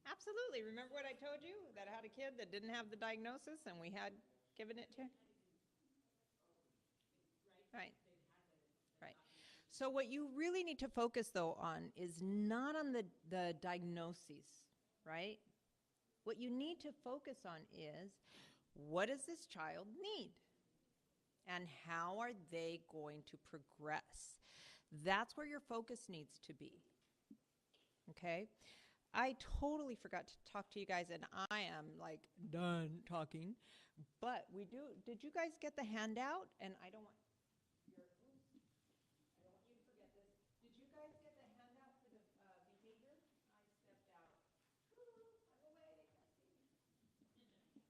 Absolutely. Remember what I told you? That I had a kid that didn't have the diagnosis and we had given it to him? Right. Right. So what you really need to focus, though, on is not on the diagnoses, right? What you need to focus on is, what does this child need? And how are they going to progress? That's where your focus needs to be. Okay? I totally forgot to talk to you guys, and I am like done talking. But did you guys get the handout? And I don't want you to forget this. Did you guys get the handout for the behavior? I stepped out. I'm awake.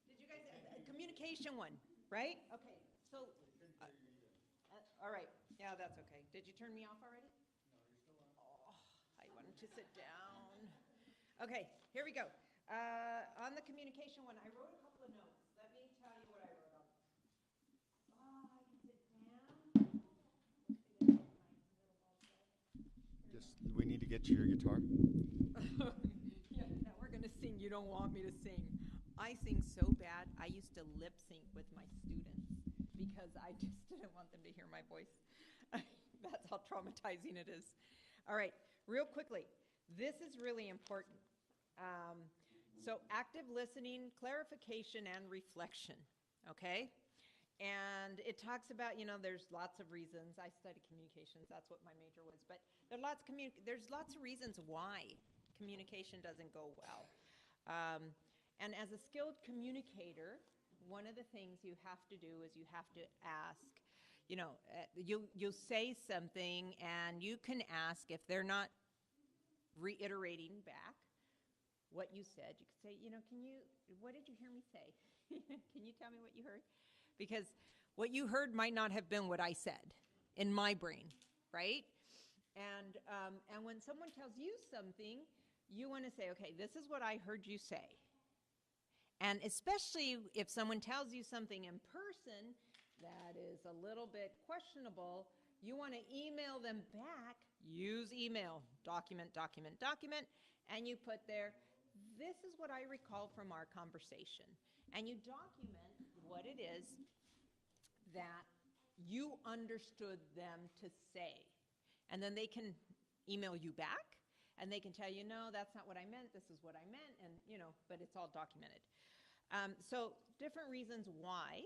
Did you guys, communication one, right? Okay, so. All right, yeah, that's okay. Did you turn me off already? No, you're still on. Oh, I wanted to sit down. Okay, here we go. On the communication one, I wrote a couple of notes. Let me tell you what I wrote on. I can sit down. Just, we need to get you your guitar. Yeah, now we're gonna sing. You don't want me to sing. I sing so bad, I used to lip sync with my students because I just didn't want them to hear my voice. That's how traumatizing it is. All right, real quickly, this is really important. So active listening, clarification, and reflection, okay? And it talks about, there's lots of reasons. I study communications, that's what my major was, but there's lots of reasons why communication doesn't go well. And as a skilled communicator, one of the things you have to do is you have to ask, you'll say something and you can ask if they're not reiterating back what you said. You could say, what did you hear me say? Can you tell me what you heard? Because what you heard might not have been what I said in my brain, right? And when someone tells you something, you want to say, okay, this is what I heard you say. And especially if someone tells you something in person that is a little bit questionable, you want to email them back. Use email, document, document, document, and you put there, this is what I recall from our conversation. And you document what it is that you understood them to say. And then they can email you back, and they can tell you, no, that's not what I meant, this is what I meant, and, but it's all documented. So different reasons why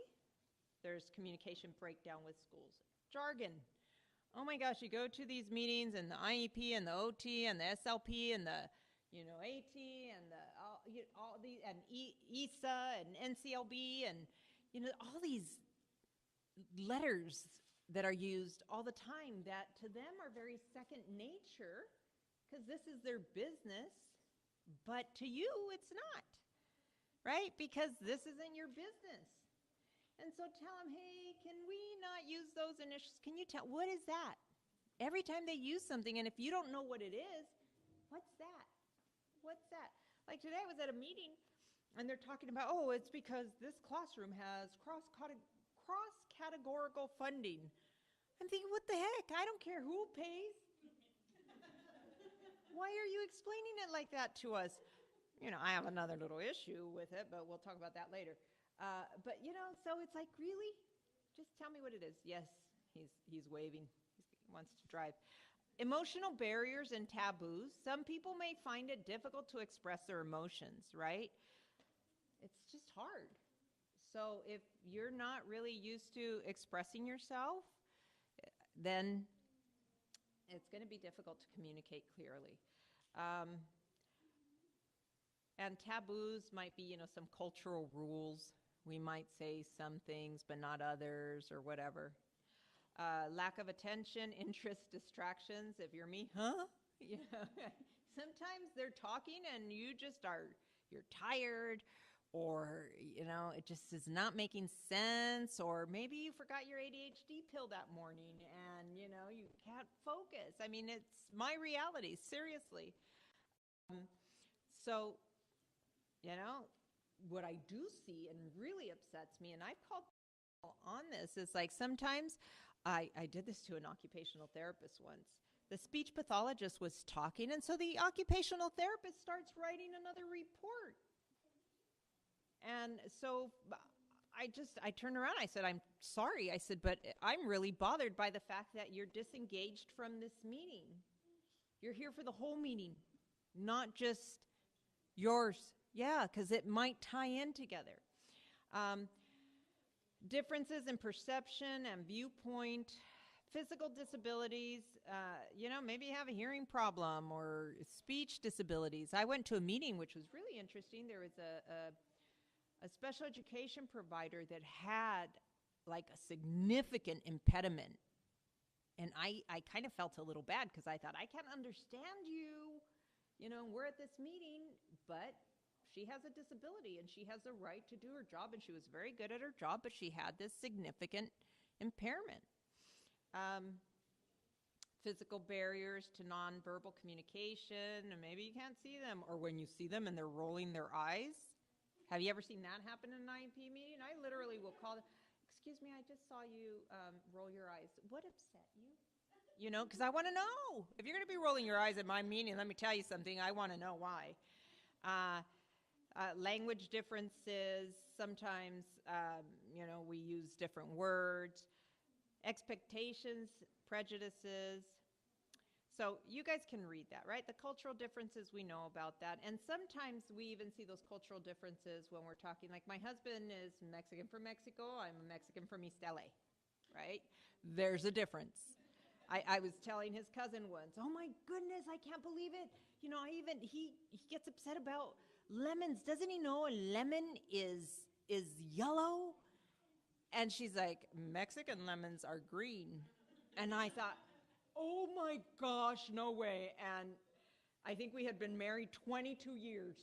there's communication breakdown with schools. Jargon. Oh my gosh, you go to these meetings, and the IEP and the OT and the SLP and the AT and all these, and ESA and NCLB, and all these letters that are used all the time that to them are very second nature because this is their business, but to you it's not, right? Because this isn't your business. And so tell them, hey, can we not use those initials? Can you tell, what is that? Every time they use something, and if you don't know what it is, what's that? What's that? Like today I was at a meeting, and they're talking about, oh, it's because this classroom has cross-categorical funding. I'm thinking, what the heck? I don't care who pays. Why are you explaining it like that to us? I have another little issue with it, but we'll talk about that later. But so it's like, really? Just tell me what it is. Yes, he's waving. He wants to drive. Emotional barriers and taboos. Some people may find it difficult to express their emotions, right? It's just hard. So if you're not really used to expressing yourself, then it's going to be difficult to communicate clearly. And taboos might be, some cultural rules. We might say some things, but not others, or whatever. Lack of attention, interest, distractions. If you're me, huh? Sometimes they're talking and you're tired, or, it just is not making sense, or maybe you forgot your ADHD pill that morning and, you can't focus. I mean, it's my reality, seriously. So, what I do see and really upsets me, and I've called people on this, is like sometimes I did this to an occupational therapist once. The speech pathologist was talking, and so the occupational therapist starts writing another report. And so I turned around, I said, I'm sorry. I said, but I'm really bothered by the fact that you're disengaged from this meeting. You're here for the whole meeting, not just yours. Yeah, because it might tie in together. Differences in perception and viewpoint, physical disabilities, maybe you have a hearing problem or speech disabilities. I went to a meeting which was really interesting. There was a special education provider that had like a significant impediment. And I kind of felt a little bad because I thought, I can't understand you. We're at this meeting, but she has a disability and she has a right to do her job, and she was very good at her job, but she had this significant impairment. Physical barriers to nonverbal communication, and maybe you can't see them, or when you see them and they're rolling their eyes. Have you ever seen that happen in an IEP meeting? I literally will call them, excuse me, I just saw you roll your eyes. What upset you? Because I want to know. If you're going to be rolling your eyes at my meeting, let me tell you something, I want to know why. Language differences, sometimes, we use different words. Expectations, prejudices. So you guys can read that, right? The cultural differences, we know about that. And sometimes we even see those cultural differences when we're talking, like my husband is Mexican from Mexico, I'm a Mexican from East LA, right? There's a difference. I was telling his cousin once, oh my goodness, I can't believe it. He gets upset about lemons. Doesn't he know a lemon is yellow? And she's like, Mexican lemons are green. And I thought, oh my gosh, no way. And I think we had been married 22 years.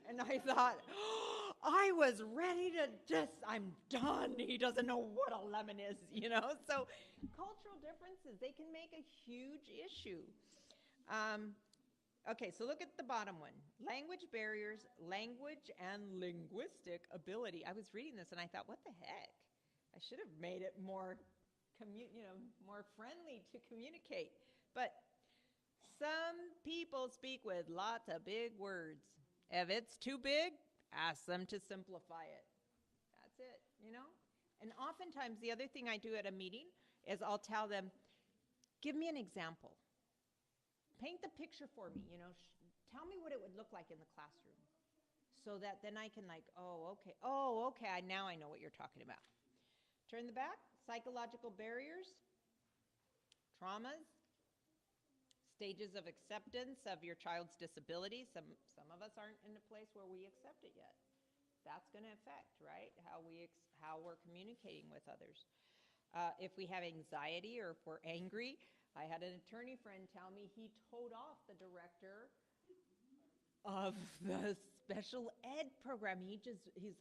And I thought, oh, I was ready to I'm done. He doesn't know what a lemon is, So cultural differences, they can make a huge issue. Okay, so look at the bottom one. Language barriers, language and linguistic ability. I was reading this and I thought, what the heck? I should have made it more, more friendly to communicate. But some people speak with lots of big words. If it's too big, ask them to simplify it. That's it, And oftentimes the other thing I do at a meeting is I'll tell them, give me an example. Paint the picture for me, tell me what it would look like in the classroom. So that then I can oh, okay, now I know what you're talking about. Turn the back, psychological barriers, traumas, stages of acceptance of your child's disability. Some of us aren't in a place where we accept it yet. That's going to affect, right, how we're communicating with others. If we have anxiety or if we're angry, I had an attorney friend tell me he towed off the director of the special ed program. He's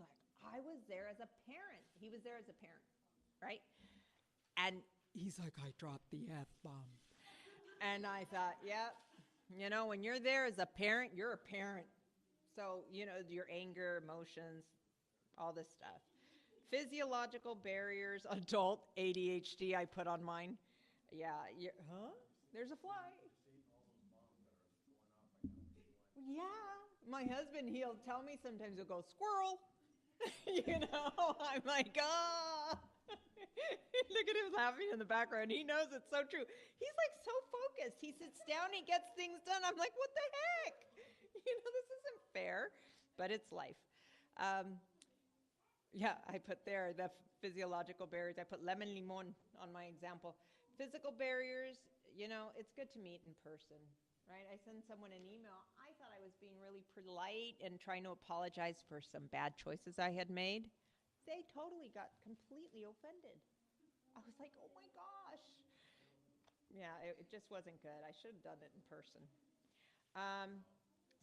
like, I was there as a parent. He was there as a parent, right? And he's like, I dropped the F-bomb. And I thought, yeah, when you're there as a parent, you're a parent. So, your anger, emotions, all this stuff. Physiological barriers, adult ADHD, I put on mine. Yeah, there's a fly. Yeah, my husband, he'll tell me sometimes, he'll go, squirrel. I'm like, ah. Look at him laughing in the background. He knows it's so true. He's like so focused. He sits down, he gets things done. I'm like, what the heck? This isn't fair, but it's life. Yeah, I put there the physiological barriers. I put lemon limon on my example. Physical barriers, it's good to meet in person, right? I send someone an email. I thought I was being really polite and trying to apologize for some bad choices I had made. They totally got completely offended. I was like, oh my gosh. Yeah, it just wasn't good. I should have done it in person.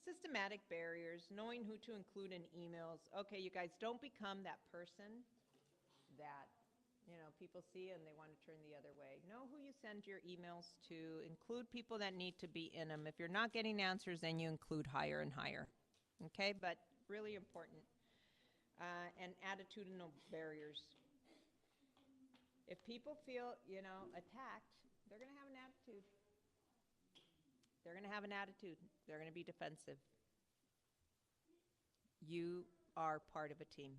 Systematic barriers, knowing who to include in emails. Okay, you guys, don't become that person that, people see and they want to turn the other way. Know who you send your emails to. Include people that need to be in them. If you're not getting answers, then you include higher and higher. Okay, but really important. And attitudinal barriers. If people feel, attacked, they're going to have an attitude. They're going to have an attitude. They're going to be defensive. You are part of a team.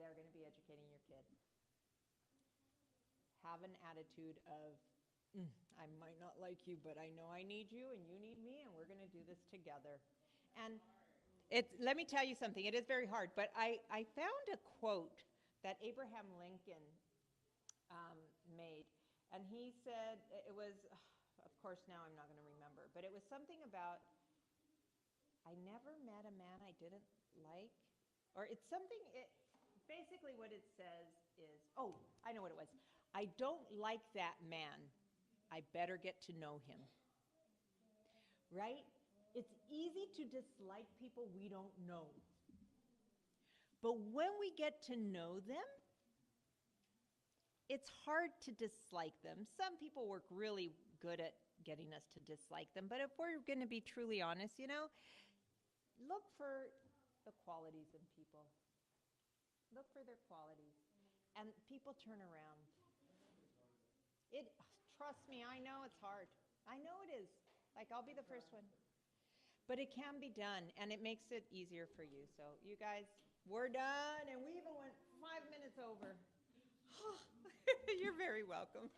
They're going to be educating your kid. Have an attitude of, I might not like you, but I know I need you and you need me, and we're going to do this together. And let me tell you something. It is very hard, but I found a quote that Abraham Lincoln made, and he said, it was, of course now I'm not going to remember, but it was something about, I never met a man I didn't like, or it's something, basically what it says is, I know what it was. I don't like that man. I better get to know him. Right? It's easy to dislike people we don't know. But when we get to know them, it's hard to dislike them. Some people work really good at getting us to dislike them. But if we're going to be truly honest, look for the qualities in people. Look for their qualities. And people turn around. Trust me, I know it's hard. I know it is. I'll be the first one. But it can be done, and it makes it easier for you. So you guys, we're done, and we even went 5 minutes over. You're very welcome.